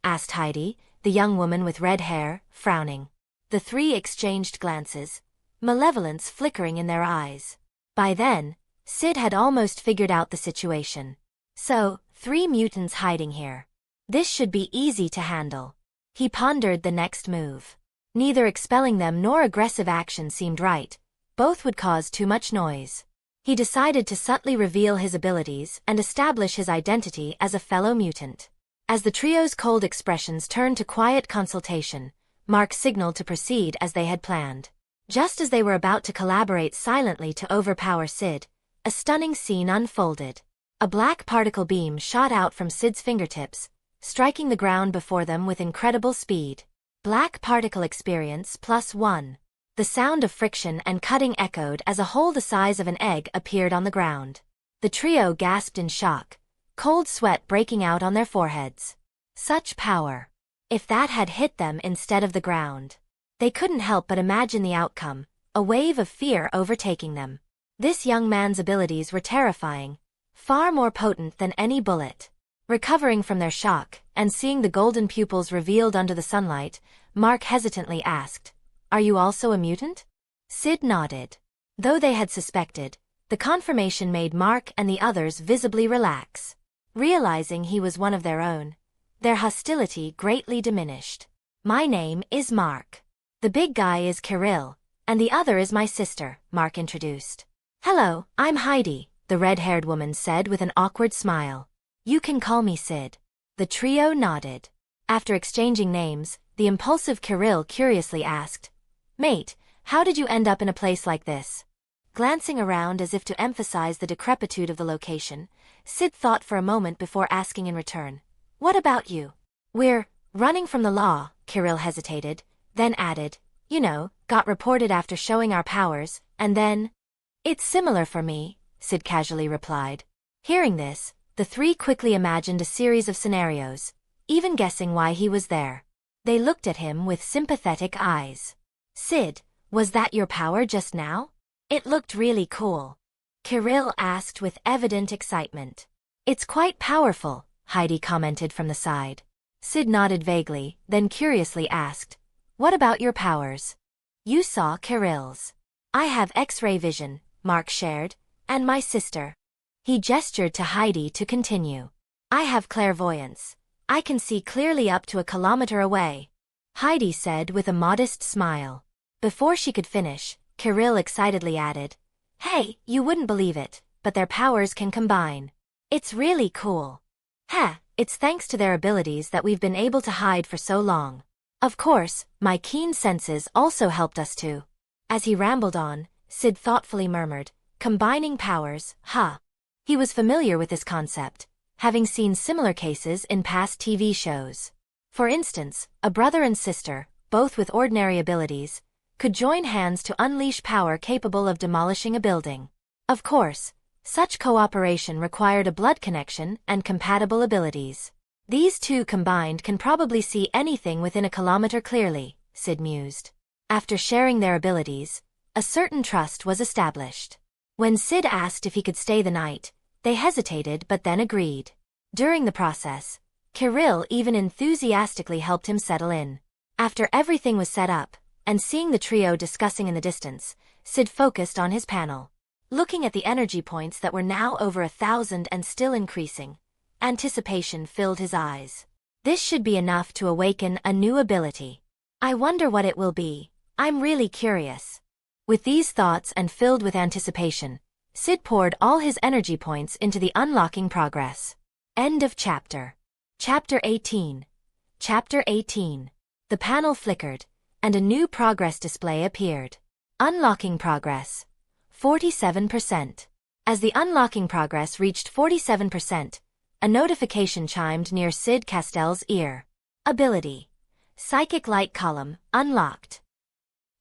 Asked Heidi, the young woman with red hair, frowning. The three exchanged glances, malevolence flickering in their eyes. By then, Syd had almost figured out the situation. So, 3 mutants hiding here. This should be easy to handle. He pondered the next move. Neither expelling them nor aggressive action seemed right. Both would cause too much noise. He decided to subtly reveal his abilities and establish his identity as a fellow mutant. As the trio's cold expressions turned to quiet consultation, Mark signaled to proceed as they had planned. Just as they were about to collaborate silently to overpower Syd, a stunning scene unfolded. A black particle beam shot out from Syd's fingertips, striking the ground before them with incredible speed. Black particle experience +1. The sound of friction and cutting echoed as a hole the size of an egg appeared on the ground. The trio gasped in shock, cold sweat breaking out on their foreheads. Such power! If that had hit them instead of the ground. They couldn't help but imagine the outcome, a wave of fear overtaking them. This young man's abilities were terrifying, far more potent than any bullet. Recovering from their shock, and seeing the golden pupils revealed under the sunlight, Mark hesitantly asked, "Are you also a mutant?" Syd nodded. Though they had suspected, the confirmation made Mark and the others visibly relax. Realizing he was one of their own, their hostility greatly diminished. "My name is Mark. The big guy is Kirill, and the other is my sister," Mark introduced. "Hello, I'm Heidi," the red-haired woman said with an awkward smile. "You can call me Syd." The trio nodded. After exchanging names, the impulsive Kirill curiously asked, "Mate, how did you end up in a place like this?" Glancing around as if to emphasize the decrepitude of the location, Syd thought for a moment before asking in return, "What about you?" "We're running from the law," Kirill hesitated, then added, "You know, got reported after showing our powers, and then—" "It's similar for me," Syd casually replied. Hearing this, the three quickly imagined a series of scenarios, even guessing why he was there. They looked at him with sympathetic eyes. "Syd, was that your power just now? It looked really cool," Kirill asked with evident excitement. "It's quite powerful," Heidi commented from the side. Syd nodded vaguely, then curiously asked, "What about your powers?" "You saw Kirill's. I have X-ray vision," Mark shared, "and my sister." He gestured to Heidi to continue. "I have clairvoyance. I can see clearly up to a kilometer away," Heidi said with a modest smile. Before she could finish, Kirill excitedly added, "Hey, you wouldn't believe it, but their powers can combine. It's really cool. It's thanks to their abilities that we've been able to hide for so long. Of course, my keen senses also helped us too." As he rambled on, Syd thoughtfully murmured, "Combining powers, huh?" He was familiar with this concept, having seen similar cases in past TV shows. For instance, a brother and sister, both with ordinary abilities, could join hands to unleash power capable of demolishing a building. Of course, such cooperation required a blood connection and compatible abilities. "These two combined can probably see anything within a kilometer clearly," Syd mused. After sharing their abilities, a certain trust was established. When Syd asked if he could stay the night, they hesitated but then agreed. During the process, Kirill even enthusiastically helped him settle in. After everything was set up, and seeing the trio discussing in the distance, Syd focused on his panel. Looking at the energy points that were now over 1,000 and still increasing, anticipation filled his eyes. This should be enough to awaken a new ability. "I wonder what it will be. I'm really curious." With these thoughts and filled with anticipation, Syd poured all his energy points into the unlocking progress. End of chapter. Chapter 18. Chapter 18. The panel flickered, and a new progress display appeared. Unlocking progress. 47%. As the unlocking progress reached 47%, a notification chimed near Syd Castell's ear. Ability. Psychic Light Column, unlocked.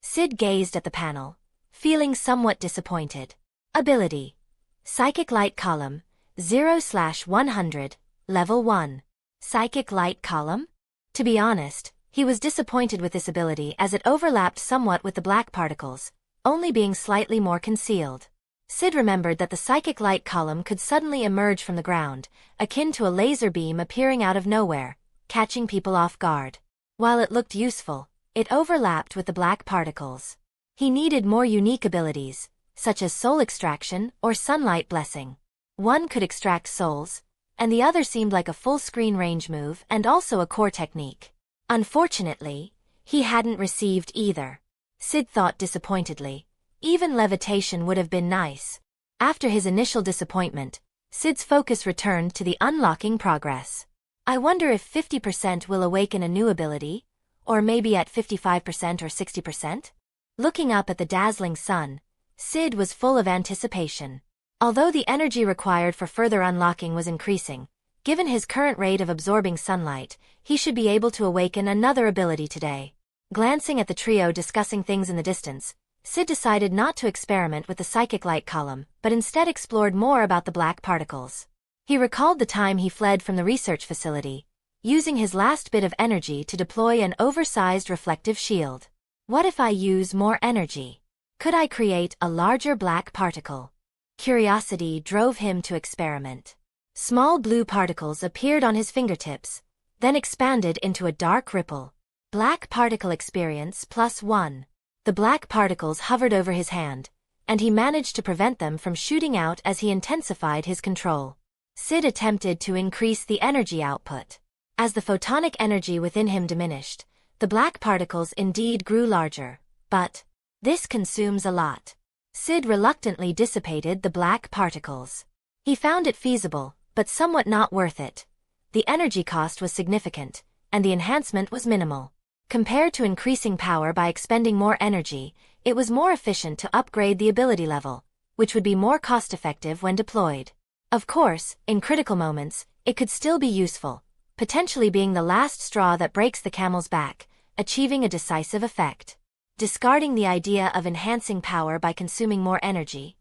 Syd gazed at the panel, feeling somewhat disappointed. Ability. Psychic Light Column, 0/100, Level 1. Psychic Light Column? To be honest, he was disappointed with this ability as it overlapped somewhat with the black particles, only being slightly more concealed. Syd remembered that the psychic light column could suddenly emerge from the ground, akin to a laser beam appearing out of nowhere, catching people off guard. While it looked useful, it overlapped with the black particles. He needed more unique abilities, such as soul extraction or sunlight blessing. One could extract souls, and the other seemed like a full-screen range move and also a core technique. Unfortunately, he hadn't received either. Syd thought disappointedly. Even levitation would have been nice. After his initial disappointment, Syd's focus returned to the unlocking progress. I wonder if 50% will awaken a new ability, or maybe at 55% or 60%? Looking up at the dazzling sun, Syd was full of anticipation. Although the energy required for further unlocking was increasing, given his current rate of absorbing sunlight, he should be able to awaken another ability today. Glancing at the trio discussing things in the distance, Syd decided not to experiment with the psychic light column, but instead explored more about the black particles. He recalled the time he fled from the research facility, using his last bit of energy to deploy an oversized reflective shield. What if I use more energy? Could I create a larger black particle? Curiosity drove him to experiment. Small blue particles appeared on his fingertips, then expanded into a dark ripple. Black particle experience +1. The black particles hovered over his hand, and he managed to prevent them from shooting out as he intensified his control. Syd attempted to increase the energy output. As the photonic energy within him diminished, the black particles indeed grew larger, but this consumes a lot. Syd reluctantly dissipated the black particles. He found it feasible, but somewhat not worth it. The energy cost was significant, and the enhancement was minimal. Compared to increasing power by expending more energy, it was more efficient to upgrade the ability level, which would be more cost-effective when deployed. Of course, in critical moments, it could still be useful, potentially being the last straw that breaks the camel's back, achieving a decisive effect. Discarding the idea of enhancing power by consuming more energy,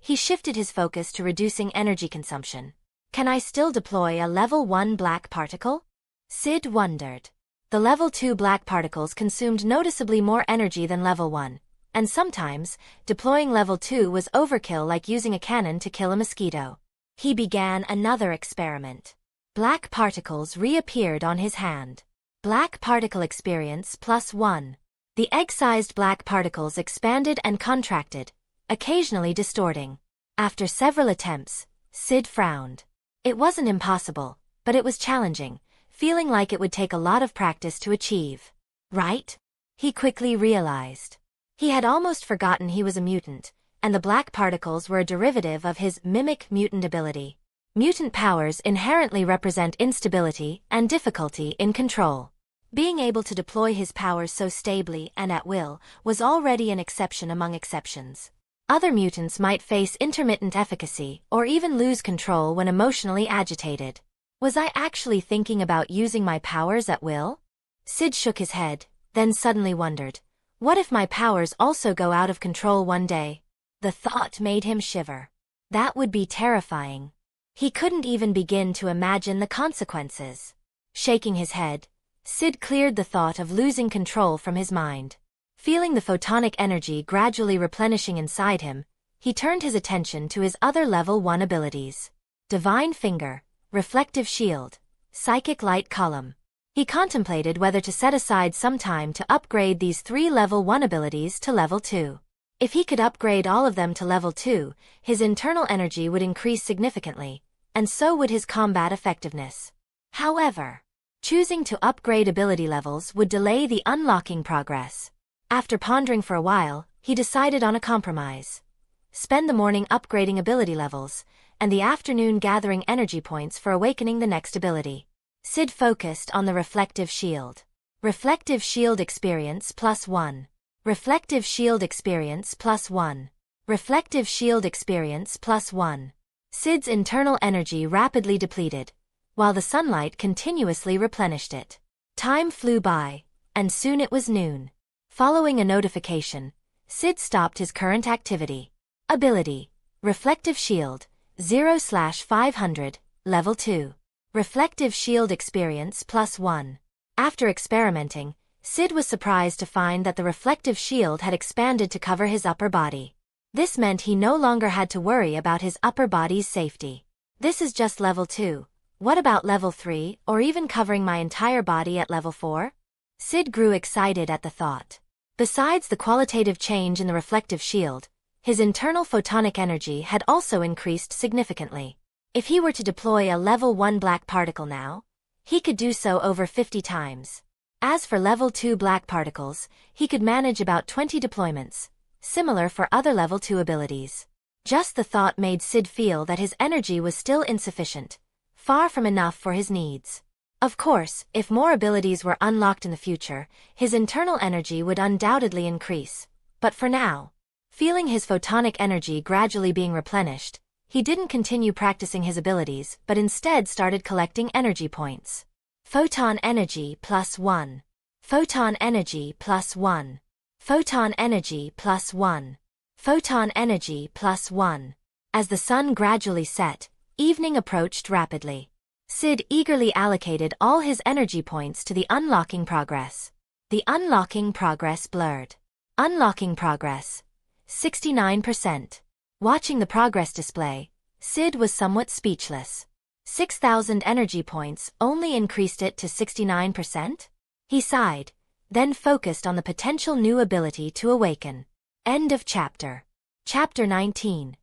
he shifted his focus to reducing energy consumption. Can I still deploy a level 1 black particle? Syd wondered. The level 2 black particles consumed noticeably more energy than level 1, and sometimes, deploying level 2 was overkill, like using a cannon to kill a mosquito. He began another experiment. Black particles reappeared on his hand. Black particle experience +1. The egg-sized black particles expanded and contracted, occasionally distorting. After several attempts, Syd frowned. It wasn't impossible, but it was challenging, feeling like it would take a lot of practice to achieve. Right? He quickly realized. He had almost forgotten he was a mutant, and the black particles were a derivative of his mimic mutant ability. Mutant powers inherently represent instability and difficulty in control. Being able to deploy his powers so stably and at will was already an exception among exceptions. Other mutants might face intermittent efficacy or even lose control when emotionally agitated. Was I actually thinking about using my powers at will? Syd shook his head, then suddenly wondered, what if my powers also go out of control one day? The thought made him shiver. That would be terrifying. He couldn't even begin to imagine the consequences. Shaking his head, Syd cleared the thought of losing control from his mind. Feeling the photonic energy gradually replenishing inside him, he turned his attention to his other level 1 abilities. Divine Finger, Reflective Shield, Psychic Light Column. He contemplated whether to set aside some time to upgrade these 3 level 1 abilities to level 2. If he could upgrade all of them to level 2, his internal energy would increase significantly, and so would his combat effectiveness. However, choosing to upgrade ability levels would delay the unlocking progress. After pondering for a while, he decided on a compromise. Spend the morning upgrading ability levels, and the afternoon gathering energy points for awakening the next ability. Syd focused on the Reflective Shield. Reflective Shield Experience +1. Reflective Shield Experience +1. Reflective Shield Experience +1. Syd's internal energy rapidly depleted, while the sunlight continuously replenished it. Time flew by, and soon it was noon. Following a notification, Syd stopped his current activity. Ability: Reflective Shield, 0/500, Level 2. Reflective Shield Experience +1. After experimenting, Syd was surprised to find that the reflective shield had expanded to cover his upper body. This meant he no longer had to worry about his upper body's safety. This is just level 2. What about level 3, or even covering my entire body at level 4? Syd grew excited at the thought. Besides the qualitative change in the reflective shield, his internal photonic energy had also increased significantly. If he were to deploy a level 1 black particle now, he could do so over 50 times. As for level 2 black particles, he could manage about 20 deployments, similar for other level 2 abilities. Just the thought made Syd feel that his energy was still insufficient, far from enough for his needs. Of course, if more abilities were unlocked in the future, his internal energy would undoubtedly increase. But for now, feeling his photonic energy gradually being replenished, he didn't continue practicing his abilities but instead started collecting energy points. Photon Energy +1. Photon Energy +1. Photon Energy +1. Photon Energy +1. As the sun gradually set, evening approached rapidly. Syd eagerly allocated all his energy points to the unlocking progress. The unlocking progress blurred. Unlocking progress: 69%. Watching the progress display, Syd was somewhat speechless. 6,000 energy points only increased it to 69%? He sighed, then focused on the potential new ability to awaken. End of chapter. Chapter 19.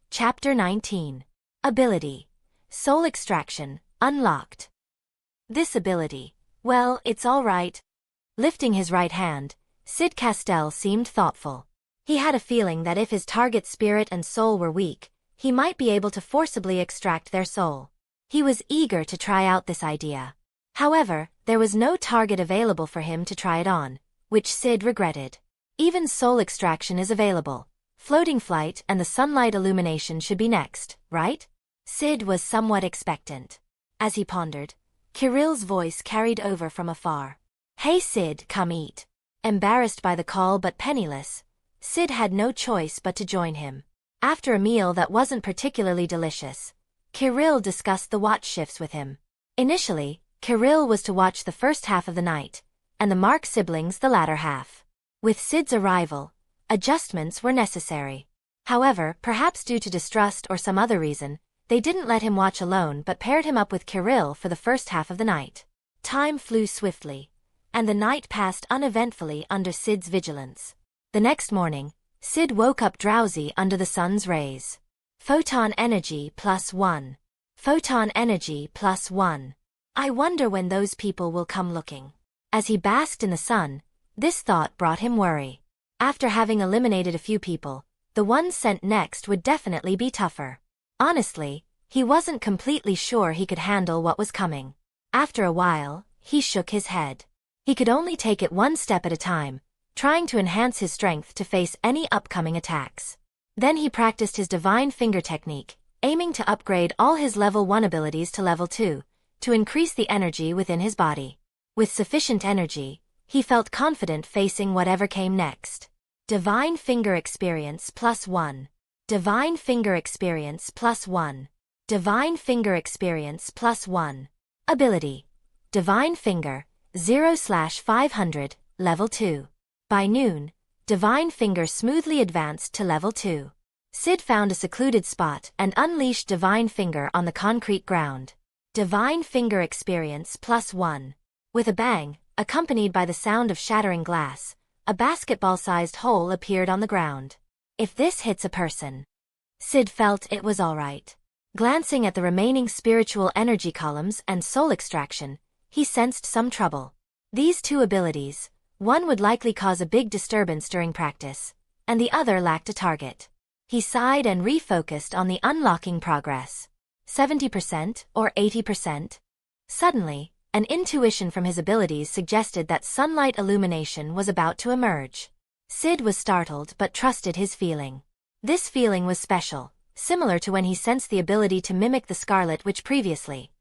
Chapter 19. Ability: Soul Extraction, unlocked. This ability, well, it's all right. Lifting his right hand, Syd Castell seemed thoughtful. He had a feeling that if his target's spirit and soul were weak, he might be able to forcibly extract their soul. He was eager to try out this idea. However, there was no target available for him to try it on, which Syd regretted. Even soul extraction is available. Floating flight and the sunlight illumination should be next, right? Syd was somewhat expectant. As he pondered, Kirill's voice carried over from afar. "Hey Syd, come eat." Embarrassed by the call but penniless, Syd had no choice but to join him. After a meal that wasn't particularly delicious, Kirill discussed the watch shifts with him. Initially, Kirill was to watch the first half of the night, and the Mark siblings the latter half. With Syd's arrival, adjustments were necessary. However, perhaps due to distrust or some other reason, they didn't let him watch alone but paired him up with Kirill for the first half of the night. Time flew swiftly, and the night passed uneventfully under Syd's vigilance. The next morning, Syd woke up drowsy under the sun's rays. Photon energy +1. Photon energy +1. I wonder when those people will come looking. As he basked in the sun, this thought brought him worry. After having eliminated a few people, the ones sent next would definitely be tougher. Honestly, he wasn't completely sure he could handle what was coming. After a while, he shook his head. He could only take it one step at a time, trying to enhance his strength to face any upcoming attacks. Then he practiced his divine finger technique, aiming to upgrade all his level 1 abilities to level 2, to increase the energy within his body. With sufficient energy, he felt confident facing whatever came next. Divine Finger Experience +1. Divine Finger Experience +1. Divine Finger Experience +1. Ability: Divine Finger, 0/500, level 2. By noon, Divine Finger smoothly advanced to level 2. Syd found a secluded spot and unleashed Divine Finger on the concrete ground. Divine Finger Experience +1. With a bang, accompanied by the sound of shattering glass, a basketball-sized hole appeared on the ground. If this hits a person, Syd felt it was alright. Glancing at the remaining spiritual energy columns and soul extraction, he sensed some trouble. These two abilities, one would likely cause a big disturbance during practice, and the other lacked a target. He sighed and refocused on the unlocking progress. 70% or 80%? Suddenly, an intuition from his abilities suggested that sunlight illumination was about to emerge. Syd was startled but trusted his feeling. This feeling was special, similar to when he sensed the ability to mimic the Scarlet Witch previously.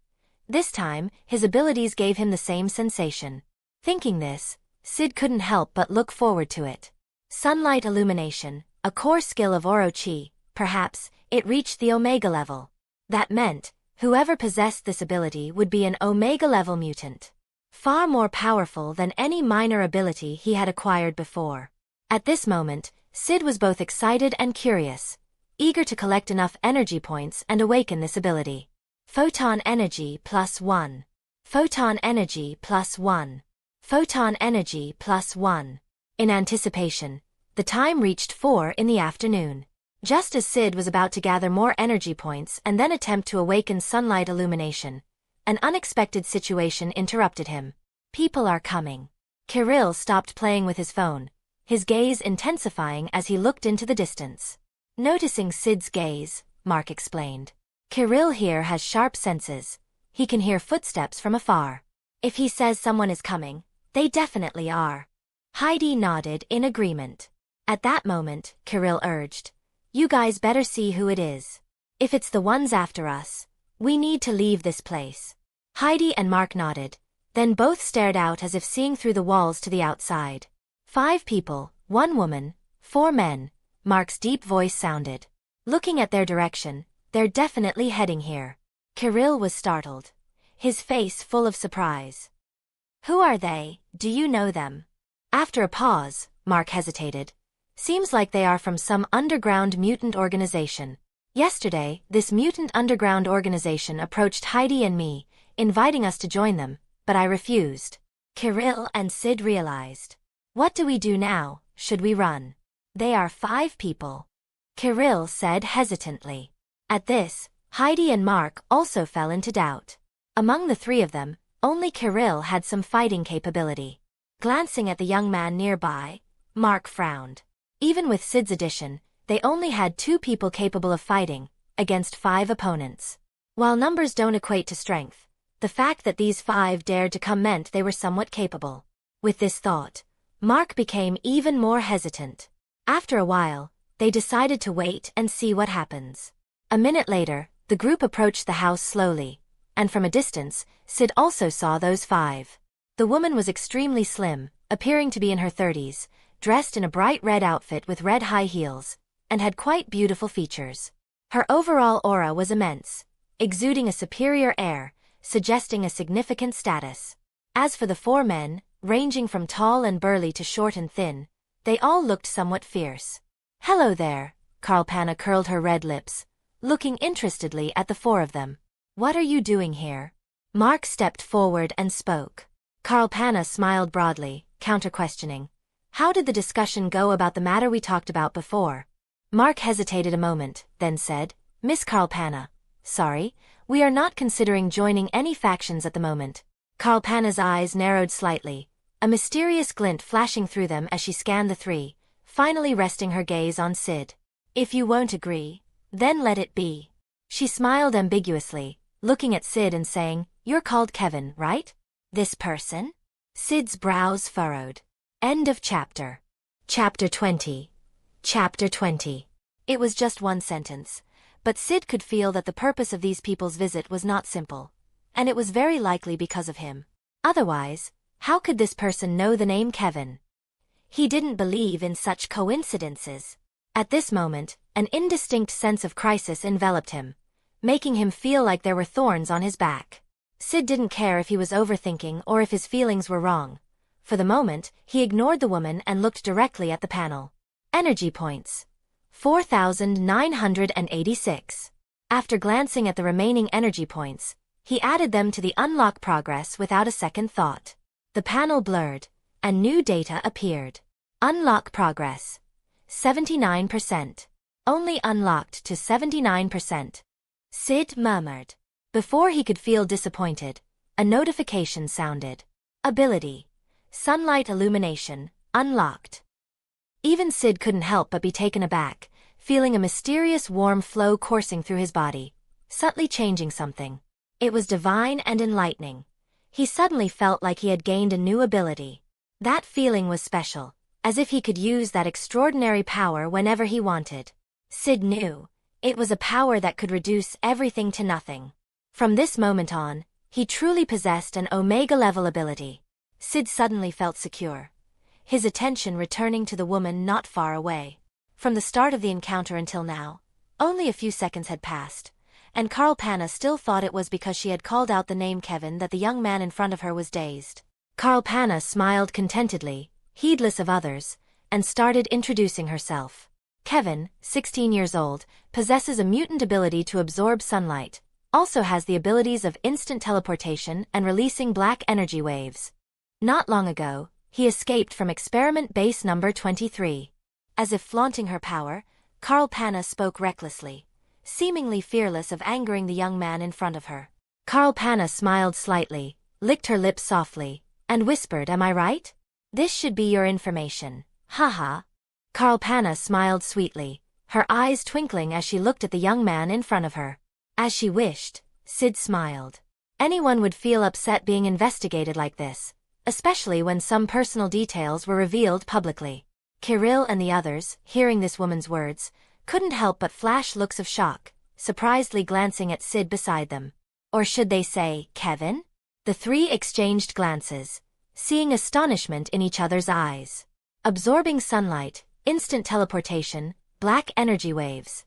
This time, his abilities gave him the same sensation. Thinking this, Syd couldn't help but look forward to it. Sunlight illumination, a core skill of Orochi, perhaps, it reached the Omega level. That meant, whoever possessed this ability would be an Omega-level mutant. Far more powerful than any minor ability he had acquired before. At this moment, Syd was both excited and curious, eager to collect enough energy points and awaken this ability. Photon energy +1. Photon energy +1. Photon energy +1. In anticipation, the time reached 4 in the afternoon. Just as Syd was about to gather more energy points and then attempt to awaken sunlight illumination, an unexpected situation interrupted him. People are coming. Kirill stopped playing with his phone, his gaze intensifying as he looked into the distance. Noticing Syd's gaze, Mark explained. Kirill here has sharp senses. He can hear footsteps from afar. If he says someone is coming, they definitely are. Heidi nodded in agreement. At that moment, Kirill urged, "You guys better see who it is. If it's the ones after us, we need to leave this place." Heidi and Mark nodded, then both stared out as if seeing through the walls to the outside. 5 people, 1 woman, 4 men, Mark's deep voice sounded. Looking at their direction, they're definitely heading here. Kirill was startled, his face full of surprise. "Who are they? Do you know them?" After a pause, Mark hesitated. "Seems like they are from some underground mutant organization. Yesterday, this mutant underground organization approached Heidi and me, inviting us to join them, but I refused." Kirill and Syd realized. "What do we do now? Should we run?" "They are 5 people," Kirill said hesitantly. At this, Heidi and Mark also fell into doubt. Among the 3 of them, only Kirill had some fighting capability. Glancing at the young man nearby, Mark frowned. Even with Syd's addition, they only had 2 people capable of fighting, against 5 opponents. While numbers don't equate to strength, The fact that these 5 dared to come meant they were somewhat capable. With this thought, Mark became even more hesitant. After a while, they decided to wait and see what happens. A minute later, the group approached the house slowly, and from a distance, Syd also saw those 5. The woman was extremely slim, appearing to be in her 30s, dressed in a bright red outfit with red high heels, and had quite beautiful features. Her overall aura was immense, exuding a superior air, suggesting a significant status. As for the 4 men, ranging from tall and burly to short and thin, they all looked somewhat fierce. "Hello there," Carlpanna curled her red lips, looking interestedly at the 4 of them. "What are you doing here?" Mark stepped forward and spoke. Carlpanna smiled broadly, counter-questioning. "How did the discussion go about the matter we talked about before?" Mark hesitated a moment, then said, "Miss Carlpanna, sorry, we are not considering joining any factions at the moment." Carlpanna's eyes narrowed slightly, a mysterious glint flashing through them as she scanned the 3, finally resting her gaze on Syd. "If you won't agree, then let it be." She smiled ambiguously, looking at Syd and saying, "You're called Kevin, right? This person?" Syd's brows furrowed. End of chapter. Chapter 20. Chapter 20. It was just one sentence, but Syd could feel that the purpose of these people's visit was not simple, and it was very likely because of him. Otherwise, how could this person know the name Kevin? He didn't believe in such coincidences. At this moment, an indistinct sense of crisis enveloped him, making him feel like there were thorns on his back. Syd didn't care if he was overthinking or if his feelings were wrong. For the moment, he ignored the woman and looked directly at the panel. Energy points. 4,986. After glancing at the remaining energy points, he added them to the unlock progress without a second thought. The panel blurred, and new data appeared. Unlock progress. 79%. Only unlocked to 79%. Syd murmured. Before he could feel disappointed, a notification sounded. Ability. Sunlight illumination, unlocked. Even Syd couldn't help but be taken aback, feeling a mysterious warm flow coursing through his body, subtly changing something. It was divine and enlightening. He suddenly felt like he had gained a new ability. That feeling was special, as if he could use that extraordinary power whenever he wanted. Syd knew, it was a power that could reduce everything to nothing. From this moment on, he truly possessed an Omega-level ability. Syd suddenly felt secure, his attention returning to the woman not far away. From the start of the encounter until now, only a few seconds had passed, and Carlpanna still thought it was because she had called out the name Kevin that the young man in front of her was dazed. Carlpanna smiled contentedly, heedless of others, and started introducing herself. Kevin, 16 years old, possesses a mutant ability to absorb sunlight, also has the abilities of instant teleportation and releasing black energy waves. Not long ago, he escaped from experiment base number 23. As if flaunting her power, Carlpanna spoke recklessly, seemingly fearless of angering the young man in front of her. Carlpanna smiled slightly, licked her lips softly, and whispered, "Am I right? This should be your information. Haha." Carlpanna smiled sweetly, her eyes twinkling as she looked at the young man in front of her. As she wished, Syd smiled. Anyone would feel upset being investigated like this, especially when some personal details were revealed publicly. Kirill and the others, hearing this woman's words, couldn't help but flash looks of shock, surprisedly glancing at Syd beside them. Or should they say, Kevin? The 3 exchanged glances, seeing astonishment in each other's eyes. Absorbing sunlight, instant teleportation, black energy waves.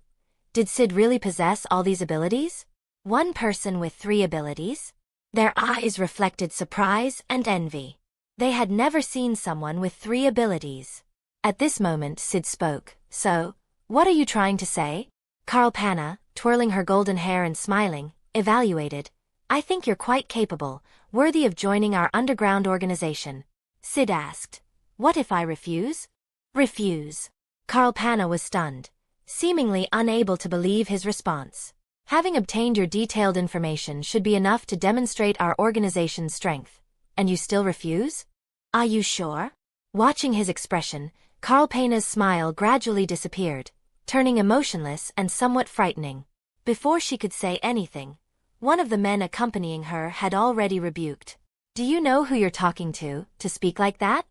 Did Syd really possess all these abilities? One person with 3 abilities? Their eyes reflected surprise and envy. They had never seen someone with 3 abilities. At this moment Syd spoke. "So, what are you trying to say?" Carlpanna, twirling her golden hair and smiling, evaluated. "I think you're quite capable, worthy of joining our underground organization." Syd asked, "What if I refuse?" "Refuse?" Carlpanna was stunned, seemingly unable to believe his response. "Having obtained your detailed information should be enough to demonstrate our organization's strength. And you still refuse? Are you sure?" Watching his expression, Carlpanna's smile gradually disappeared, turning emotionless and somewhat frightening. Before she could say anything, one of the men accompanying her had already rebuked. "Do you know who you're talking to speak like that?"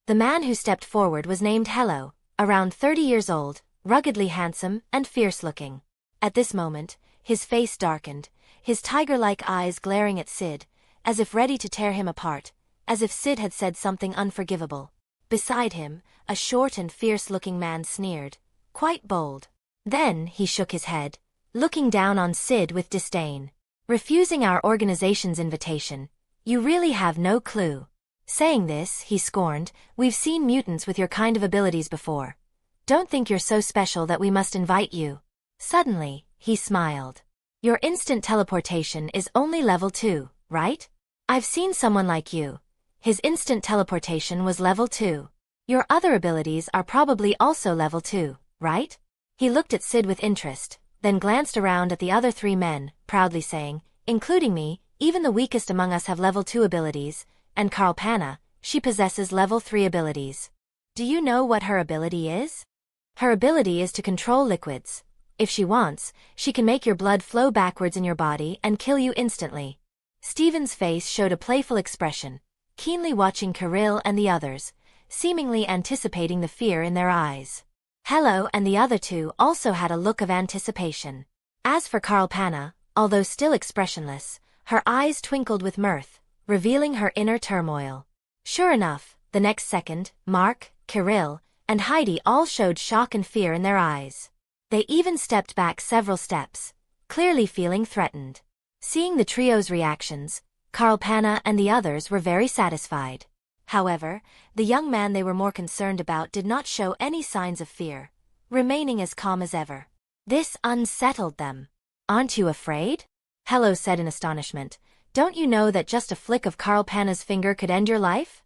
The man who stepped forward was named Hello, around 30 years old, ruggedly handsome and fierce-looking. At this moment, his face darkened, his tiger-like eyes glaring at Syd, as if ready to tear him apart, as if Syd had said something unforgivable. Beside him, a short and fierce-looking man sneered, quite bold. Then he shook his head, looking down on Syd with disdain. "Refusing our organization's invitation. You really have no clue." Saying this, he scorned, "We've seen mutants with your kind of abilities before. Don't think you're so special that we must invite you." Suddenly, he smiled. "Your instant teleportation is only level 2, right? I've seen someone like you. His instant teleportation was level 2. Your other abilities are probably also level 2, right?" He looked at Syd with interest, then glanced around at the other 3 men, proudly saying, "Including me, even the weakest among us have level 2 abilities, and Carl, she possesses level 3 abilities. Do you know what her ability is? Her ability is to control liquids. If she wants, she can make your blood flow backwards in your body and kill you instantly." Steven's face showed a playful expression, keenly watching Kirill and the others, seemingly anticipating the fear in their eyes. Hello and the other 2 also had a look of anticipation. As for Carl, although still expressionless, her eyes twinkled with mirth, revealing her inner turmoil. Sure enough, the next second, Mark, Kirill, and Heidi all showed shock and fear in their eyes. They even stepped back several steps, clearly feeling threatened. Seeing the trio's reactions, Carl and the others were very satisfied. However, the young man they were more concerned about did not show any signs of fear, remaining as calm as ever. This unsettled them. "Aren't you afraid?" Hello said in astonishment. "Don't you know that just a flick of Carl finger could end your life?"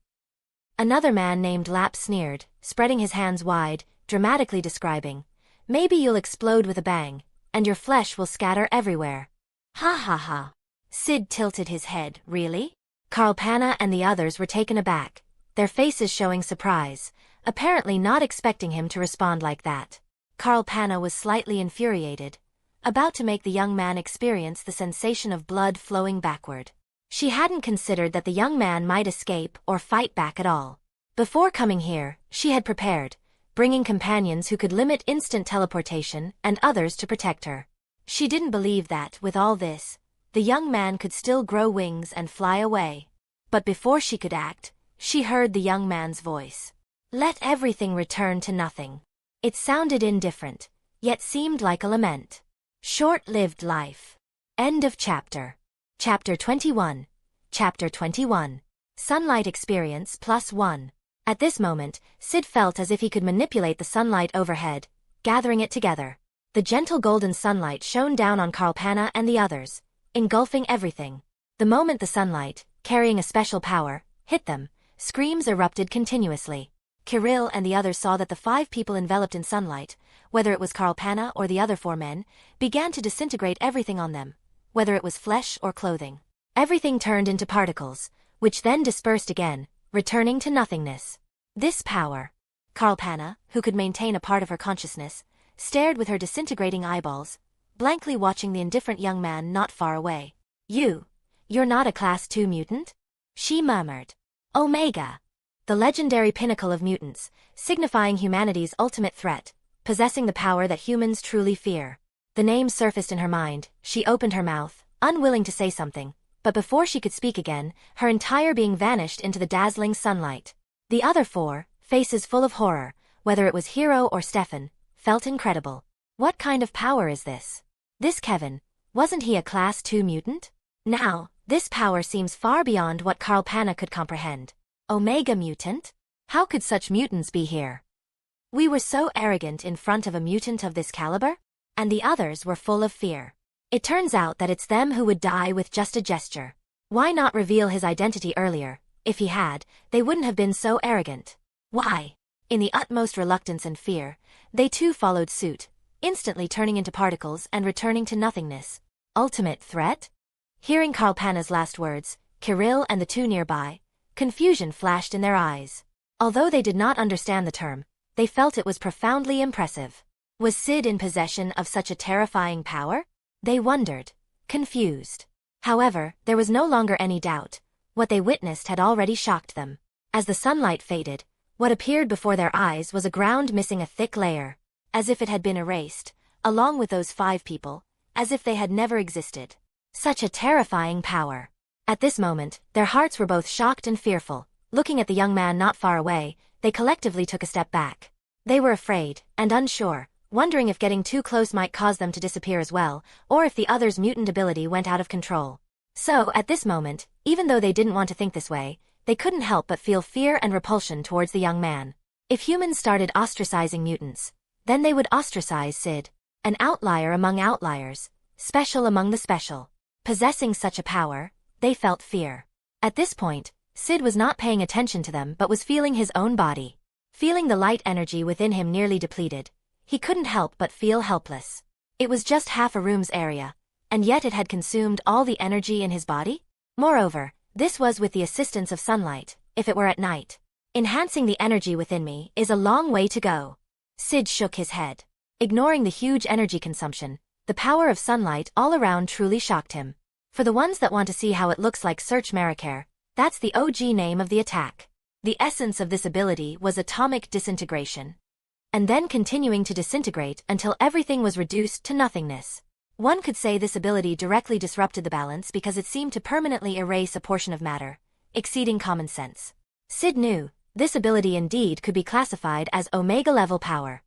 Another man named Lap sneered, spreading his hands wide, dramatically describing, "Maybe you'll explode with a bang, and your flesh will scatter everywhere." "Ha ha ha." Syd tilted his head. "Really?" Carl and the others were taken aback, their faces showing surprise, apparently not expecting him to respond like that. Carl was slightly infuriated, about to make the young man experience the sensation of blood flowing backward. She hadn't considered that the young man might escape or fight back at all. Before coming here, she had prepared, bringing companions who could limit instant teleportation and others to protect her. She didn't believe that, with all this, the young man could still grow wings and fly away. But before she could act, she heard the young man's voice. "Let everything return to nothing." It sounded indifferent, yet seemed like a lament. Short-lived life. End of chapter. Chapter 21. Chapter 21. Sunlight experience +1. At this moment, Syd felt as if he could manipulate the sunlight overhead, gathering it together. The gentle golden sunlight shone down on Carl and the others, engulfing everything. The moment the sunlight, carrying a special power, hit them, screams erupted continuously. Kirill and the others saw that the 5 people enveloped in sunlight, whether it was Carl or the other 4 men, began to disintegrate everything on them, whether it was flesh or clothing. Everything turned into particles, which then dispersed again, returning to nothingness. This power. Carl, who could maintain a part of her consciousness, stared with her disintegrating eyeballs, blankly watching the indifferent young man not far away. You're not a Class 2 mutant?" she murmured. "Omega. The legendary pinnacle of mutants, signifying humanity's ultimate threat, possessing the power that humans truly fear." The name surfaced in her mind. She opened her mouth, unwilling to say something, but before she could speak again, her entire being vanished into the dazzling sunlight. The other 4, faces full of horror, whether it was Hero or Stefan, felt incredible. What kind of power is this? This Kevin, wasn't he a Class 2 mutant? Now, this power seems far beyond what Carl could comprehend. Omega mutant? How could such mutants be here? We were so arrogant in front of a mutant of this caliber? And the others were full of fear. It turns out that it's them who would die with just a gesture. Why not reveal his identity earlier? If he had, they wouldn't have been so arrogant. Why? In the utmost reluctance and fear, they too followed suit, instantly turning into particles and returning to nothingness. Ultimate threat? Hearing Carl last words, Kirill and the 2 nearby, confusion flashed in their eyes. Although they did not understand the term, they felt it was profoundly impressive. Was Syd in possession of such a terrifying power? They wondered, confused. However, there was no longer any doubt. What they witnessed had already shocked them. As the sunlight faded, what appeared before their eyes was a ground missing a thick layer, as if it had been erased, along with those 5 people, as if they had never existed. Such a terrifying power. At this moment, their hearts were both shocked and fearful. Looking at the young man not far away, they collectively took a step back. They were afraid, and unsure, wondering if getting too close might cause them to disappear as well, or if the other's mutant ability went out of control. So, at this moment, even though they didn't want to think this way, they couldn't help but feel fear and repulsion towards the young man. If humans started ostracizing mutants, then they would ostracize Syd. An outlier among outliers, special among the special. Possessing such a power, they felt fear. At this point, Syd was not paying attention to them but was feeling his own body. Feeling the light energy within him nearly depleted, he couldn't help but feel helpless. It was just half a room's area, and yet it had consumed all the energy in his body? Moreover, this was with the assistance of sunlight, if it were at night. Enhancing the energy within me is a long way to go. Syd shook his head. Ignoring the huge energy consumption, the power of sunlight all around truly shocked him. For the ones that want to see how it looks like, search Maricare. That's the OG name of the attack. The essence of this ability was atomic disintegration. And then continuing to disintegrate until everything was reduced to nothingness. One could say this ability directly disrupted the balance because it seemed to permanently erase a portion of matter, exceeding common sense. Syd knew, this ability indeed could be classified as Omega-level power.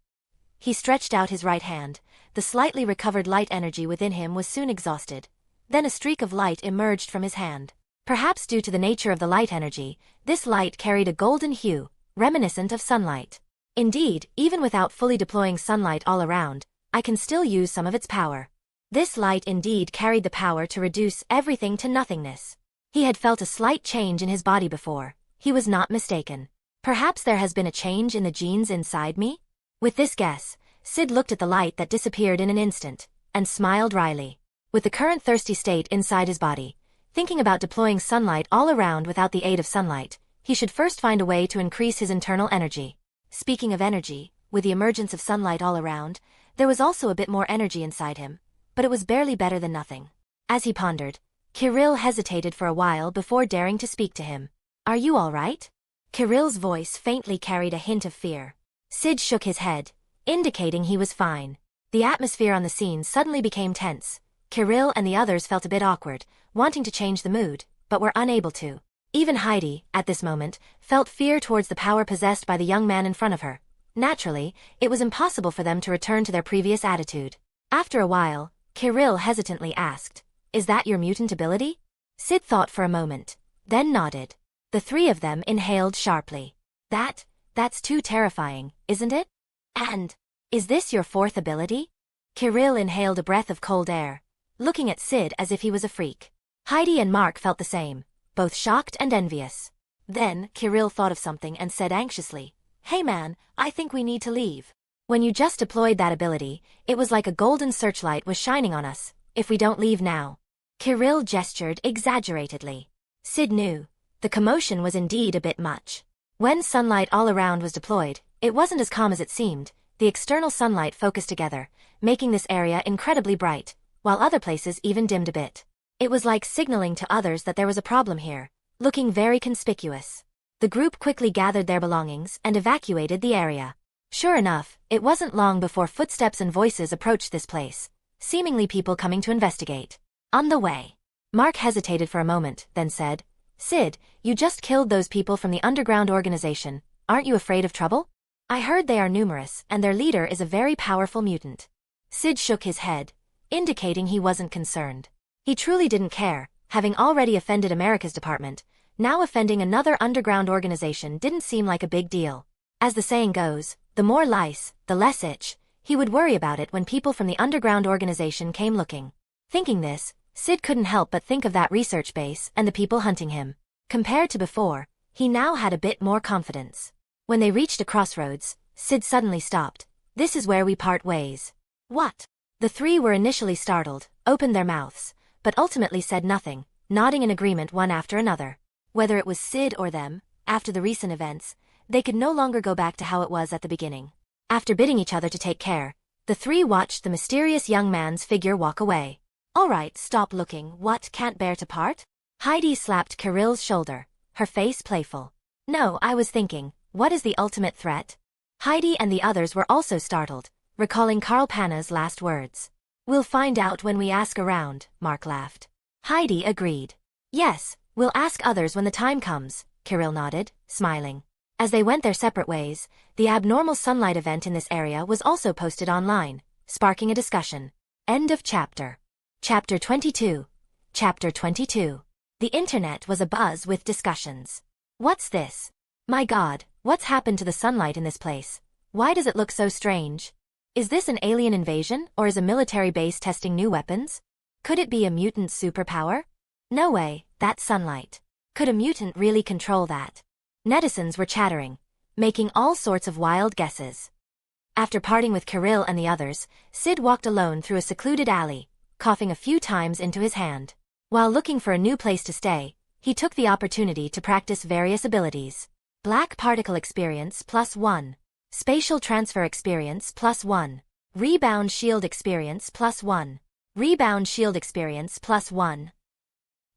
He stretched out his right hand. The slightly recovered light energy within him was soon exhausted. Then a streak of light emerged from his hand. Perhaps due to the nature of the light energy, this light carried a golden hue, reminiscent of sunlight. Indeed, even without fully deploying sunlight all around, I can still use some of its power. This light indeed carried the power to reduce everything to nothingness. He had felt a slight change in his body before. He was not mistaken. Perhaps there has been a change in the genes inside me? With this guess, Syd looked at the light that disappeared in an instant, and smiled wryly. With the current thirsty state inside his body, thinking about deploying sunlight all around without the aid of sunlight, he should first find a way to increase his internal energy. Speaking of energy, with the emergence of sunlight all around, there was also a bit more energy inside him, but it was barely better than nothing. As he pondered, Kirill hesitated for a while before daring to speak to him. "Are you all right?" Kirill's voice faintly carried a hint of fear. Syd shook his head, indicating he was fine. The atmosphere on the scene suddenly became tense. Kirill and the others felt a bit awkward, wanting to change the mood, but were unable to. Even Heidi, at this moment, felt fear towards the power possessed by the young man in front of her. Naturally, it was impossible for them to return to their previous attitude. After a while, Kirill hesitantly asked, "Is that your mutant ability?" Syd thought for a moment, then nodded. The 3 of them inhaled sharply. That's too terrifying, isn't it? And, is this your 4th ability? Kirill inhaled a breath of cold air, looking at Syd as if he was a freak. Heidi and Mark felt the same, both shocked and envious. Then, Kirill thought of something and said anxiously, "Hey man, I think we need to leave. When you just deployed that ability, it was like a golden searchlight was shining on us, if we don't leave now." Kirill gestured exaggeratedly. Syd knew. The commotion was indeed a bit much. When sunlight all around was deployed, it wasn't as calm as it seemed. The external sunlight focused together, making this area incredibly bright, while other places even dimmed a bit. It was like signaling to others that there was a problem here, looking very conspicuous. The group quickly gathered their belongings and evacuated the area. Sure enough, it wasn't long before footsteps and voices approached this place, seemingly people coming to investigate. On the way. Mark hesitated for a moment, then said, "Syd, you just killed those people from the underground organization. Aren't you afraid of trouble? I heard they are numerous, and their leader is a very powerful mutant." Syd shook his head, indicating he wasn't concerned. He truly didn't care, having already offended America's department. Now offending another underground organization didn't seem like a big deal. As the saying goes, the more lice, the less itch. He would worry about it when people from the underground organization came looking. Thinking this, Syd couldn't help but think of that research base and the people hunting him. Compared to before, he now had a bit more confidence. When they reached a crossroads, Syd suddenly stopped. "This is where we part ways." "What?" The 3 were initially startled, opened their mouths, but ultimately said nothing, nodding in agreement one after another. Whether it was Syd or them, after the recent events, they could no longer go back to how it was at the beginning. After bidding each other to take care, the 3 watched the mysterious young man's figure walk away. Alright, stop looking, what, can't bear to part? Heidi slapped Kirill's shoulder, her face playful. No, I was thinking, what is the ultimate threat? Heidi and the others were also startled, recalling Carl Panna's last words. We'll find out when we ask around, Mark laughed. Heidi agreed. Yes, we'll ask others when the time comes, Kirill nodded, smiling. As they went their separate ways, the abnormal sunlight event in this area was also posted online, sparking a discussion. End of chapter. Chapter 22. Chapter 22. The internet was abuzz with discussions. What's this? My god, what's happened to the sunlight in this place? Why does it look so strange? Is this an alien invasion, or is a military base testing new weapons? Could it be a mutant superpower? No way, that's sunlight. Could a mutant really control that? Netizens were chattering, making all sorts of wild guesses. After parting with Kirill and the others, Syd walked alone through a secluded alley, coughing a few times into his hand. While looking for a new place to stay, he took the opportunity to practice various abilities. Black Particle Experience +1. Spatial Transfer Experience +1. Rebound Shield Experience +1. Rebound Shield Experience +1.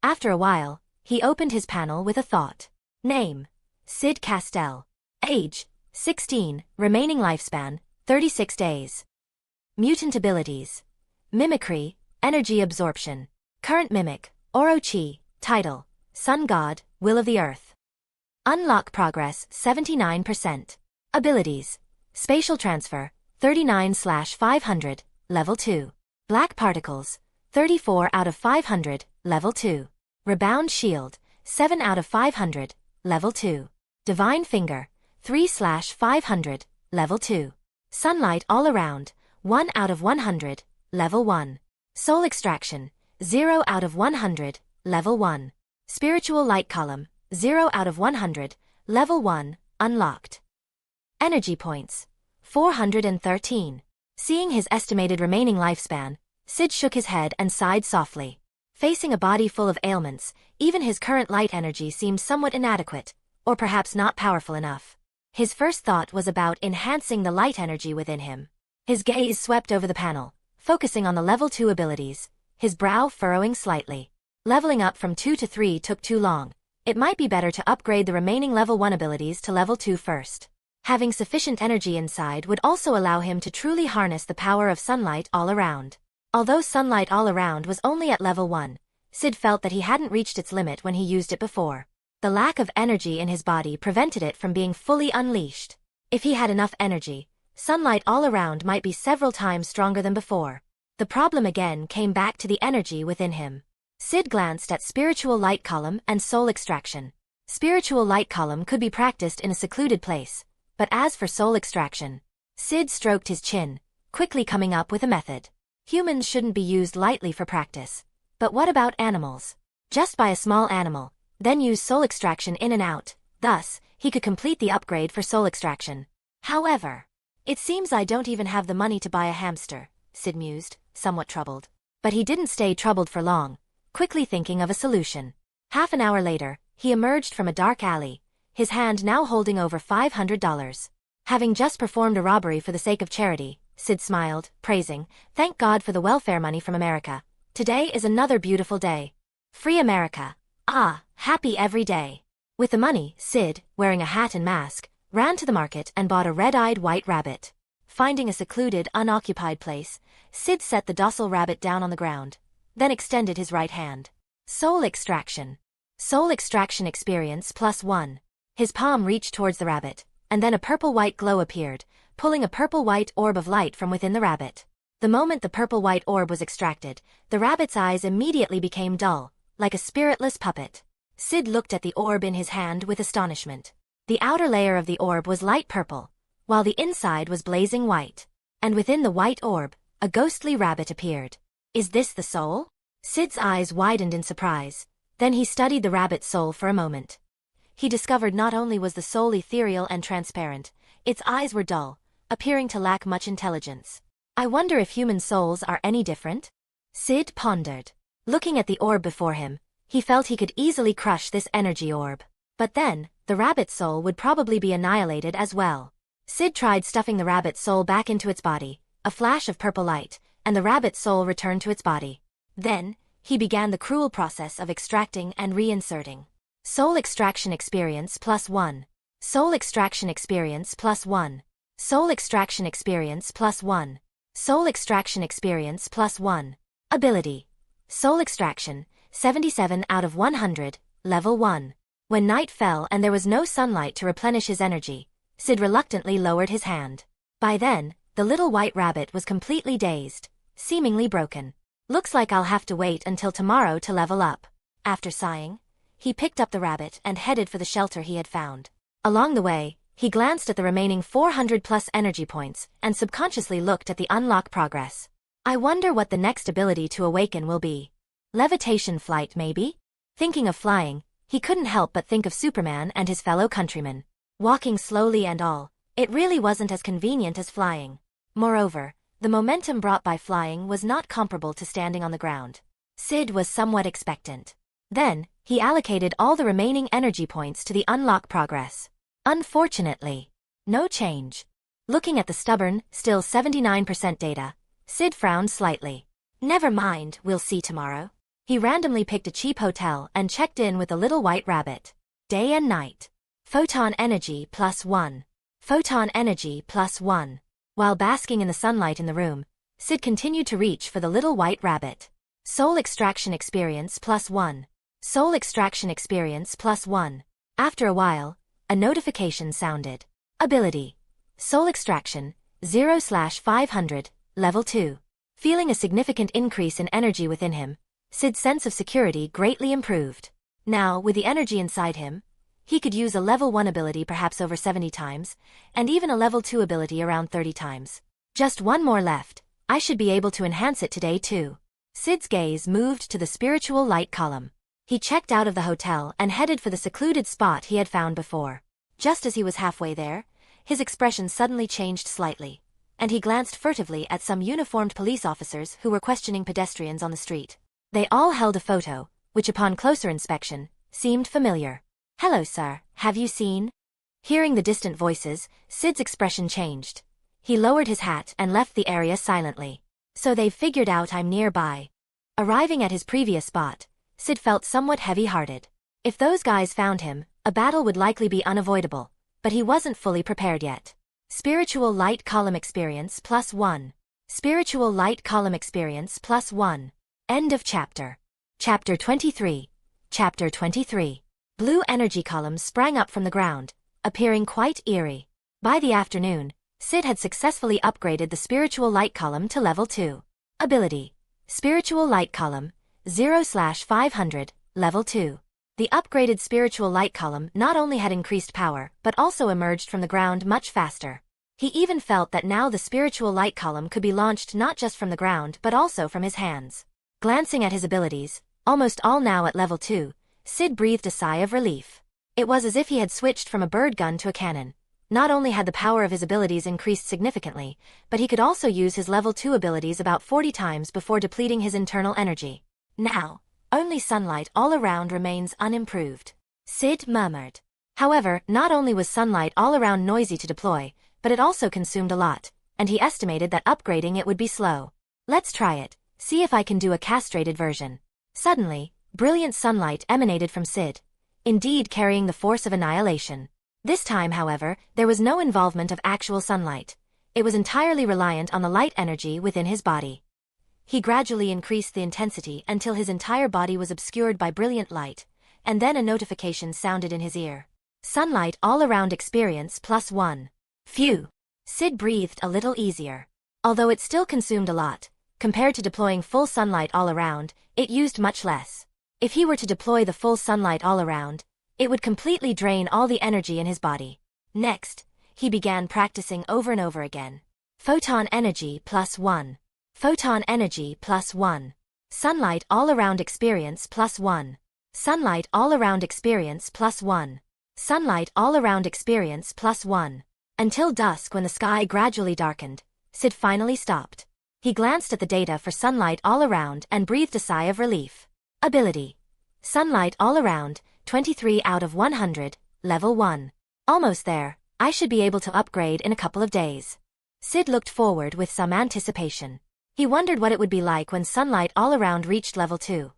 After a while, he opened his panel with a thought. Name: Syd Castell. Age: 16. Remaining lifespan: 36 days. Mutant abilities: Mimicry, Energy Absorption. Current mimic: Orochi. Title: Sun God, Will of the Earth. Unlock progress 79%. Abilities: Spatial Transfer, 39/500, Level 2. Black Particles, 34 out of 500, Level 2. Rebound Shield, 7 out of 500, Level 2. Divine Finger, 3/500, Level 2. Sunlight All Around, 1 out of 100, Level 1. Soul Extraction, 0 out of 100, Level 1. Spiritual Light Column, 0 out of 100, Level 1, unlocked. Energy Points, 413. Seeing his estimated remaining lifespan, Syd shook his head and sighed softly. Facing a body full of ailments, even his current light energy seemed somewhat inadequate, or perhaps not powerful enough. His first thought was about enhancing the light energy within him. His gaze swept over the panel, focusing on the Level 2 abilities, his brow furrowing slightly. Leveling up from 2 to 3 took too long. It might be better to upgrade the remaining Level 1 abilities to Level 2 first. Having sufficient energy inside would also allow him to truly harness the power of sunlight all around. Although sunlight all around was only at Level 1, Syd felt that he hadn't reached its limit when he used it before. The lack of energy in his body prevented it from being fully unleashed. If he had enough energy, sunlight all around might be several times stronger than before. The problem again came back to the energy within him. Syd glanced at Spiritual Light Column and Soul Extraction. Spiritual Light Column could be practiced in a secluded place, but as for Soul Extraction, Syd stroked his chin, quickly coming up with a method. Humans shouldn't be used lightly for practice. But what about animals? Just buy a small animal, then use Soul Extraction in and out. Thus, he could complete the upgrade for Soul Extraction. However, it seems I don't even have the money to buy a hamster, Syd mused, somewhat troubled. But he didn't stay troubled for long, quickly thinking of a solution. Half an hour later, he emerged from a dark alley, his hand now holding over $500. Having just performed a robbery for the sake of charity, Syd smiled, praising, "Thank God for the welfare money from America. Today is another beautiful day. Free America. Ah, happy every day." With the money, Syd, wearing a hat and mask, ran to the market and bought a red-eyed white rabbit. Finding a secluded, unoccupied place, Syd set the docile rabbit down on the ground, then extended his right hand. Soul Extraction. Soul Extraction Experience +1. His palm reached towards the rabbit, and then a purple-white glow appeared, pulling a purple-white orb of light from within the rabbit. The moment the purple-white orb was extracted, the rabbit's eyes immediately became dull, like a spiritless puppet. Syd looked at the orb in his hand with astonishment. The outer layer of the orb was light purple, while the inside was blazing white. And within the white orb, a ghostly rabbit appeared. Is this the soul? Syd's eyes widened in surprise. Then he studied the rabbit's soul for a moment. He discovered not only was the soul ethereal and transparent, its eyes were dull, appearing to lack much intelligence. I wonder if human souls are any different? Syd pondered. Looking at the orb before him, he felt he could easily crush this energy orb. But then, the rabbit's soul would probably be annihilated as well. Syd tried stuffing the rabbit's soul back into its body, a flash of purple light, and the rabbit's soul returned to its body. Then, he began the cruel process of extracting and reinserting. Soul extraction experience +1. Soul extraction experience +1. Soul extraction experience +1. Soul extraction experience +1. Ability. Soul extraction, 77 out of 100, level 1. When night fell and there was no sunlight to replenish his energy, Syd reluctantly lowered his hand. By then, the little white rabbit was completely dazed, seemingly broken. Looks like I'll have to wait until tomorrow to level up. After sighing, he picked up the rabbit and headed for the shelter he had found. Along the way, he glanced at the remaining 400+ energy points and subconsciously looked at the unlock progress. I wonder what the next ability to awaken will be. Levitation flight maybe? Thinking of flying, he couldn't help but think of Superman and his fellow countrymen. Walking slowly and all, it really wasn't as convenient as flying. Moreover, the momentum brought by flying was not comparable to standing on the ground. Syd was somewhat expectant. Then, he allocated all the remaining energy points to the unlock progress. Unfortunately, no change. Looking at the stubborn, still 79% data, Syd frowned slightly. Never mind, we'll see tomorrow. He randomly picked a cheap hotel and checked in with the little white rabbit. Day and night. Photon energy +1. Photon energy +1. While basking in the sunlight in the room, Syd continued to reach for the little white rabbit. Soul extraction experience +1. Soul extraction experience +1. After a while, a notification sounded. Ability. Soul extraction, 0/500, level 2. Feeling a significant increase in energy within him, Syd's sense of security greatly improved. Now, with the energy inside him, he could use a level 1 ability perhaps over 70 times, and even a level 2 ability around 30 times. Just one more left, I should be able to enhance it today too. Syd's gaze moved to the spiritual light column. He checked out of the hotel and headed for the secluded spot he had found before. Just as he was halfway there, his expression suddenly changed slightly, and he glanced furtively at some uniformed police officers who were questioning pedestrians on the street. They all held a photo, which upon closer inspection, seemed familiar. "Hello sir, have you seen?" Hearing the distant voices, Syd's expression changed. He lowered his hat and left the area silently. "So they've figured out I'm nearby." Arriving at his previous spot, Syd felt somewhat heavy-hearted. If those guys found him, a battle would likely be unavoidable, but he wasn't fully prepared yet. Spiritual light column experience +1. Spiritual light column experience +1. End of chapter. Chapter 23. Chapter 23. Blue energy columns sprang up from the ground, appearing quite eerie. By the afternoon, Syd had successfully upgraded the spiritual light column to level 2. Ability. Spiritual light column, 0/500, level 2. The upgraded spiritual light column not only had increased power but also emerged from the ground much faster. He even felt that now the spiritual light column could be launched not just from the ground but also from his hands. Glancing at his abilities, almost all now at level 2, Syd breathed a sigh of relief. It was as if he had switched from a bird gun to a cannon. Not only had the power of his abilities increased significantly, but he could also use his level 2 abilities about 40 times before depleting his internal energy. Now, only sunlight all around remains unimproved. Syd murmured. However, not only was sunlight all around noisy to deploy, but it also consumed a lot, and he estimated that upgrading it would be slow. Let's try it, see if I can do a castrated version. Suddenly, brilliant sunlight emanated from Syd, indeed carrying the force of annihilation. This time, however, there was no involvement of actual sunlight. It was entirely reliant on the light energy within his body. He gradually increased the intensity until his entire body was obscured by brilliant light, and then a notification sounded in his ear. Sunlight all around experience +1. Phew! Syd breathed a little easier. Although it still consumed a lot, compared to deploying full sunlight all around, it used much less. If he were to deploy the full sunlight all around, it would completely drain all the energy in his body. Next, he began practicing over and over again. Photon energy +1. Photon energy +1. Sunlight all around experience +1. Sunlight all around experience +1. Sunlight all around experience +1. Until dusk, when the sky gradually darkened, Syd finally stopped. He glanced at the data for sunlight all around and breathed a sigh of relief. Ability. Sunlight all around, 23 out of 100, level 1. Almost there, I should be able to upgrade in a couple of days. Syd looked forward with some anticipation. He wondered what it would be like when sunlight all around reached level 2.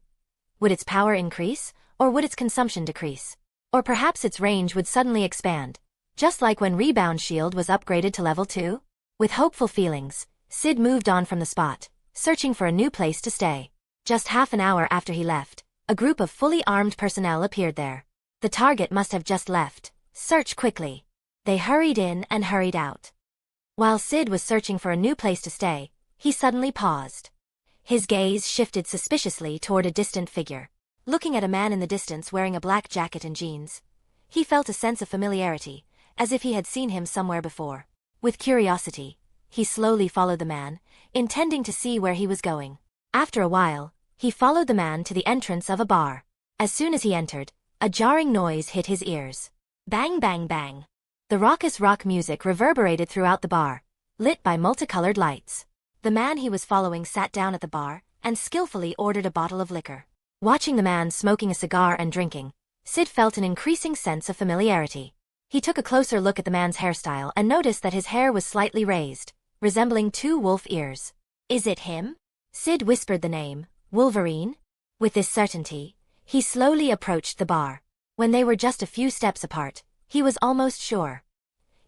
Would its power increase, or would its consumption decrease? Or perhaps its range would suddenly expand, just like when Rebound Shield was upgraded to level 2? With hopeful feelings, Syd moved on from the spot, searching for a new place to stay. Just half an hour after he left, a group of fully armed personnel appeared there. The target must have just left. Search quickly. They hurried in and hurried out. While Syd was searching for a new place to stay, he suddenly paused. His gaze shifted suspiciously toward a distant figure. Looking at a man in the distance wearing a black jacket and jeans, he felt a sense of familiarity, as if he had seen him somewhere before. With curiosity, he slowly followed the man, intending to see where he was going. After a while, he followed the man to the entrance of a bar. As soon as he entered, a jarring noise hit his ears. Bang bang bang. The raucous rock music reverberated throughout the bar, lit by multicolored lights. The man he was following sat down at the bar and skillfully ordered a bottle of liquor. Watching the man smoking a cigar and drinking, Syd felt an increasing sense of familiarity. He took a closer look at the man's hairstyle and noticed that his hair was slightly raised, resembling 2 wolf ears. Is it him? Syd whispered the name, Wolverine. With this certainty, he slowly approached the bar. When they were just a few steps apart, he was almost sure.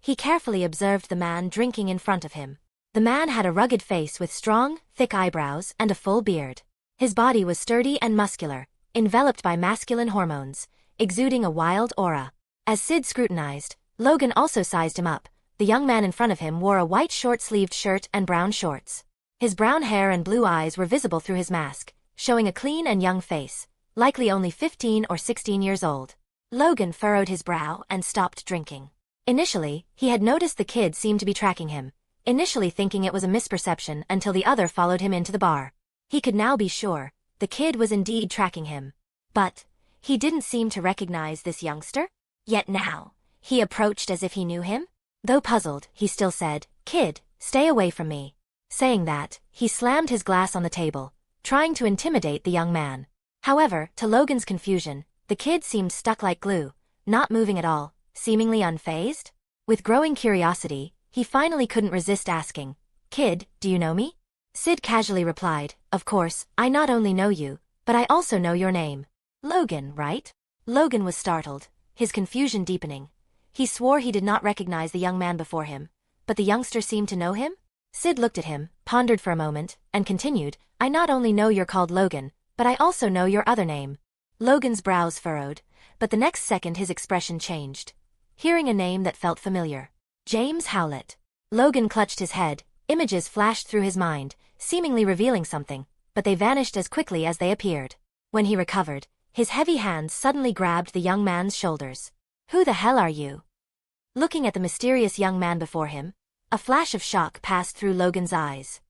He carefully observed the man drinking in front of him. The man had a rugged face with strong, thick eyebrows and a full beard. His body was sturdy and muscular, enveloped by masculine hormones, exuding a wild aura. As Syd scrutinized, Logan also sized him up. The young man in front of him wore a white short-sleeved shirt and brown shorts. His brown hair and blue eyes were visible through his mask, showing a clean and young face, likely only 15 or 16 years old. Logan furrowed his brow and stopped drinking. Initially, he had noticed the kid seemed to be tracking him, initially thinking it was a misperception until the other followed him into the bar. He could now be sure, the kid was indeed tracking him. But he didn't seem to recognize this youngster. Yet now, he approached as if he knew him. Though puzzled, he still said, "Kid, stay away from me." Saying that, he slammed his glass on the table, trying to intimidate the young man. However, to Logan's confusion, the kid seemed stuck like glue, not moving at all, seemingly unfazed. With growing curiosity, he finally couldn't resist asking, "Kid, do you know me?" Syd casually replied, "Of course, I not only know you, but I also know your name. Logan, right?" Logan was startled, his confusion deepening. He swore he did not recognize the young man before him, but the youngster seemed to know him? Syd looked at him, pondered for a moment, and continued, "I not only know you're called Logan, but I also know your other name." Logan's brows furrowed, but the next second his expression changed. Hearing a name that felt familiar. James Howlett. Logan clutched his head, images flashed through his mind, seemingly revealing something, but they vanished as quickly as they appeared. When he recovered, his heavy hands suddenly grabbed the young man's shoulders. "Who the hell are you?" Looking at the mysterious young man before him, a flash of shock passed through Logan's eyes.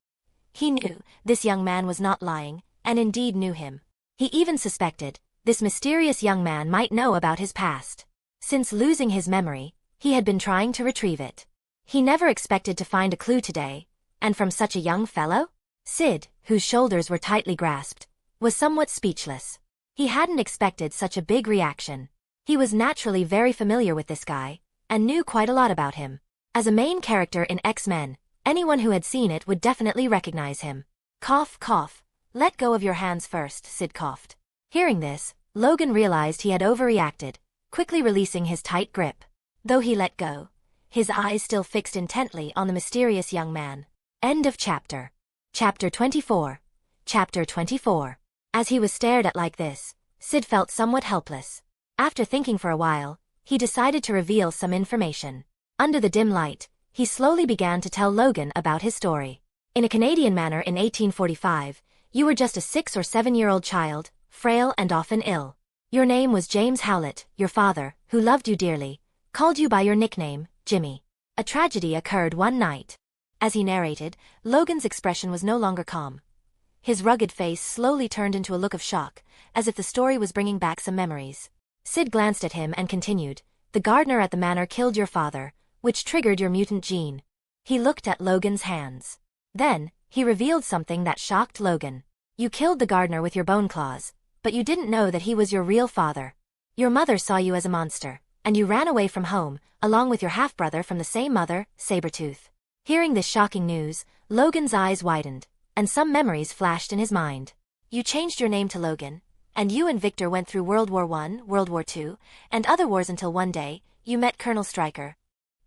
He knew this young man was not lying, and indeed knew him. He even suspected this mysterious young man might know about his past. Since losing his memory, he had been trying to retrieve it. He never expected to find a clue today, and from such a young fellow? Syd, whose shoulders were tightly grasped, was somewhat speechless. He hadn't expected such a big reaction. He was naturally very familiar with this guy, and knew quite a lot about him. As a main character in X-Men, anyone who had seen it would definitely recognize him. Cough, cough. "Let go of your hands first," Syd coughed. Hearing this, Logan realized he had overreacted, quickly releasing his tight grip. Though he let go, his eyes still fixed intently on the mysterious young man. End of chapter. Chapter 24. Chapter 24. As he was stared at like this, Syd felt somewhat helpless. After thinking for a while, he decided to reveal some information. Under the dim light, he slowly began to tell Logan about his story. In a Canadian manner in 1845, you were just a 6 or 7-year-old child, frail and often ill. Your name was James Howlett. Your father, who loved you dearly, called you by your nickname, Jimmy. A tragedy occurred one night. As he narrated, Logan's expression was no longer calm. His rugged face slowly turned into a look of shock, as if the story was bringing back some memories. Syd glanced at him and continued, "The gardener at the manor killed your father, which triggered your mutant gene." He looked at Logan's hands. Then, he revealed something that shocked Logan. "You killed the gardener with your bone claws, but you didn't know that he was your real father. Your mother saw you as a monster, and you ran away from home, along with your half-brother from the same mother, Sabretooth." Hearing this shocking news, Logan's eyes widened. and some memories flashed in his mind. You changed your name to Logan, and you and Victor went through World War I, World War II, and other wars until one day, you met Colonel Stryker.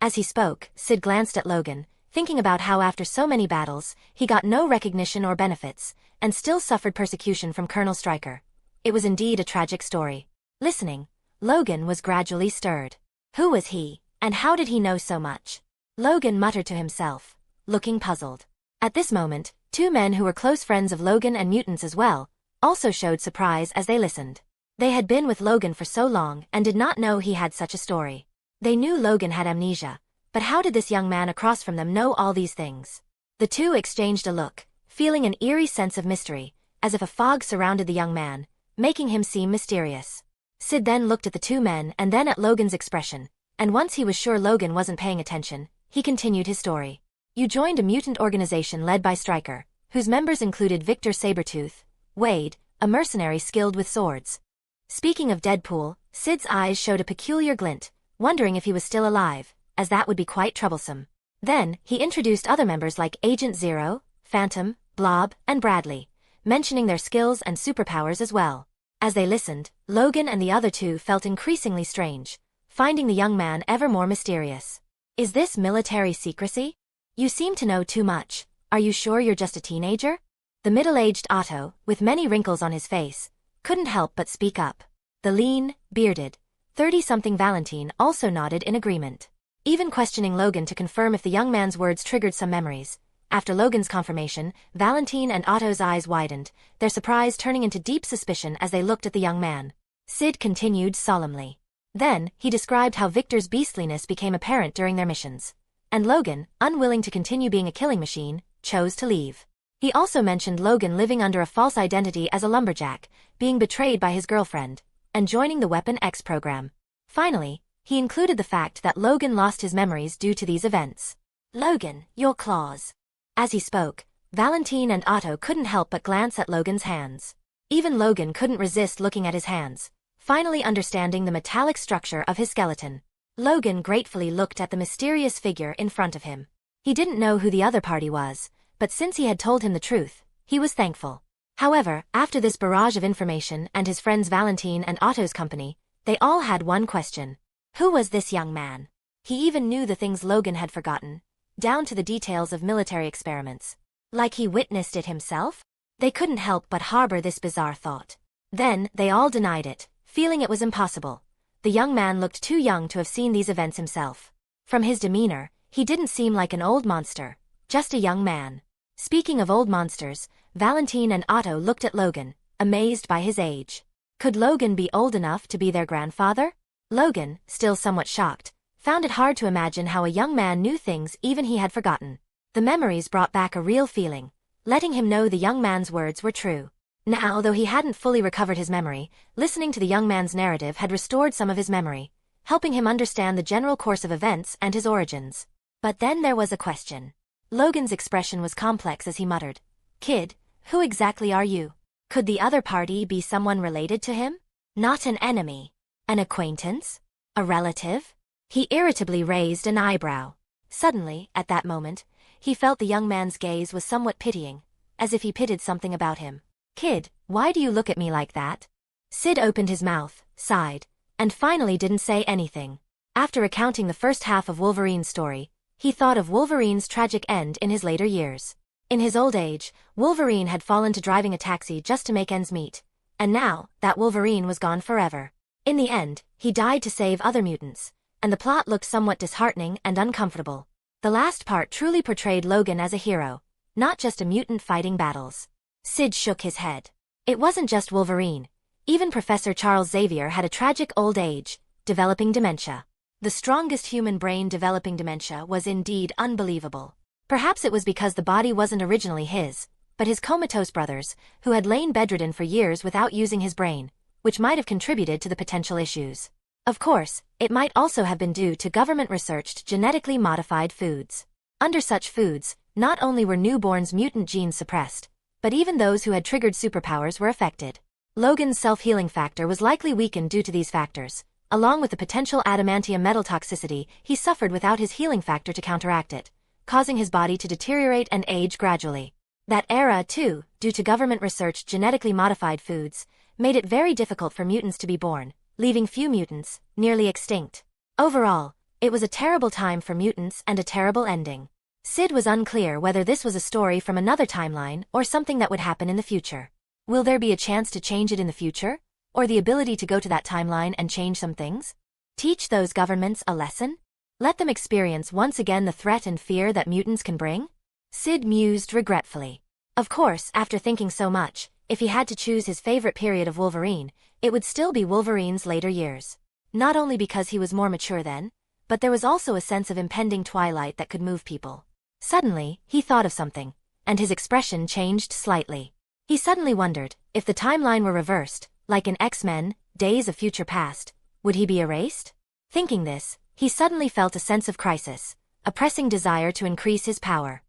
As he spoke, Syd glanced at Logan, thinking about how after so many battles, he got no recognition or benefits, and still suffered persecution from Colonel Stryker. It was indeed a tragic story. Listening, Logan was gradually stirred. Who was he, and how did he know so much? Logan muttered to himself, looking puzzled. At this moment, two men who were close friends of Logan and mutants as well, also showed surprise as they listened. They had been with Logan for so long and did not know he had such a story. They knew Logan had amnesia, but how did this young man across from them know all these things? The two exchanged a look, feeling an eerie sense of mystery, as if a fog surrounded the young man, making him seem mysterious. Syd then looked at the two men and then at Logan's expression, and once he was sure Logan wasn't paying attention, he continued his story. You joined a mutant organization led by Stryker, whose members included Victor Sabretooth, Wade, a mercenary skilled with swords. Speaking of Deadpool, Syd's eyes showed a peculiar glint, wondering if he was still alive, as that would be quite troublesome. Then, he introduced other members like Agent Zero, Phantom, Blob, and Bradley, mentioning their skills and superpowers as well. As they listened, Logan and the other two felt increasingly strange, finding the young man ever more mysterious. Is this military secrecy? You seem to know too much. Are you sure you're just a teenager? The middle-aged Otto, with many wrinkles on his face, couldn't help but speak up. The lean, bearded, 30-something Valentine also nodded in agreement, even questioning Logan to confirm if the young man's words triggered some memories. After Logan's confirmation, Valentine and Otto's eyes widened, their surprise turning into deep suspicion as they looked at the young man. Syd continued solemnly. Then, he described how Victor's beastliness became apparent during their missions. And Logan, unwilling to continue being a killing machine, chose to leave. He also mentioned Logan living under a false identity as a lumberjack, being betrayed by his girlfriend, and joining the Weapon X program. Finally, he included the fact that Logan lost his memories due to these events. Logan, your claws. As he spoke, Valentine and Otto couldn't help but glance at Logan's hands. Even Logan couldn't resist looking at his hands, finally understanding the metallic structure of his skeleton. Logan gratefully looked at the mysterious figure in front of him. He didn't know who the other party was, but since he had told him the truth, he was thankful. However, after this barrage of information and his friends Valentine and Otto's company, they all had one question. Who was this young man? He even knew the things Logan had forgotten, down to the details of military experiments. Like he witnessed it himself? They couldn't help but harbor this bizarre thought. Then, they all denied it, feeling it was impossible. The young man looked too young to have seen these events himself. From his demeanor, he didn't seem like an old monster, just a young man. Speaking of old monsters, Valentine and Otto looked at Logan, amazed by his age. Could Logan be old enough to be their grandfather? Logan, still somewhat shocked, found it hard to imagine how a young man knew things even he had forgotten. The memories brought back a real feeling, letting him know the young man's words were true. Now, though he hadn't fully recovered his memory, listening to the young man's narrative had restored some of his memory, helping him understand the general course of events and his origins. But then there was a question. Logan's expression was complex as he muttered, "Kid, who exactly are you? Could the other party be someone related to him? Not an enemy? An acquaintance? A relative?" He irritably raised an eyebrow. Suddenly, at that moment, he felt the young man's gaze was somewhat pitying, as if he pitied something about him. "Kid, why do you look at me like that?" Syd opened his mouth, sighed, and finally didn't say anything. After recounting the first half of Wolverine's story, he thought of Wolverine's tragic end in his later years. In his old age, Wolverine had fallen to driving a taxi just to make ends meet, and now, that Wolverine was gone forever. In the end, he died to save other mutants, and the plot looked somewhat disheartening and uncomfortable. The last part truly portrayed Logan as a hero, not just a mutant fighting battles. Syd shook his head. It wasn't just Wolverine. Even Professor Charles Xavier had a tragic old age, developing dementia. The strongest human brain developing dementia was indeed unbelievable. Perhaps it was because the body wasn't originally his, but his comatose brother's, who had lain bedridden for years without using his brain, which might have contributed to the potential issues. Of course, it might also have been due to government-researched genetically modified foods. Under such foods, not only were newborns' mutant genes suppressed, but even those who had triggered superpowers were affected. Logan's self-healing factor was likely weakened due to these factors, along with the potential adamantium metal toxicity he suffered without his healing factor to counteract it, causing his body to deteriorate and age gradually. That era, too, due to government research genetically modified foods, made it very difficult for mutants to be born, leaving few mutants, nearly extinct. Overall, it was a terrible time for mutants and a terrible ending. Syd was unclear whether this was a story from another timeline or something that would happen in the future. Will there be a chance to change it in the future? Or the ability to go to that timeline and change some things? Teach those governments a lesson? Let them experience once again the threat and fear that mutants can bring? Syd mused regretfully. Of course, after thinking so much, if he had to choose his favorite period of Wolverine, it would still be Wolverine's later years. Not only because he was more mature then, but there was also a sense of impending twilight that could move people. Suddenly, he thought of something, and his expression changed slightly. He suddenly wondered, if the timeline were reversed, like in X-Men, Days of Future Past, would he be erased? Thinking this, he suddenly felt a sense of crisis, a pressing desire to increase his power.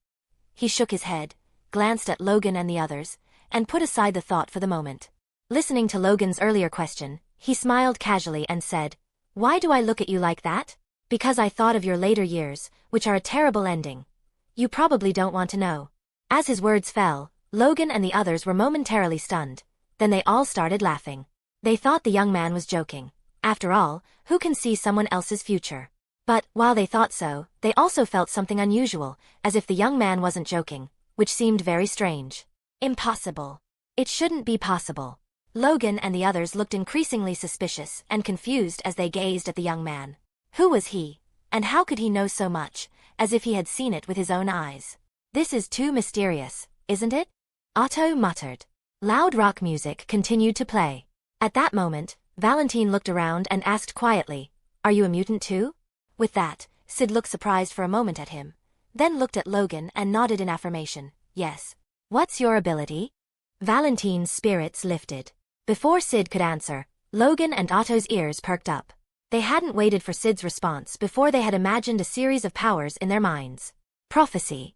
He shook his head, glanced at Logan and the others, and put aside the thought for the moment. Listening to Logan's earlier question, he smiled casually and said, "Why do I look at you like that?" "Because I thought of your later years, which are a terrible ending. You probably don't want to know." As his words fell, Logan and the others were momentarily stunned. Then they all started laughing. They thought the young man was joking. After all, who can see someone else's future? But, while they thought so, they also felt something unusual, as if the young man wasn't joking, which seemed very strange. Impossible. It shouldn't be possible. Logan and the others looked increasingly suspicious and confused as they gazed at the young man. Who was he? And how could he know so much, as if he had seen it with his own eyes? "This is too mysterious, isn't it?" Otto muttered. Loud rock music continued to play. At that moment, Valentine looked around and asked quietly, "Are you a mutant too?" With that, Syd looked surprised for a moment at him, then looked at Logan and nodded in affirmation, "Yes." "What's your ability?" Valentine's spirits lifted. Before Syd could answer, Logan and Otto's ears perked up. They hadn't waited for Syd's response before they had imagined a series of powers in their minds. Prophecy?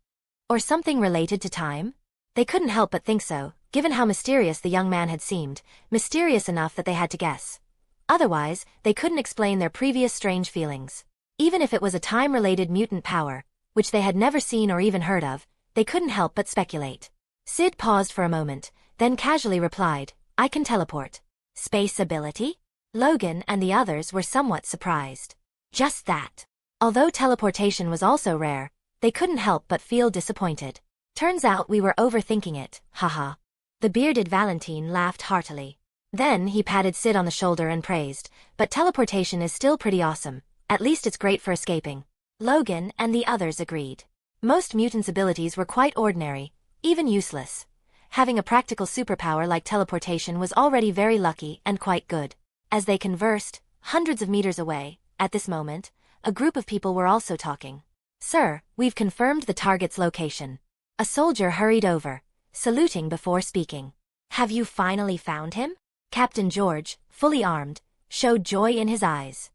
Or something related to time? They couldn't help but think so, given how mysterious the young man had seemed, mysterious enough that they had to guess. Otherwise, they couldn't explain their previous strange feelings. Even if it was a time-related mutant power, which they had never seen or even heard of, they couldn't help but speculate. Syd paused for a moment, then casually replied, "I can teleport." "Space ability?" Logan and the others were somewhat surprised. Just that. Although teleportation was also rare, they couldn't help but feel disappointed. "Turns out we were overthinking it, haha." The bearded Valentine laughed heartily. Then he patted Syd on the shoulder and praised, "But teleportation is still pretty awesome, at least it's great for escaping." Logan and the others agreed. Most mutants' abilities were quite ordinary, even useless. Having a practical superpower like teleportation was already very lucky and quite good. As they conversed, hundreds of meters away, at this moment, a group of people were also talking. "Sir, we've confirmed the target's location." A soldier hurried over, saluting before speaking. "Have you finally found him?" Captain George, fully armed, showed joy in his eyes.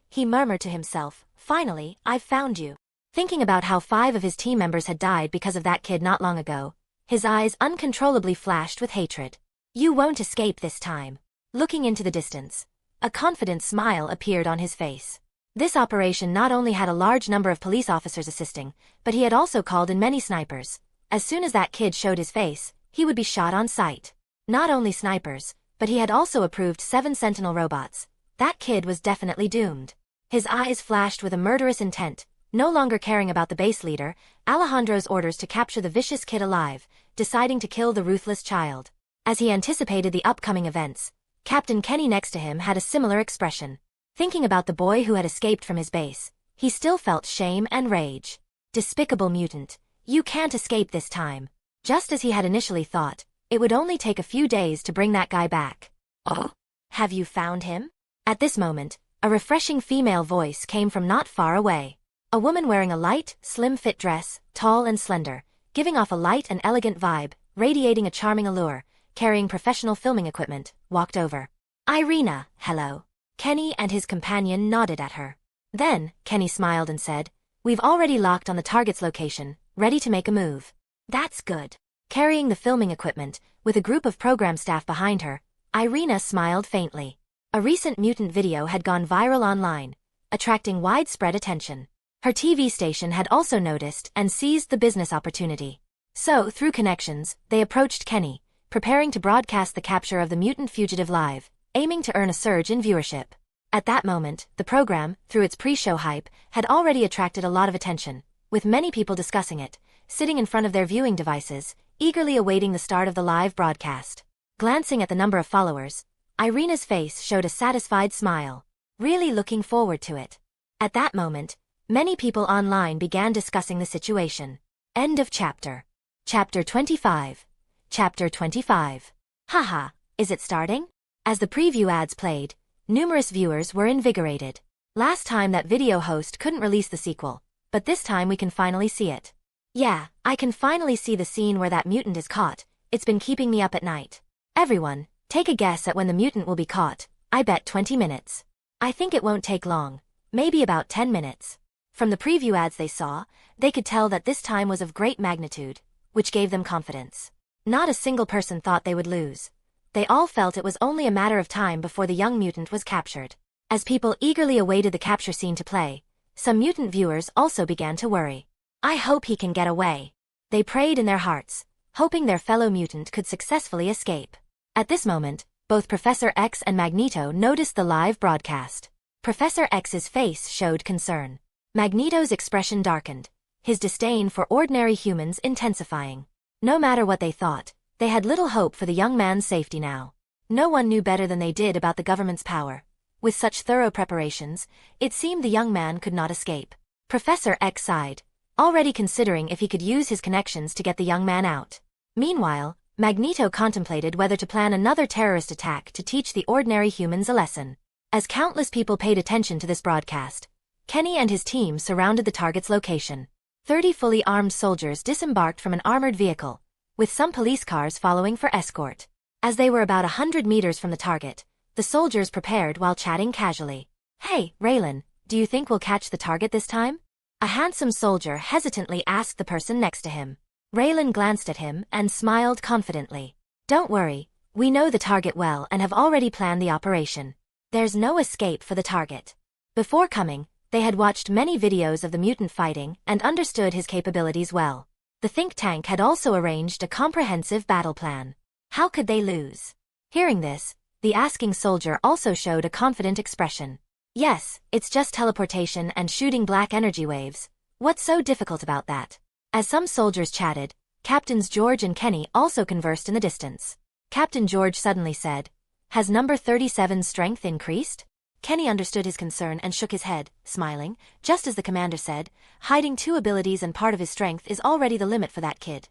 He murmured to himself, "Finally, I've found you." Thinking about how 5 of his team members had died because of that kid not long ago, his eyes uncontrollably flashed with hatred. "You won't escape this time." Looking into the distance, a confident smile appeared on his face. This operation not only had a large number of police officers assisting, but he had also called in many snipers. As soon as that kid showed his face, he would be shot on sight. Not only snipers, but he had also approved 7 Sentinel robots. That kid was definitely doomed. His eyes flashed with a murderous intent, no longer caring about the base leader, Alejandro's orders to capture the vicious kid alive, deciding to kill the ruthless child. As he anticipated the upcoming events, Captain Kenny next to him had a similar expression. Thinking about the boy who had escaped from his base, he still felt shame and rage. Despicable mutant, you can't escape this time. Just as he had initially thought, it would only take a few days to bring that guy back. "Oh? Have you found him?" At this moment, a refreshing female voice came from not far away. A woman wearing a light, slim-fit dress, tall and slender, giving off a light and elegant vibe, radiating a charming allure, carrying professional filming equipment, walked over. "Irina, hello." Kenny and his companion nodded at her. Then, Kenny smiled and said, "We've already locked on the target's location, ready to make a move." "That's good." Carrying the filming equipment, with a group of program staff behind her, Irina smiled faintly. A recent mutant video had gone viral online, attracting widespread attention. Her TV station had also noticed and seized the business opportunity. So, through connections, they approached Kenny, preparing to broadcast the capture of the mutant fugitive live, aiming to earn a surge in viewership. At that moment, the program, through its pre-show hype, had already attracted a lot of attention, with many people discussing it, sitting in front of their viewing devices, eagerly awaiting the start of the live broadcast. Glancing at the number of followers, Irina's face showed a satisfied smile, really looking forward to it. At that moment, many people online began discussing the situation. End of chapter. Chapter 25. Chapter 25. Haha, is it starting? As the preview ads played, numerous viewers were invigorated. Last time that video host couldn't release the sequel, but this time we can finally see it. Yeah, I can finally see the scene where that mutant is caught. It's been keeping me up at night. Everyone, take a guess at when the mutant will be caught. I bet 20 minutes. I think it won't take long, maybe about 10 minutes. From the preview ads they saw, they could tell that this time was of great magnitude, which gave them confidence. Not a single person thought they would lose. They all felt it was only a matter of time before the young mutant was captured. As people eagerly awaited the capture scene to play, some mutant viewers also began to worry. I hope he can get away. They prayed in their hearts, hoping their fellow mutant could successfully escape. At this moment, both Professor X and Magneto noticed the live broadcast. Professor X's face showed concern. Magneto's expression darkened, his disdain for ordinary humans intensifying. No matter what they thought, they had little hope for the young man's safety now. No one knew better than they did about the government's power. With such thorough preparations, it seemed the young man could not escape. Professor X sighed, already considering if he could use his connections to get the young man out. Meanwhile, Magneto contemplated whether to plan another terrorist attack to teach the ordinary humans a lesson. As countless people paid attention to this broadcast, Kenny and his team surrounded the target's location. 30 fully armed soldiers disembarked from an armored vehicle, with some police cars following for escort. As they were about 100 meters from the target, the soldiers prepared while chatting casually. Hey, Raylan, do you think we'll catch the target this time? A handsome soldier hesitantly asked the person next to him. Raylan glanced at him and smiled confidently. Don't worry, we know the target well and have already planned the operation. There's no escape for the target. Before coming, they had watched many videos of the mutant fighting and understood his capabilities well. The think tank had also arranged a comprehensive battle plan. How could they lose? Hearing this, the asking soldier also showed a confident expression. Yes, it's just teleportation and shooting black energy waves. What's so difficult about that? As some soldiers chatted, Captains George and Kenny also conversed in the distance. Captain George suddenly said, "Has number 37's strength increased?" Kenny understood his concern and shook his head, smiling, just as the commander said, "Hiding 2 abilities and part of his strength is already the limit for that kid.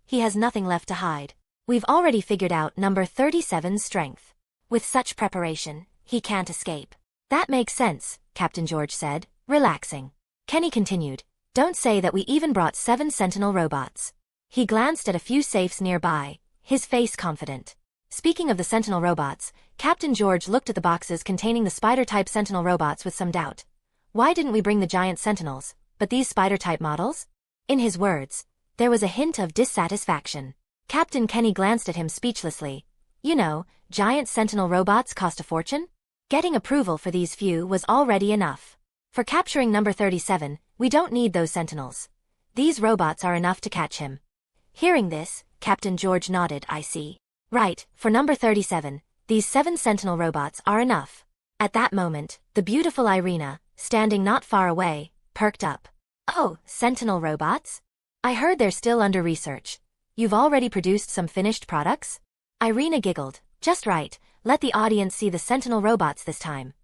He has nothing left to hide. We've already figured out number 37's strength. With such preparation, he can't escape." "That makes sense," Captain George said, relaxing. Kenny continued, "Don't say that we even brought 7 Sentinel robots." He glanced at a few safes nearby, his face confident. Speaking of the Sentinel robots, Captain George looked at the boxes containing the Spider-type Sentinel robots with some doubt. Why didn't we bring the giant Sentinels, but these Spider-type models? In his words, there was a hint of dissatisfaction. Captain Kenny glanced at him speechlessly. You know, giant Sentinel robots cost a fortune? Getting approval for these few was already enough. For capturing number 37, we don't need those Sentinels. These robots are enough to catch him. Hearing this, Captain George nodded. I see. Right, for number 37, these 7 Sentinel robots are enough. At that moment, the beautiful Irina, standing not far away, perked up. Oh, Sentinel robots? I heard they're still under research. You've already produced some finished products? Irina giggled. Just right, let the audience see the Sentinel robots this time.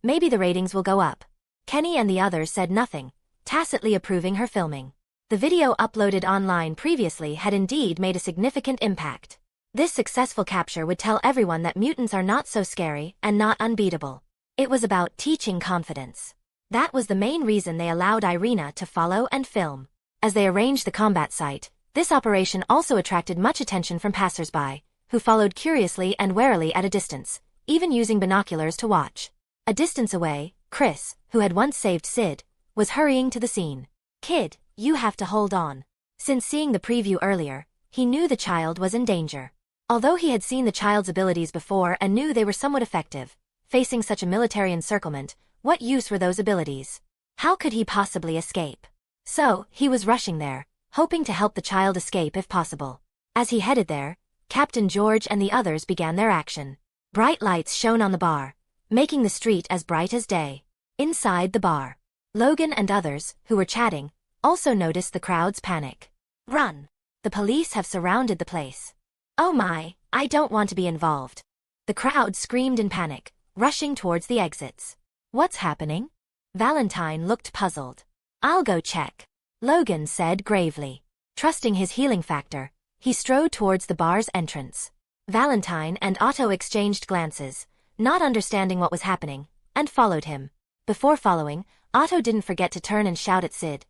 Maybe the ratings will go up. Kenny and the others said nothing, tacitly approving her filming. The video uploaded online previously had indeed made a significant impact. This successful capture would tell everyone that mutants are not so scary and not unbeatable. It was about teaching confidence. That was the main reason they allowed Irina to follow and film. As they arranged the combat site, this operation also attracted much attention from passers-by, who followed curiously and warily at a distance, even using binoculars to watch. A distance away, Chris, who had once saved Syd, was hurrying to the scene. "Kid, you have to hold on." Since seeing the preview earlier, he knew the child was in danger. Although he had seen the child's abilities before and knew they were somewhat effective, facing such a military encirclement, what use were those abilities? How could he possibly escape? So, he was rushing there, hoping to help the child escape if possible. As he headed there, Captain George and the others began their action. Bright lights shone on the bar, making the street as bright as day. Inside the bar, Logan and others, who were chatting, also noticed the crowd's panic. "Run! The police have surrounded the place." "Oh my, I don't want to be involved." The crowd screamed in panic, rushing towards the exits. "What's happening?" Valentine looked puzzled. "I'll go check," Logan said gravely. Trusting his healing factor, he strode towards the bar's entrance. Valentine and Otto exchanged glances, not understanding what was happening, and followed him. Before following, Otto didn't forget to turn and shout at Syd.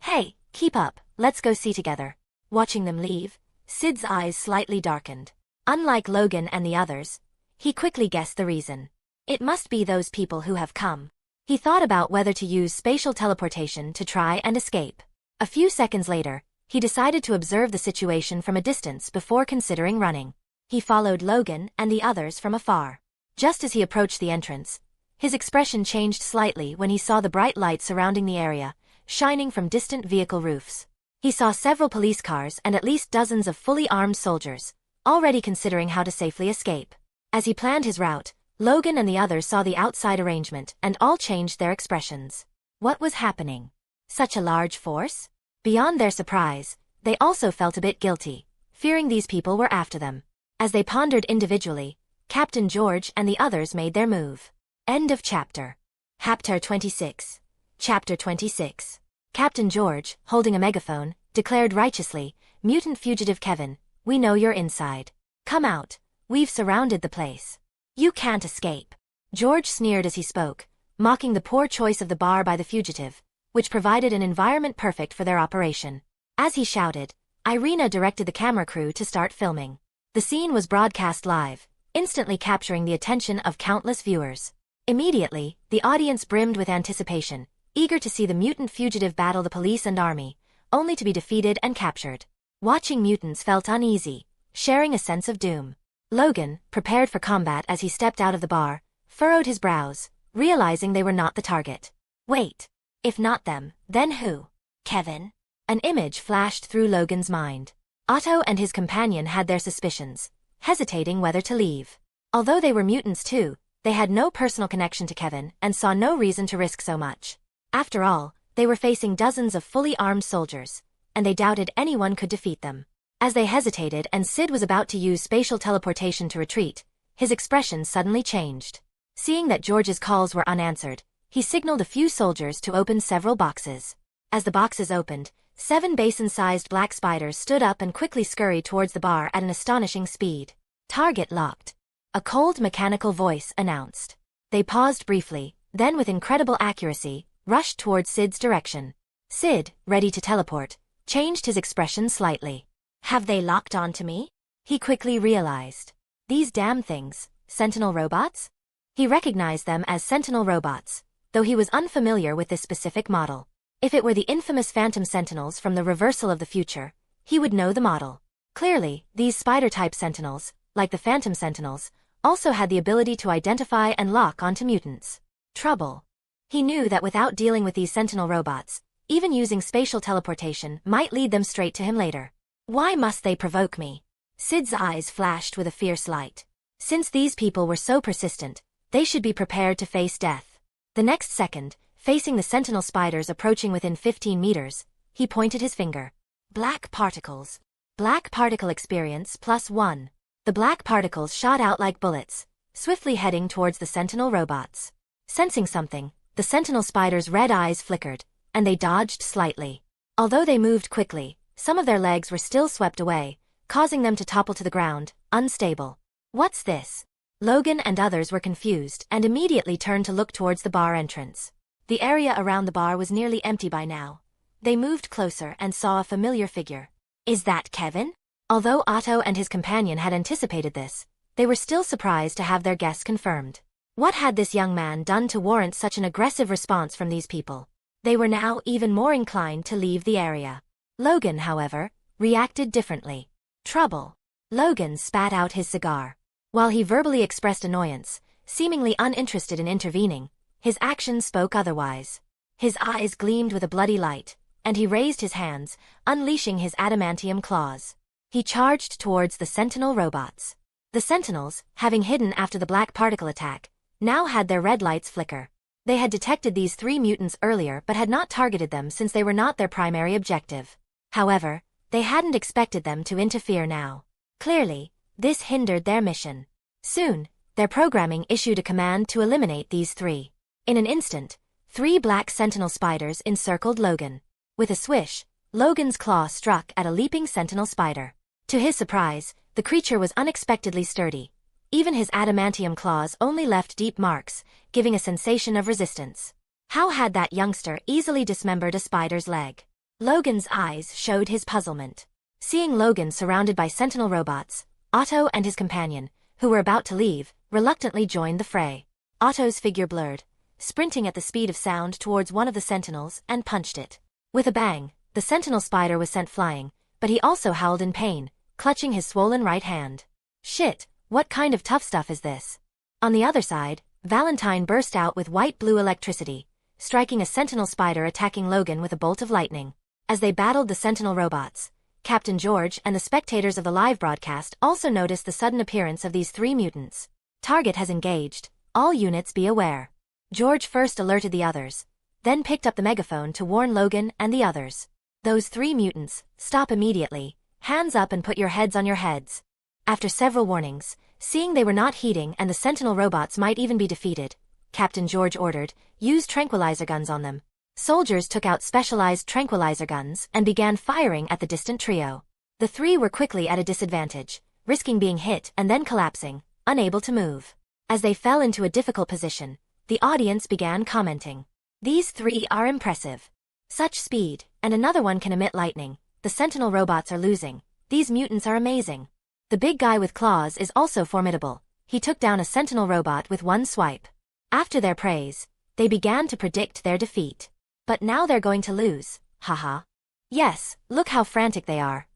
"Hey, keep up, let's go see together." Watching them leave, Syd's eyes slightly darkened. Unlike Logan and the others, he quickly guessed the reason. It must be those people who have come. He thought about whether to use spatial teleportation to try and escape. A few seconds later, he decided to observe the situation from a distance before considering running. He followed Logan and the others from afar. Just as he approached the entrance, his expression changed slightly when he saw the bright lights surrounding the area, shining from distant vehicle roofs. He saw several police cars and at least dozens of fully armed soldiers, already considering how to safely escape. As he planned his route, Logan and the others saw the outside arrangement and all changed their expressions. What was happening? Such a large force? Beyond their surprise, they also felt a bit guilty, fearing these people were after them. As they pondered individually, Captain George and the others made their move. End of chapter. Chapter 26. Chapter 26. Captain George, holding a megaphone, declared righteously, "Mutant fugitive Kevin, we know you're inside. Come out, we've surrounded the place. You can't escape." George sneered as he spoke, mocking the poor choice of the bar by the fugitive, which provided an environment perfect for their operation. As he shouted, Irina directed the camera crew to start filming. The scene was broadcast live, instantly capturing the attention of countless viewers. Immediately, the audience brimmed with anticipation, eager to see the mutant fugitive battle the police and army, only to be defeated and captured. Watching mutants felt uneasy, sharing a sense of doom. Logan, prepared for combat as he stepped out of the bar, furrowed his brows, realizing they were not the target. Wait. If not them, then who? Kevin? An image flashed through Logan's mind. Otto and his companion had their suspicions, hesitating whether to leave. Although they were mutants too, they had no personal connection to Kevin and saw no reason to risk so much. After all, they were facing dozens of fully armed soldiers, and they doubted anyone could defeat them. As they hesitated and Syd was about to use spatial teleportation to retreat, his expression suddenly changed. Seeing that George's calls were unanswered, he signaled a few soldiers to open several boxes. As the boxes opened, 7 basin-sized black spiders stood up and quickly scurried towards the bar at an astonishing speed. "Target locked," a cold mechanical voice announced. They paused briefly, then with incredible accuracy, rushed towards Syd's direction. Syd, ready to teleport, changed his expression slightly. "Have they locked onto me?" He quickly realized. These damn things, Sentinel robots? He recognized them as Sentinel robots, though he was unfamiliar with this specific model. If it were the infamous Phantom Sentinels from the reversal of the future, he would know the model. Clearly, these spider-type Sentinels, like the Phantom Sentinels, also had the ability to identify and lock onto mutants. Trouble. He knew that without dealing with these Sentinel robots, even using spatial teleportation might lead them straight to him later. Why must they provoke me? Syd's eyes flashed with a fierce light. Since these people were so persistent, they should be prepared to face death. The next second, facing the Sentinel spiders approaching within 15 meters, he pointed his finger. Black particles. Black particle experience +1. The black particles shot out like bullets, swiftly heading towards the Sentinel robots. Sensing something, the Sentinel spiders' red eyes flickered, and they dodged slightly. Although they moved quickly, some of their legs were still swept away, causing them to topple to the ground, unstable. What's this? Logan and others were confused and immediately turned to look towards the bar entrance. The area around the bar was nearly empty by now. They moved closer and saw a familiar figure. Is that Kevin? Although Otto and his companion had anticipated this, they were still surprised to have their guess confirmed. What had this young man done to warrant such an aggressive response from these people? They were now even more inclined to leave the area. Logan, however, reacted differently. Trouble. Logan spat out his cigar. While he verbally expressed annoyance, seemingly uninterested in intervening, his actions spoke otherwise. His eyes gleamed with a bloody light, and he raised his hands, unleashing his adamantium claws. He charged towards the Sentinel robots. The Sentinels, having hidden after the black particle attack, now had their red lights flicker. They had detected these 3 mutants earlier but had not targeted them since they were not their primary objective. However, they hadn't expected them to interfere now. Clearly, this hindered their mission. Soon, their programming issued a command to eliminate these 3. In an instant, 3 black Sentinel spiders encircled Logan. With a swish, Logan's claw struck at a leaping Sentinel spider. To his surprise, the creature was unexpectedly sturdy. Even his adamantium claws only left deep marks, giving a sensation of resistance. How had that youngster easily dismembered a spider's leg? Logan's eyes showed his puzzlement. Seeing Logan surrounded by Sentinel robots, Otto and his companion, who were about to leave, reluctantly joined the fray. Otto's figure blurred, sprinting at the speed of sound towards one of the Sentinels and punched it. With a bang, the Sentinel spider was sent flying, but he also howled in pain, clutching his swollen right hand. Shit, what kind of tough stuff is this? On the other side, Valentine burst out with white-blue electricity, striking a Sentinel spider attacking Logan with a bolt of lightning. As they battled the Sentinel robots, Captain George and the spectators of the live broadcast also noticed the sudden appearance of these 3 mutants. Target has engaged. All units be aware. George first alerted the others, then picked up the megaphone to warn Logan and the others. Those 3 mutants, stop immediately, hands up and put your heads on your heads. After several warnings, seeing they were not heeding and the Sentinel robots might even be defeated, Captain George ordered, use tranquilizer guns on them. Soldiers took out specialized tranquilizer guns and began firing at the distant trio. The 3 were quickly at a disadvantage, risking being hit and then collapsing, unable to move. As they fell into a difficult position, the audience began commenting. These 3 are impressive. Such speed, and another one can emit lightning. The Sentinel robots are losing. These mutants are amazing. The big guy with claws is also formidable. He took down a Sentinel robot with one swipe. After their praise, they began to predict their defeat. But now they're going to lose, haha. Yes, look how frantic they are.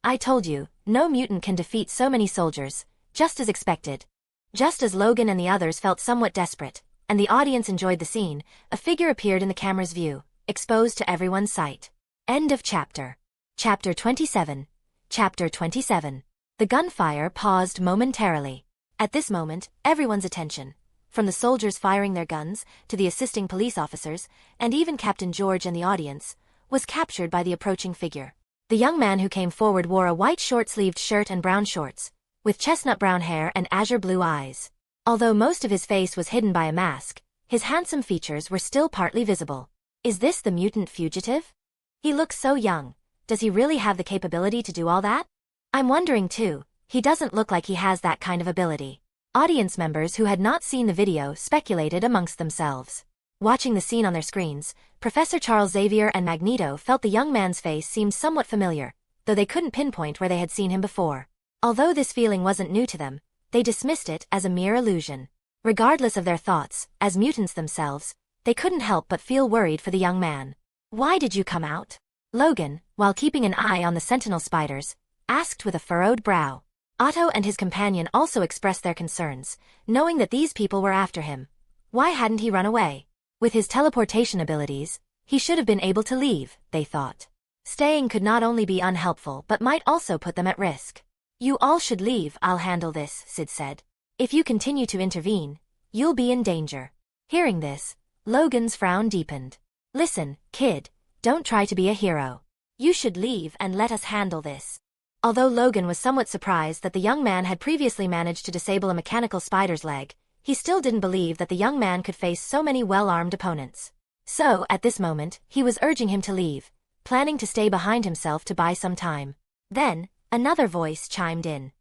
I told you, no mutant can defeat so many soldiers, just as expected. Just as Logan and the others felt somewhat desperate, and the audience enjoyed the scene, a figure appeared in the camera's view, exposed to everyone's sight. End of chapter. Chapter 27. Chapter 27. The gunfire paused momentarily. At this moment, everyone's attention, from the soldiers firing their guns, to the assisting police officers, and even Captain George and the audience, was captured by the approaching figure. The young man who came forward wore a white short-sleeved shirt and brown shorts, with chestnut brown hair and azure blue eyes. Although most of his face was hidden by a mask, his handsome features were still partly visible. Is this the mutant fugitive? He looks so young. Does he really have the capability to do all that? I'm wondering too. He doesn't look like he has that kind of ability. Audience members who had not seen the video speculated amongst themselves. Watching the scene on their screens, Professor Charles Xavier and Magneto felt the young man's face seemed somewhat familiar, though they couldn't pinpoint where they had seen him before. Although this feeling wasn't new to them, they dismissed it as a mere illusion. Regardless of their thoughts, as mutants themselves, they couldn't help but feel worried for the young man. Why did you come out? Logan, while keeping an eye on the Sentinel spiders, asked with a furrowed brow. Otto and his companion also expressed their concerns, knowing that these people were after him. Why hadn't he run away? With his teleportation abilities, he should have been able to leave, they thought. Staying could not only be unhelpful but might also put them at risk. You all should leave, I'll handle this, Syd said. If you continue to intervene, you'll be in danger. Hearing this, Logan's frown deepened. Listen, kid, don't try to be a hero. You should leave and let us handle this. Although Logan was somewhat surprised that the young man had previously managed to disable a mechanical spider's leg, he still didn't believe that the young man could face so many well-armed opponents. So, at this moment, he was urging him to leave, planning to stay behind himself to buy some time. Then, another voice chimed in.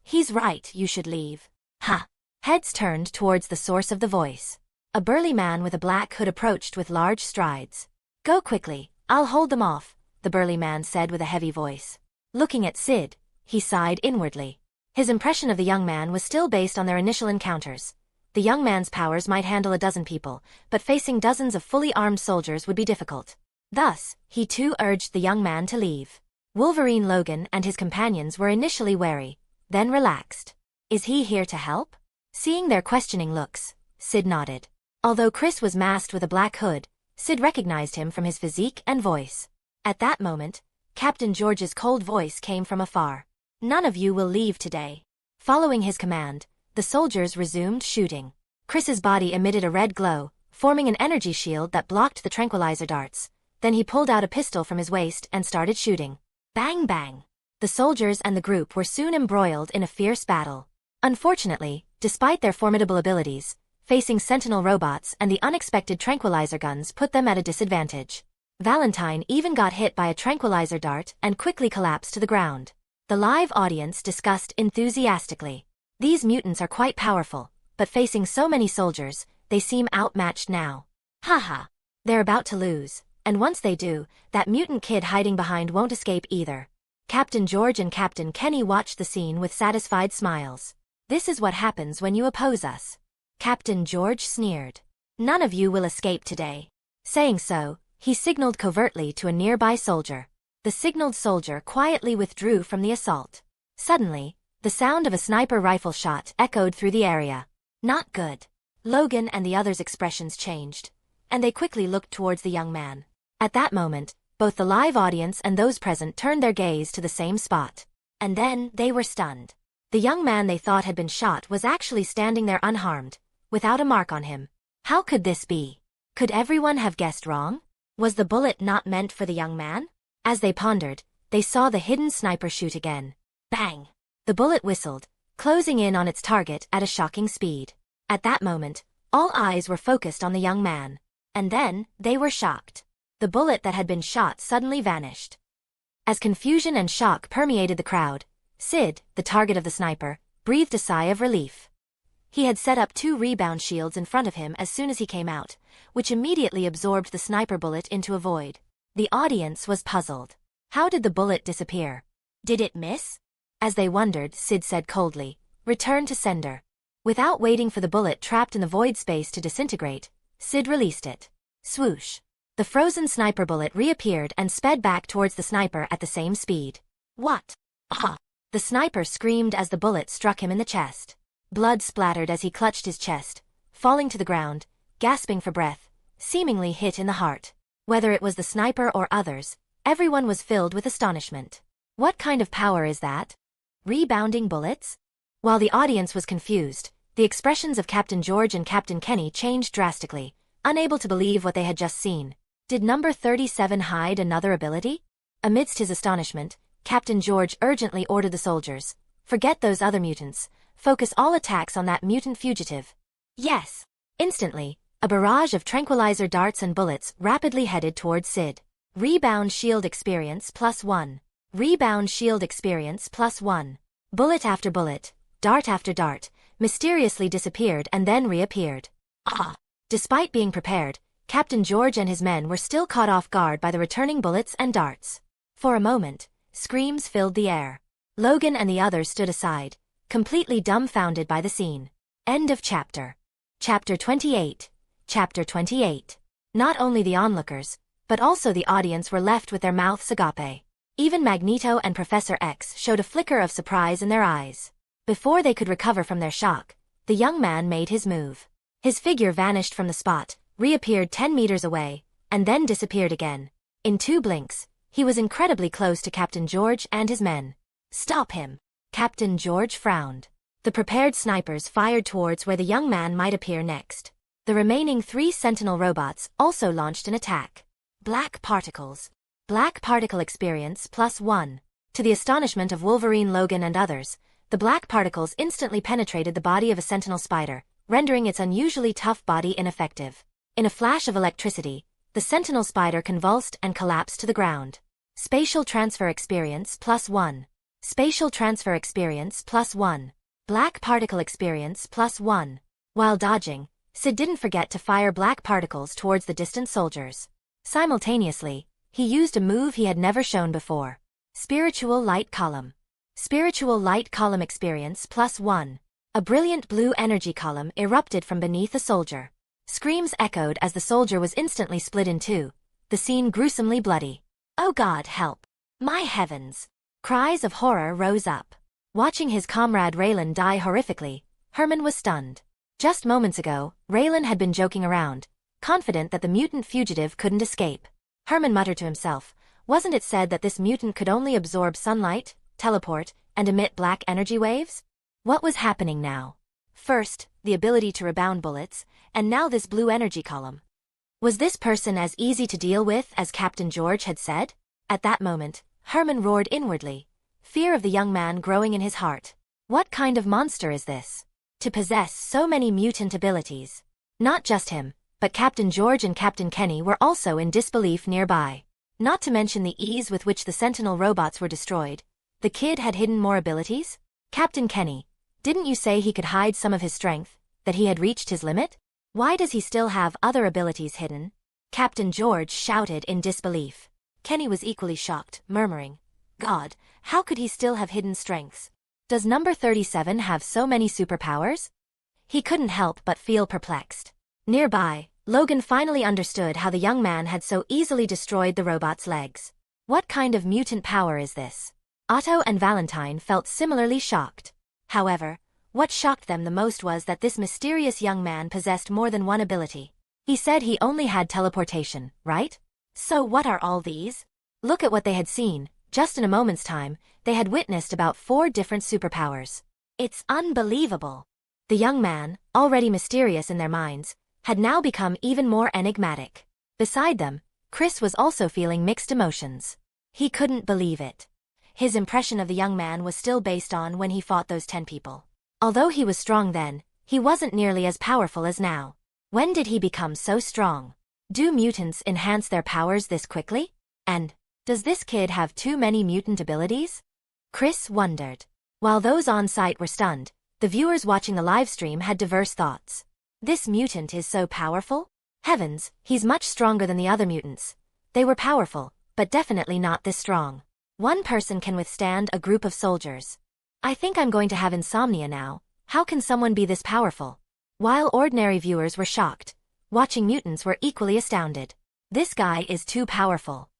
He's right, you should leave. Ha! Heads turned towards the source of the voice. A burly man with a black hood approached with large strides. Go quickly, I'll hold them off, the burly man said with a heavy voice. Looking at Syd, he sighed inwardly. His impression of the young man was still based on their initial encounters. The young man's powers might handle a dozen people, but facing dozens of fully armed soldiers would be difficult. Thus, he too urged the young man to leave. Wolverine Logan and his companions were initially wary, then relaxed. Is he here to help? Seeing their questioning looks, Syd nodded. Although Chris was masked with a black hood, Syd recognized him from his physique and voice. At that moment, Captain George's cold voice came from afar. "None of you will leave today." Following his command, the soldiers resumed shooting. Chris's body emitted a red glow, forming an energy shield that blocked the tranquilizer darts. Then he pulled out a pistol from his waist and started shooting. Bang bang! The soldiers and the group were soon embroiled in a fierce battle. Unfortunately, despite their formidable abilities, facing sentinel robots and the unexpected tranquilizer guns put them at a disadvantage. Valentine even got hit by a tranquilizer dart and quickly collapsed to the ground. The live audience discussed enthusiastically. These mutants are quite powerful, but facing so many soldiers, they seem outmatched now. Haha. They're about to lose, and once they do, that mutant kid hiding behind won't escape either. Captain George and Captain Kenny watched the scene with satisfied smiles. "This is what happens when you oppose us." Captain George sneered. "None of you will escape today." Saying so, he signaled covertly to a nearby soldier. The signaled soldier quietly withdrew from the assault. Suddenly, the sound of a sniper rifle shot echoed through the area. Not good. Logan and the others' expressions changed, and they quickly looked towards the young man. At that moment, both the live audience and those present turned their gaze to the same spot. And then, they were stunned. The young man they thought had been shot was actually standing there unharmed, without a mark on him. How could this be? Could everyone have guessed wrong? Was the bullet not meant for the young man? As they pondered, they saw the hidden sniper shoot again. Bang! The bullet whistled, closing in on its target at a shocking speed. At that moment, all eyes were focused on the young man. And then, they were shocked. The bullet that had been shot suddenly vanished. As confusion and shock permeated the crowd, Syd, the target of the sniper, breathed a sigh of relief. He had set up 2 rebound shields in front of him as soon as he came out, which immediately absorbed the sniper bullet into a void. The audience was puzzled. How did the bullet disappear? Did it miss? As they wondered, Syd said coldly, "Return to sender." Without waiting for the bullet trapped in the void space to disintegrate, Syd released it. Swoosh! The frozen sniper bullet reappeared and sped back towards the sniper at the same speed. What? Ah! The sniper screamed as the bullet struck him in the chest. Blood splattered as he clutched his chest, falling to the ground, gasping for breath, seemingly hit in the heart. Whether it was the sniper or others, everyone was filled with astonishment. What kind of power is that? Rebounding bullets? While the audience was confused, the expressions of Captain George and Captain Kenny changed drastically, unable to believe what they had just seen. Did number 37 hide another ability? Amidst his astonishment, Captain George urgently ordered the soldiers, "Forget those other mutants. Focus all attacks on that mutant fugitive." Yes. Instantly, a barrage of tranquilizer darts and bullets rapidly headed towards Syd. Rebound shield experience +1. Rebound shield experience +1. Bullet after bullet, dart after dart, mysteriously disappeared and then reappeared. Ah! Despite being prepared, Captain George and his men were still caught off guard by the returning bullets and darts. For a moment, screams filled the air. Logan and the others stood aside, completely dumbfounded by the scene. End of chapter. Chapter 28. Chapter 28. Not only the onlookers, but also the audience were left with their mouths agape. Even Magneto and Professor X showed a flicker of surprise in their eyes. Before they could recover from their shock, the young man made his move. His figure vanished from the spot, reappeared 10 meters away, and then disappeared again. In 2 blinks, he was incredibly close to Captain George and his men. "Stop him!" Captain George frowned. The prepared snipers fired towards where the young man might appear next. The remaining 3 sentinel robots also launched an attack. Black particles. Black particle experience +1. To the astonishment of Wolverine, Logan and others, the black particles instantly penetrated the body of a sentinel spider, rendering its unusually tough body ineffective. In a flash of electricity, the sentinel spider convulsed and collapsed to the ground. Spatial transfer experience +1. Spatial transfer experience +1. Black particle experience +1. While dodging, Syd didn't forget to fire black particles towards the distant soldiers. Simultaneously, he used a move he had never shown before. Spiritual light column. Spiritual light column experience +1. A brilliant blue energy column erupted from beneath a soldier. Screams echoed as the soldier was instantly split in 2. The scene gruesomely bloody. "Oh God, help! My heavens!" Cries of horror rose up. Watching his comrade Raylan die horrifically, Herman was stunned. Just moments ago, Raylan had been joking around, confident that the mutant fugitive couldn't escape. Herman muttered to himself, Wasn't it said that this mutant could only absorb sunlight, teleport, and emit black energy waves? What was happening now? First, the ability to rebound bullets, and now this blue energy column. Was this person as easy to deal with as Captain George had said? At that moment, Herman roared inwardly, fear of the young man growing in his heart. What kind of monster is this? To possess so many mutant abilities. Not just him, but Captain George and Captain Kenny were also in disbelief nearby. Not to mention the ease with which the Sentinel robots were destroyed. The kid had hidden more abilities? Captain Kenny, didn't you say he could hide some of his strength, that he had reached his limit? Why does he still have other abilities hidden? Captain George shouted in disbelief. Kenny was equally shocked, murmuring, God, how could he still have hidden strengths? Does number 37 have so many superpowers? He couldn't help but feel perplexed. Nearby, Logan finally understood how the young man had so easily destroyed the robot's legs. What kind of mutant power is this? Otto and Valentine felt similarly shocked. However, what shocked them the most was that this mysterious young man possessed more than one ability. He said he only had teleportation, right? So what are all these? Look at what they had seen. Just in a moment's time, they had witnessed about 4 different superpowers. It's unbelievable. The young man, already mysterious in their minds, had now become even more enigmatic. Beside them, Chris was also feeling mixed emotions. He couldn't believe it. His impression of the young man was still based on when he fought those 10 people. Although he was strong then, he wasn't nearly as powerful as now. When did he become so strong? Do mutants enhance their powers this quickly? And does this kid have too many mutant abilities? Chris wondered. While those on site were stunned, the viewers watching the livestream had diverse thoughts. This mutant is so powerful? Heavens, he's much stronger than the other mutants. They were powerful, but definitely not this strong. One person can withstand a group of soldiers. I think I'm going to have insomnia now. How can someone be this powerful? While ordinary viewers were shocked, watching mutants were equally astounded. This guy is too powerful.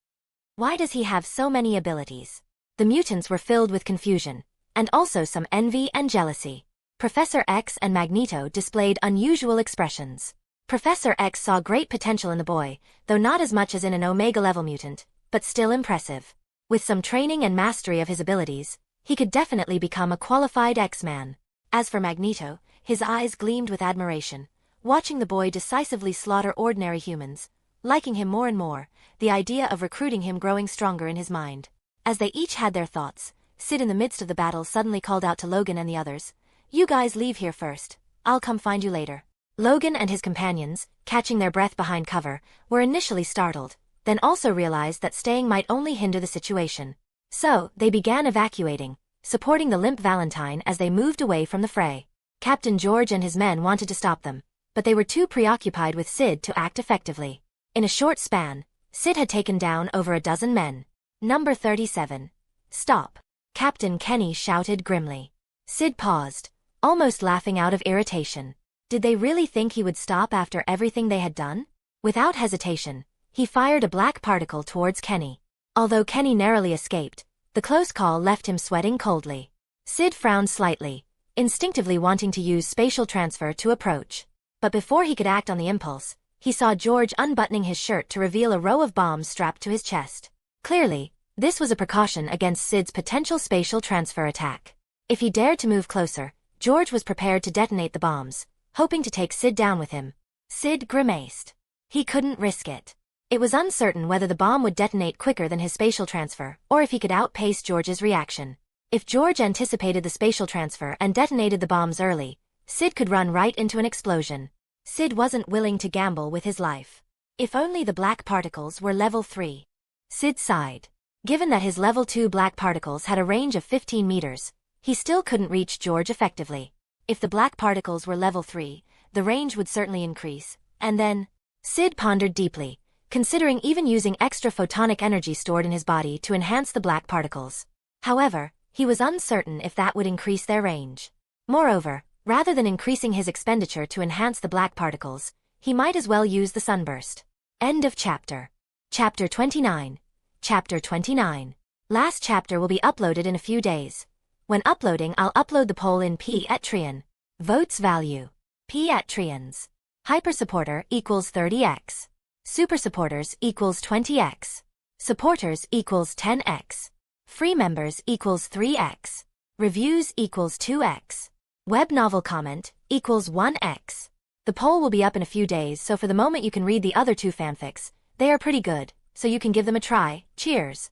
Why does he have so many abilities? The mutants were filled with confusion, and also some envy and jealousy. Professor X and Magneto displayed unusual expressions. Professor X saw great potential in the boy, though not as much as in an Omega-level mutant, but still impressive. With some training and mastery of his abilities, he could definitely become a qualified X-Man. As for Magneto, his eyes gleamed with admiration, watching the boy decisively slaughter ordinary humans, liking him more and more, the idea of recruiting him growing stronger in his mind. As they each had their thoughts, Syd in the midst of the battle suddenly called out to Logan and the others, "You guys leave here first. I'll come find you later." Logan and his companions, catching their breath behind cover, were initially startled, then also realized that staying might only hinder the situation. So, they began evacuating, supporting the limp Valentine as they moved away from the fray. Captain George and his men wanted to stop them, but they were too preoccupied with Syd to act effectively. In a short span, Syd had taken down over a dozen men. Number 37. Stop. Captain Kenny shouted grimly. Syd paused, almost laughing out of irritation. Did they really think he would stop after everything they had done? Without hesitation, he fired a black particle towards Kenny. Although Kenny narrowly escaped, the close call left him sweating coldly. Syd frowned slightly, instinctively wanting to use spatial transfer to approach. But before he could act on the impulse, he saw George unbuttoning his shirt to reveal a row of bombs strapped to his chest. Clearly, this was a precaution against Syd's potential spatial transfer attack. If he dared to move closer, George was prepared to detonate the bombs, hoping to take Syd down with him. Syd grimaced. He couldn't risk it. It was uncertain whether the bomb would detonate quicker than his spatial transfer, or if he could outpace George's reaction. If George anticipated the spatial transfer and detonated the bombs early, Syd could run right into an explosion. Syd wasn't willing to gamble with his life. If only the black particles were level 3. Syd sighed. Given that his level 2 black particles had a range of 15 meters, he still couldn't reach George effectively. If the black particles were level 3, the range would certainly increase, and then... Syd pondered deeply, considering even using extra photonic energy stored in his body to enhance the black particles. However, he was uncertain if that would increase their range. Moreover, rather than increasing his expenditure to enhance the black particles, he might as well use the sunburst. End of chapter. Chapter 29. Chapter 29. Last chapter will be uploaded in a few days. When uploading, I'll upload the poll in Patreon. Votes value. Patrons. Hyper supporter equals 30x. Super supporters equals 20x. Supporters equals 10x. Free members equals 3x. Reviews equals 2x. Web novel comment equals 1x. The poll will be up in a few days, so for the moment you can read the other 2 fanfics. They are pretty good, so you can give them a try. Cheers.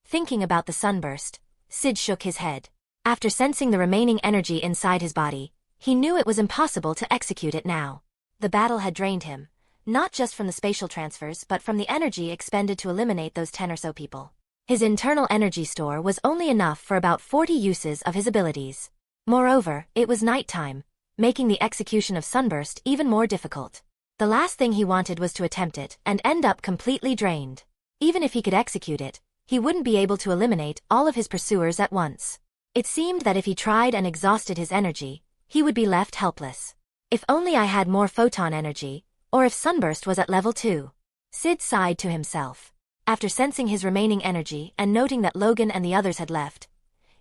Thinking about the sunburst, Syd shook his head. After sensing the remaining energy inside his body, he knew it was impossible to execute it now. The battle had drained him, not just from the spatial transfers but from the energy expended to eliminate those 10 or so people. His internal energy store was only enough for about 40 uses of his abilities. Moreover, it was nighttime, making the execution of Sunburst even more difficult. The last thing he wanted was to attempt it and end up completely drained. Even if he could execute it, he wouldn't be able to eliminate all of his pursuers at once. It seemed that if he tried and exhausted his energy, he would be left helpless. If only I had more photon energy, or if Sunburst was at level 2. Syd sighed to himself. After sensing his remaining energy and noting that Logan and the others had left,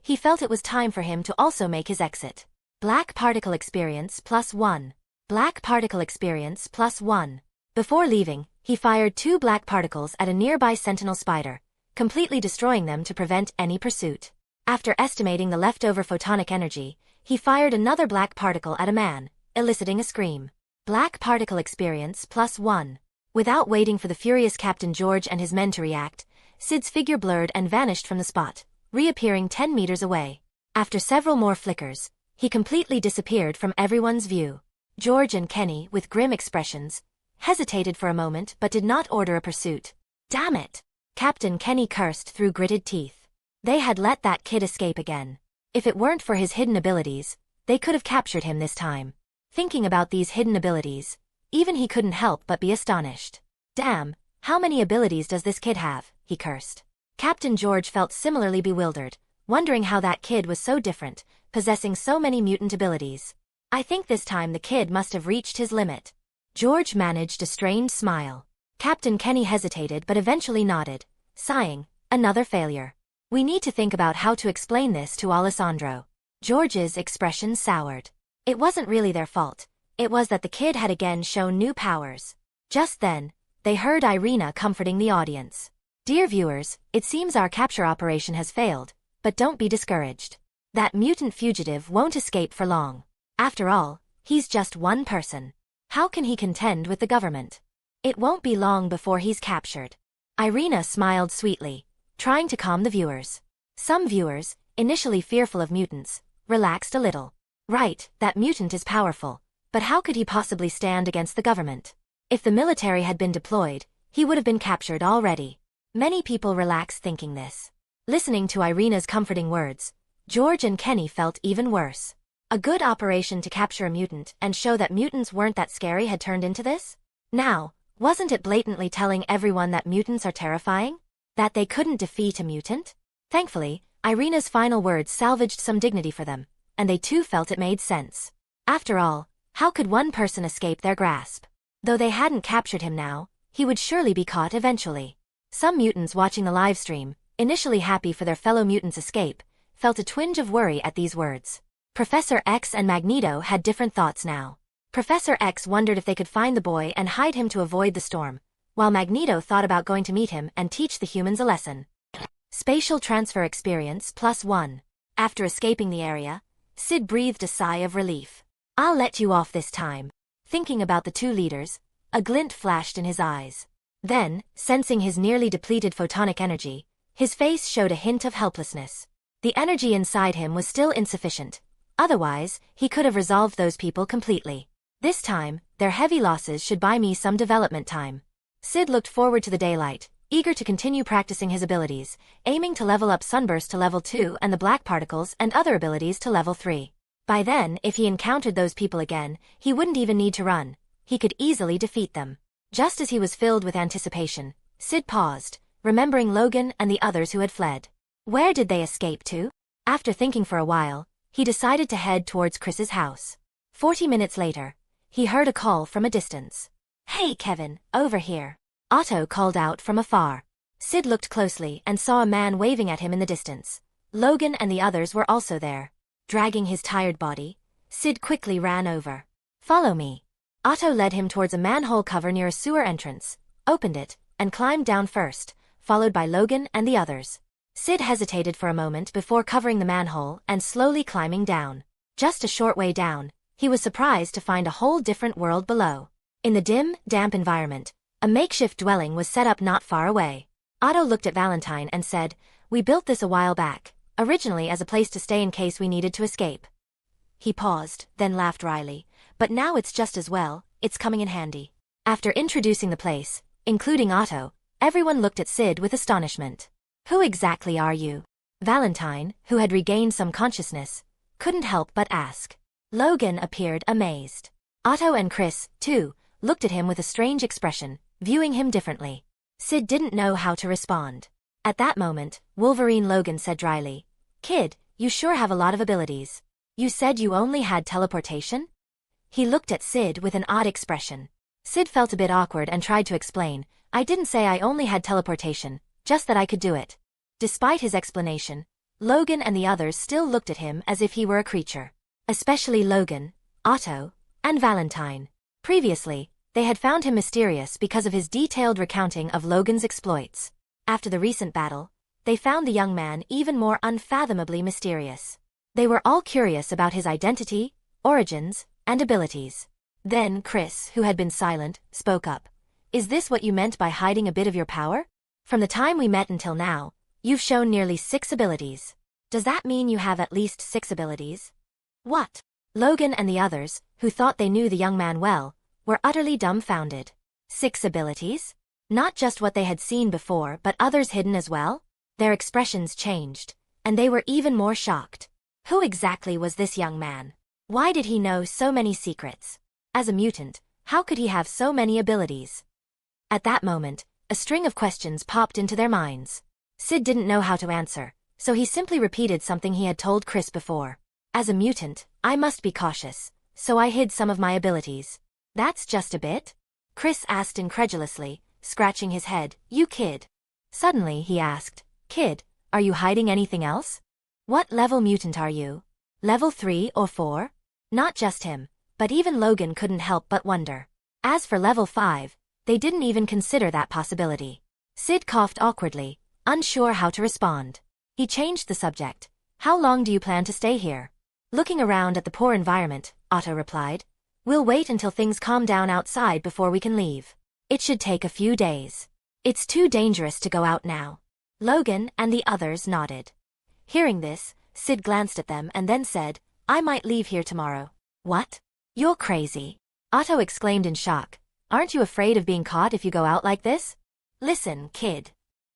he felt it was time for him to also make his exit. Black particle experience +1. Black particle experience +1. Before leaving, he fired 2 black particles at a nearby sentinel spider, completely destroying them to prevent any pursuit. After estimating the leftover photonic energy, he fired another black particle at a man, eliciting a scream. Black particle experience +1. Without waiting for the furious Captain George and his men to react, Syd's figure blurred and vanished from the spot, reappearing 10 meters away. After several more flickers, he completely disappeared from everyone's view. George and Kenny, with grim expressions, hesitated for a moment but did not order a pursuit. Damn it! Captain Kenny cursed through gritted teeth. They had let that kid escape again. If it weren't for his hidden abilities, they could have captured him this time. Thinking about these hidden abilities, even he couldn't help but be astonished. Damn, how many abilities does this kid have? He cursed. Captain George felt similarly bewildered, wondering how that kid was so different, possessing so many mutant abilities. I think this time the kid must have reached his limit. George managed a strained smile. Captain Kenny hesitated but eventually nodded, sighing, another failure. We need to think about how to explain this to Alessandro. George's expression soured. It wasn't really their fault. It was that the kid had again shown new powers. Just then, they heard Irina comforting the audience. Dear viewers, it seems our capture operation has failed, but don't be discouraged. That mutant fugitive won't escape for long. After all, he's just one person. How can he contend with the government? It won't be long before he's captured. Irina smiled sweetly, trying to calm the viewers. Some viewers, initially fearful of mutants, relaxed a little. Right, that mutant is powerful, but how could he possibly stand against the government? If the military had been deployed, he would have been captured already. Many people relaxed thinking this. Listening to Irina's comforting words, George and Kenny felt even worse. A good operation to capture a mutant and show that mutants weren't that scary had turned into this? Now, wasn't it blatantly telling everyone that mutants are terrifying? That they couldn't defeat a mutant? Thankfully, Irina's final words salvaged some dignity for them, and they too felt it made sense. After all, how could one person escape their grasp? Though they hadn't captured him now, he would surely be caught eventually. Some mutants watching the live stream, initially happy for their fellow mutants' escape, felt a twinge of worry at these words. Professor X and Magneto had different thoughts now. Professor X wondered if they could find the boy and hide him to avoid the storm, while Magneto thought about going to meet him and teach the humans a lesson. Spatial transfer experience +1. After escaping the area, Syd breathed a sigh of relief. I'll let you off this time. Thinking about the 2 leaders, a glint flashed in his eyes. Then, sensing his nearly depleted photonic energy, his face showed a hint of helplessness. The energy inside him was still insufficient. Otherwise, he could have resolved those people completely. This time, their heavy losses should buy me some development time. Syd looked forward to the daylight, eager to continue practicing his abilities, aiming to level up Sunburst to level 2 and the black particles and other abilities to level 3. By then, if he encountered those people again, he wouldn't even need to run. He could easily defeat them. Just as he was filled with anticipation, Syd paused, remembering Logan and the others who had fled. Where did they escape to? After thinking for a while, he decided to head towards Chris's house. 40 minutes later, he heard a call from a distance. Hey Kevin, over here. Otto called out from afar. Syd looked closely and saw a man waving at him in the distance. Logan and the others were also there. Dragging his tired body, Syd quickly ran over. Follow me. Otto led him towards a manhole cover near a sewer entrance, opened it, and climbed down first, followed by Logan and the others. Syd hesitated for a moment before covering the manhole and slowly climbing down. Just a short way down, he was surprised to find a whole different world below. In the dim, damp environment, a makeshift dwelling was set up not far away. Otto looked at Valentine and said, "We built this a while back, originally as a place to stay in case we needed to escape." He paused, then laughed wryly, "But now it's just as well, it's coming in handy." After introducing the place, including Otto, everyone looked at Syd with astonishment. "Who exactly are you?" Valentine, who had regained some consciousness, couldn't help but ask. Logan appeared amazed. Otto and Chris, too, looked at him with a strange expression, viewing him differently. Syd didn't know how to respond. At that moment, Wolverine Logan said dryly, "Kid, you sure have a lot of abilities. You said you only had teleportation?" He looked at Syd with an odd expression. Syd felt a bit awkward and tried to explain, "I didn't say I only had teleportation, just that I could do it." Despite his explanation, Logan and the others still looked at him as if he were a creature. Especially Logan, Otto, and Valentine. Previously, they had found him mysterious because of his detailed recounting of Logan's exploits. After the recent battle, they found the young man even more unfathomably mysterious. They were all curious about his identity, origins, and abilities. Then Chris, who had been silent, spoke up. "Is this what you meant by hiding a bit of your power? From the time we met until now, you've shown nearly 6 abilities. Does that mean you have at least 6 abilities?" "What?" Logan and the others, who thought they knew the young man well, were utterly dumbfounded. 6 abilities? Not just what they had seen before but others hidden as well? Their expressions changed, and they were even more shocked. Who exactly was this young man? Why did he know so many secrets? As a mutant, how could he have so many abilities? At that moment, a string of questions popped into their minds. Syd didn't know how to answer, so he simply repeated something he had told Chris before. "As a mutant, I must be cautious, so I hid some of my abilities." "That's just a bit?" Chris asked incredulously, scratching his head. "You kid." Suddenly he asked, "Kid, are you hiding anything else? What level mutant are you? Level 3 or 4? Not just him, but even Logan couldn't help but wonder. As for level 5, they didn't even consider that possibility. Syd coughed awkwardly, unsure how to respond. He changed the subject. "How long do you plan to stay here?" Looking around at the poor environment, Otto replied, "We'll wait until things calm down outside before we can leave. It should take a few days. It's too dangerous to go out now." Logan and the others nodded. Hearing this, Syd glanced at them and then said, "I might leave here tomorrow." "What? You're crazy!" Otto exclaimed in shock. "Aren't you afraid of being caught if you go out like this?" "Listen, kid."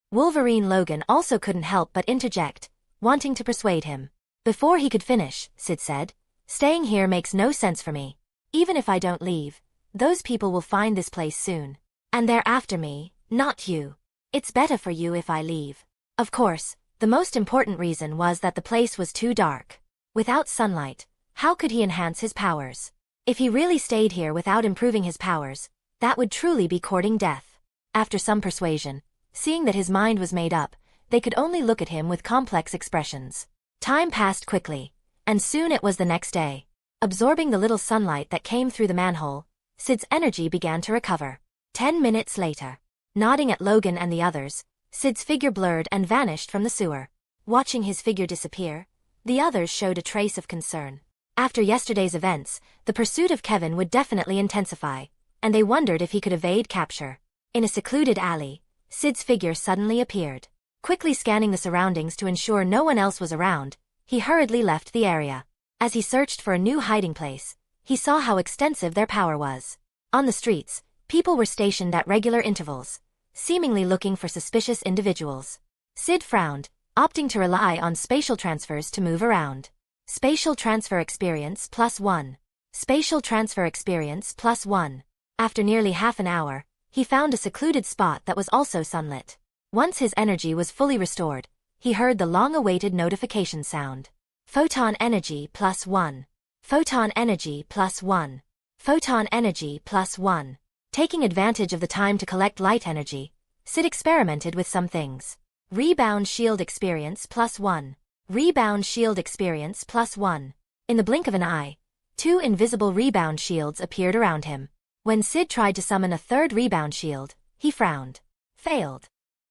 Wolverine Logan also couldn't help but interject, wanting to persuade him. Before he could finish, Syd said, "Staying here makes no sense for me. Even if I don't leave, those people will find this place soon. And they're after me, not you. It's better for you if I leave." Of course, the most important reason was that the place was too dark. Without sunlight, how could he enhance his powers? If he really stayed here without improving his powers, that would truly be courting death. After some persuasion, seeing that his mind was made up, they could only look at him with complex expressions. Time passed quickly, and soon it was the next day. Absorbing the little sunlight that came through the manhole, Syd's energy began to recover. 10 minutes later, nodding at Logan and the others, Syd's figure blurred and vanished from the sewer. Watching his figure disappear, the others showed a trace of concern. After yesterday's events, the pursuit of Kevin would definitely intensify, and they wondered if he could evade capture. In a secluded alley, Syd's figure suddenly appeared. Quickly scanning the surroundings to ensure no one else was around, he hurriedly left the area. As he searched for a new hiding place, he saw how extensive their power was. On the streets, people were stationed at regular intervals, seemingly looking for suspicious individuals. Syd frowned, opting to rely on spatial transfers to move around. Spatial transfer experience +1. Spatial transfer experience +1. After nearly half an hour, he found a secluded spot that was also sunlit. Once his energy was fully restored, he heard the long-awaited notification sound. Photon energy +1. Photon energy +1. Photon energy +1. Taking advantage of the time to collect light energy, Syd experimented with some things. Rebound shield experience +1. Rebound shield experience +1. In the blink of an eye, 2 invisible rebound shields appeared around him. When Syd tried to summon a third rebound shield, he frowned. Failed.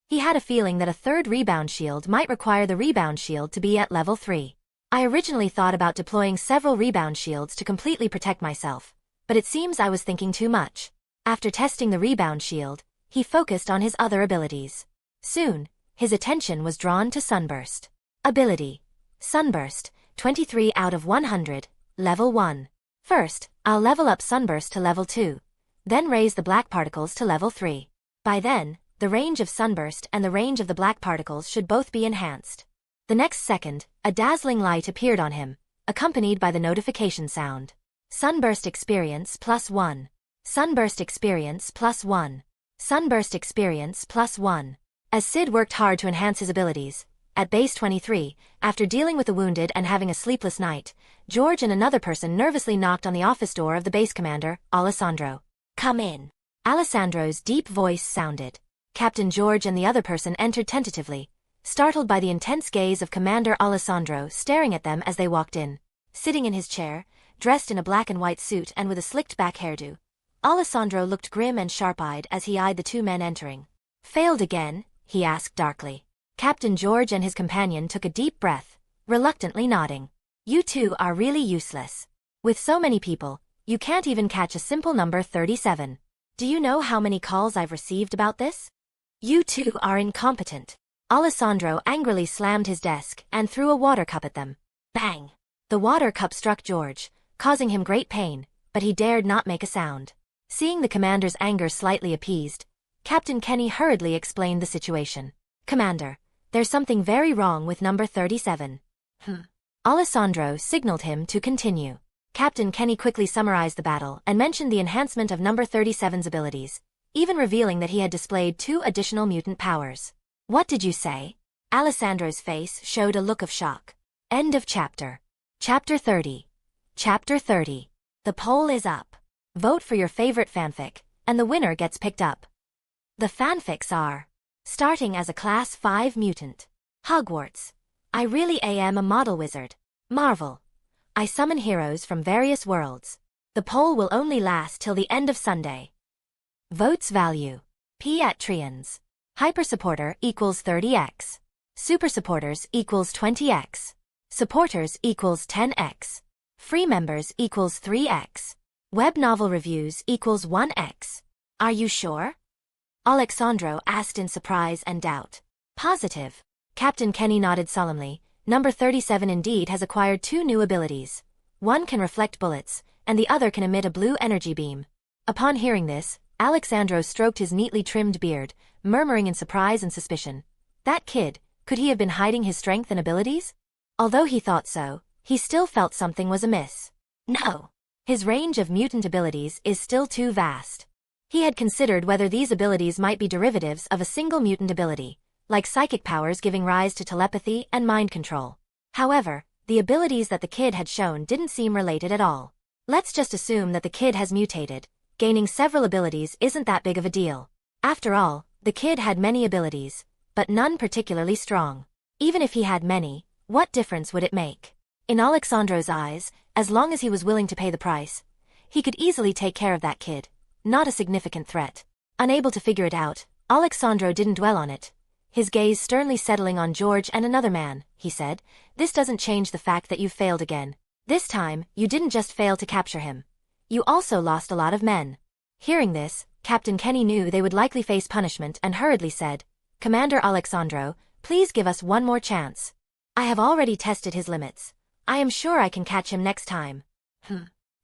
He had a feeling that a third rebound shield might require the rebound shield to be at level 3. I originally thought about deploying several rebound shields to completely protect myself, but it seems I was thinking too much. After testing the rebound shield, he focused on his other abilities. Soon, his attention was drawn to Sunburst. Ability: Sunburst, 23 out of 100, level 1. First, I'll level up Sunburst to level 2, then raise the black particles to level 3. By then, the range of Sunburst and the range of the black particles should both be enhanced. The next second, a dazzling light appeared on him, accompanied by the notification sound. Sunburst experience +1. Sunburst experience +1. Sunburst experience +1. As Syd worked hard to enhance his abilities, at base 23, after dealing with the wounded and having a sleepless night, George and another person nervously knocked on the office door of the base commander, Alessandro. "Come in." Alessandro's deep voice sounded. Captain George and the other person entered tentatively, startled by the intense gaze of Commander Alessandro staring at them as they walked in. Sitting in his chair, dressed in a black and white suit and with a slicked-back hairdo, Alessandro looked grim and sharp-eyed as he eyed the two men entering. "Failed again?" he asked darkly. Captain George and his companion took a deep breath, reluctantly nodding. "You two are really useless. With so many people, you can't even catch a simple number 37. Do you know how many calls I've received about this? You two are incompetent." Alessandro angrily slammed his desk and threw a water cup at them. Bang! The water cup struck George, causing him great pain, but he dared not make a sound. Seeing the commander's anger slightly appeased, Captain Kenny hurriedly explained the situation. "Commander, there's something very wrong with number 37. Alessandro signaled him to continue. Captain Kenny quickly summarized the battle and mentioned the enhancement of number 37's abilities, even revealing that he had displayed 2 additional mutant powers. "What did you say?" Alessandro's face showed a look of shock. End of chapter. Chapter 30. Chapter 30. The poll is up. Vote for your favorite fanfic, and the winner gets picked up. The fanfics are: starting as a Class 5 mutant. Hogwarts. I really am a model wizard. Marvel. I summon heroes from various worlds. The poll will only last till the end of Sunday. Votes value. P at Trians. Hyper supporter equals 30x. Super supporters equals 20x. Supporters equals 10x. Free members equals 3x. Web novel reviews equals 1x. Are you sure? Alexandro asked in surprise and doubt. Positive. Captain Kenny nodded solemnly. Number 37 indeed has acquired 2 new abilities. One can reflect bullets, and the other can emit a blue energy beam. Upon hearing this, Alexandro stroked his neatly trimmed beard, murmuring in surprise and suspicion. That kid, could he have been hiding his strength and abilities? Although he thought so, he still felt something was amiss. No. His range of mutant abilities is still too vast. He had considered whether these abilities might be derivatives of a single mutant ability, like psychic powers giving rise to telepathy and mind control. However, the abilities that the kid had shown didn't seem related at all. Let's just assume that the kid has mutated. Gaining several abilities isn't that big of a deal. After all, the kid had many abilities, but none particularly strong. Even if he had many, what difference would it make? In Alexandro's eyes, as long as he was willing to pay the price, he could easily take care of that kid. Not a significant threat. Unable to figure it out, Alexandro didn't dwell on it. His gaze sternly settling on George and another man, he said, "This doesn't change the fact that you failed again. This time, you didn't just fail to capture him. You also lost a lot of men." Hearing this, Captain Kenny knew they would likely face punishment and hurriedly said, "Commander Alexandro, please give us one more chance. I have already tested his limits. I am sure I can catch him next time."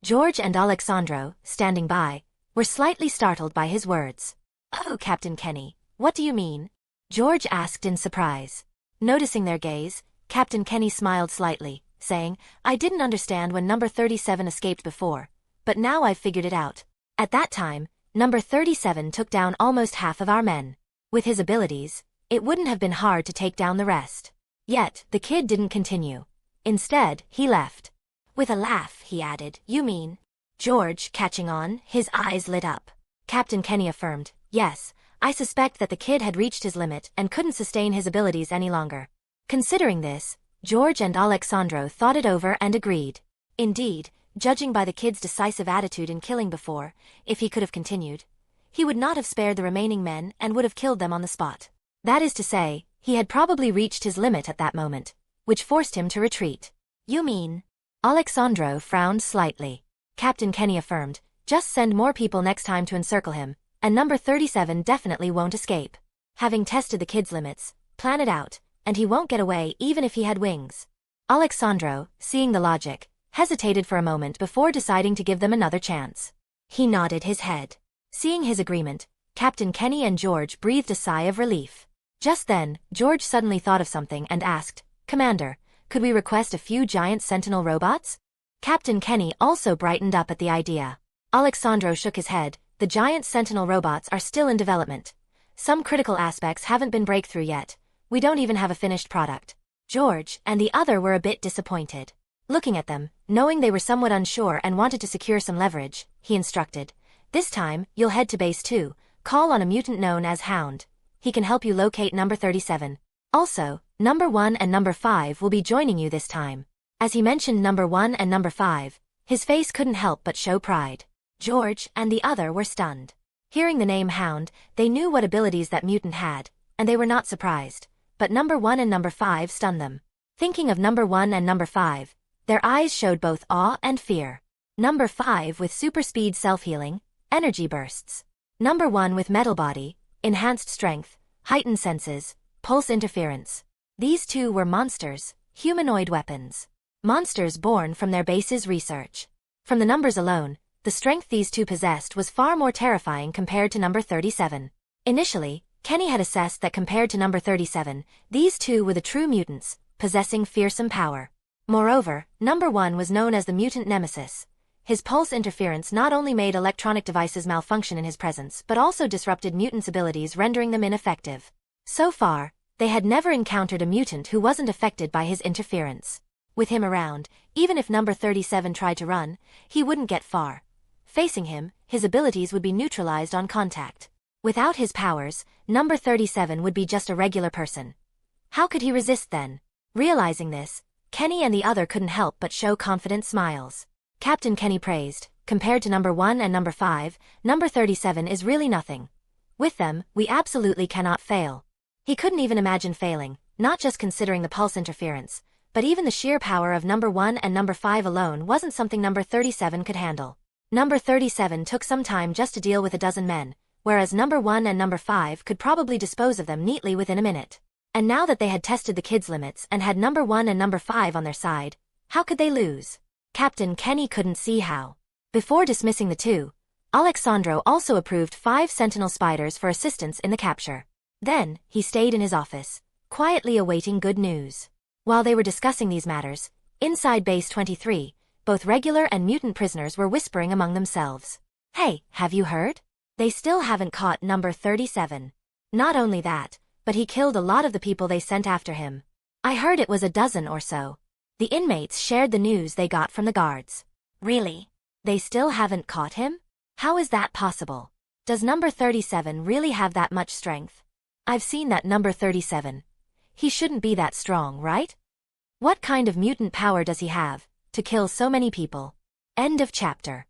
George and Alexandro, standing by, were slightly startled by his words. "Oh, Captain Kenny, what do you mean?" George asked in surprise. Noticing their gaze, Captain Kenny smiled slightly, saying, "I didn't understand when number 37 escaped before, but now I've figured it out. At that time, number 37 took down almost half of our men. With his abilities, it wouldn't have been hard to take down the rest." Yet, the kid didn't continue. Instead, he left. With a laugh, he added, "You mean?" George, catching on, his eyes lit up. Captain Kenny affirmed, "Yes, I suspect that the kid had reached his limit and couldn't sustain his abilities any longer." Considering this, George and Alexandro thought it over and agreed. Indeed, judging by the kid's decisive attitude in killing before, if he could have continued, he would not have spared the remaining men and would have killed them on the spot. That is to say, he had probably reached his limit at that moment, which forced him to retreat. You mean? Alexandro frowned slightly. Captain Kenny affirmed, just send more people next time to encircle him, and number 37 definitely won't escape. Having tested the kid's limits, plan it out, and he won't get away even if he had wings. Alexandro, seeing the logic, hesitated for a moment before deciding to give them another chance. He nodded his head. Seeing his agreement, Captain Kenny and George breathed a sigh of relief. Just then, George suddenly thought of something and asked, Commander, could we request a few giant sentinel robots? Captain Kenny also brightened up at the idea. Alexandro shook his head. The giant sentinel robots are still in development. Some critical aspects haven't been breakthrough yet. We don't even have a finished product. George and the other were a bit disappointed. Looking at them, knowing they were somewhat unsure and wanted to secure some leverage, he instructed, this time, you'll head to base 2, call on a mutant known as Hound. He can help you locate number 37. Also, number 1 and number 5 will be joining you this time. As he mentioned number 1 and number 5, his face couldn't help but show pride. George and the other were stunned. Hearing the name Hound, they knew what abilities that mutant had, and they were not surprised. But number 1 and number 5 stunned them. Thinking of number 1 and number 5, their eyes showed both awe and fear. Number 5 with super speed self-healing, energy bursts. Number 1 with metal body, enhanced strength, heightened senses, pulse interference. These two were monsters, humanoid weapons. Monsters born from their base's research. From the numbers alone, the strength these two possessed was far more terrifying compared to number 37. Initially, Kenny had assessed that compared to number 37, these two were the true mutants, possessing fearsome power. Moreover, number 1 was known as the mutant nemesis. His pulse interference not only made electronic devices malfunction in his presence but also disrupted mutants' abilities, rendering them ineffective. So far, they had never encountered a mutant who wasn't affected by his interference. With him around, even if number 37 tried to run, he wouldn't get far. Facing him, his abilities would be neutralized on contact. Without his powers, number 37 would be just a regular person. How could he resist then? Realizing this, Kenny and the other couldn't help but show confident smiles. Captain Kenny praised, compared to number 1 and number 5, number 37 is really nothing. With them, we absolutely cannot fail. He couldn't even imagine failing, not just considering the pulse interference, but even the sheer power of number 1 and number 5 alone wasn't something number 37 could handle. Number 37 took some time just to deal with a dozen men, whereas number 1 and number 5 could probably dispose of them neatly within a minute. And now that they had tested the kids' limits and had number 1 and number 5 on their side, how could they lose? Captain Kenny couldn't see how. Before dismissing the two, Alexandro also approved 5 sentinel spiders for assistance in the capture. Then, he stayed in his office, quietly awaiting good news. While they were discussing these matters, inside Base 23, both regular and mutant prisoners were whispering among themselves. Hey, have you heard? They still haven't caught number 37. Not only that, but he killed a lot of the people they sent after him. I heard it was a dozen or so. The inmates shared the news they got from the guards. Really? They still haven't caught him? How is that possible? Does number 37 really have that much strength? I've seen that number 37. He shouldn't be that strong, right? What kind of mutant power does he have to kill so many people? End of chapter.